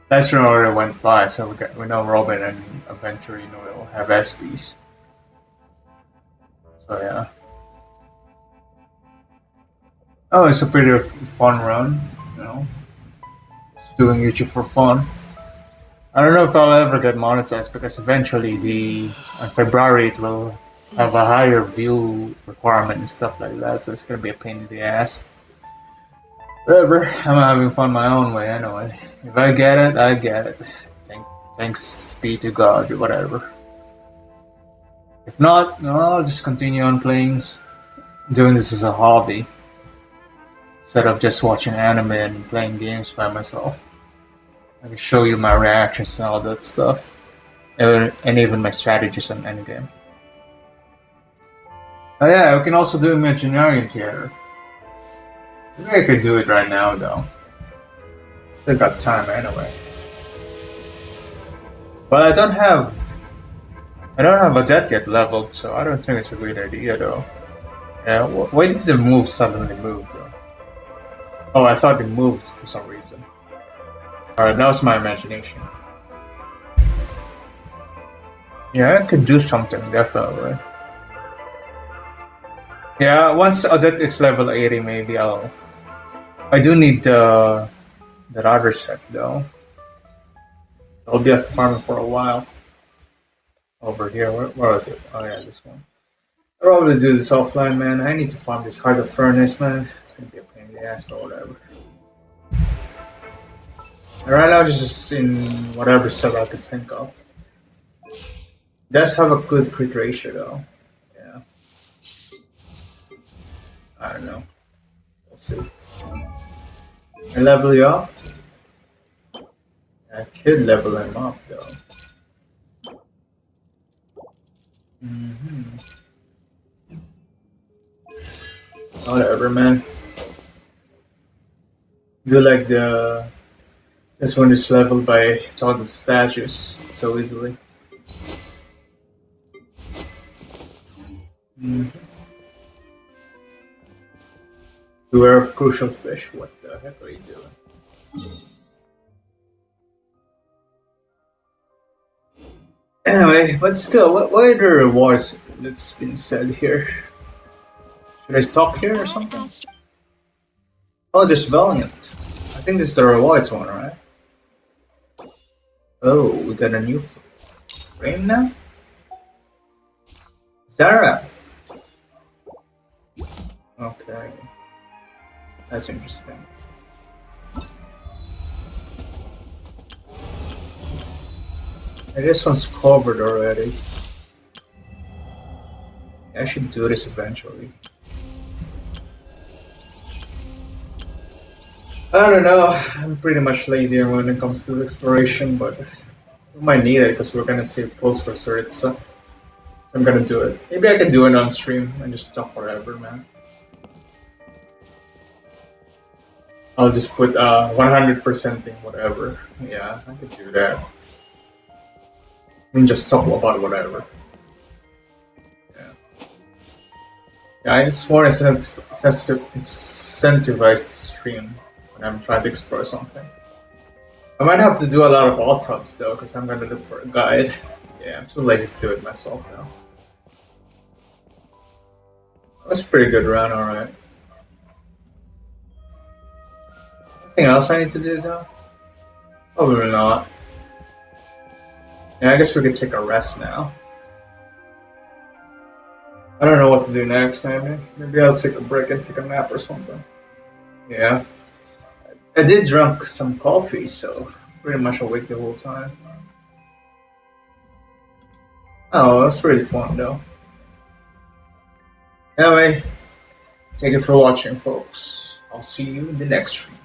That show already went by, so we know Robin and eventually we'll have SPs. So yeah. Oh, it's a pretty fun run, you know. Just doing YouTube for fun. I don't know if I'll ever get monetized because eventually in February it will have a higher view requirement and stuff like that, so it's gonna be a pain in the ass. Whatever, I'm having fun my own way anyway. If I get it, I get it. Thanks be to God, or whatever. If not, no, I'll just continue on playing, doing this as a hobby. Instead of just watching anime and playing games by myself. I can show you my reactions and all that stuff. And even my strategies on any game. Oh yeah, we can also do Imaginarium Theater. Maybe I could do it right now though. Still got time anyway. But I don't have a deck yet leveled, so I don't think it's a great idea though. Yeah, why did the move suddenly move though? Oh, I thought it moved for some reason. Alright, that was my imagination. Yeah, I could do something, definitely. Yeah, once Odette is level 80, maybe I do need that other set though. I'll be at farming for a while. Over here, where was it? Oh yeah, this one. I'll probably do this offline, man. I need to farm this Heart of Furnace, man. It's gonna be a pain in the ass, but whatever. And right now, just in whatever set I could think of. It does have a good crit ratio though. Yeah. I don't know. We'll see. I level you up? I could level him up though. Whatever, man. Do like this one is leveled by total statues so easily. Beware of crucial fish. What the heck are you doing? Anyway, but still, what are the rewards that's been said here? Should I stop here or something? Oh, there's Valiant. I think this is the rewards one, right? Oh, we got a new frame now? Zara! Okay. That's interesting. This one's covered already. I should do this eventually. I don't know, I'm pretty much lazy when it comes to exploration, but we might need it because we're gonna save posts for Suritsa. So I'm gonna do it. Maybe I can do it on stream and just talk wherever, man. I'll just put 100% in whatever. Yeah, I could do that. And just talk about whatever. Yeah, it's more incentivized to stream when I'm trying to explore something. I might have to do a lot of alt tabs though, because I'm gonna look for a guide. Yeah, I'm too lazy to do it myself now. That's a pretty good run, alright. Anything else I need to do though? Probably not. Yeah, I guess we could take a rest now. I don't know what to do next, maybe. Maybe I'll take a break and take a nap or something. Yeah. I did drink some coffee, so pretty much awake the whole time. Oh, that's really fun though. Anyway, thank you for watching, folks. I'll see you in the next stream.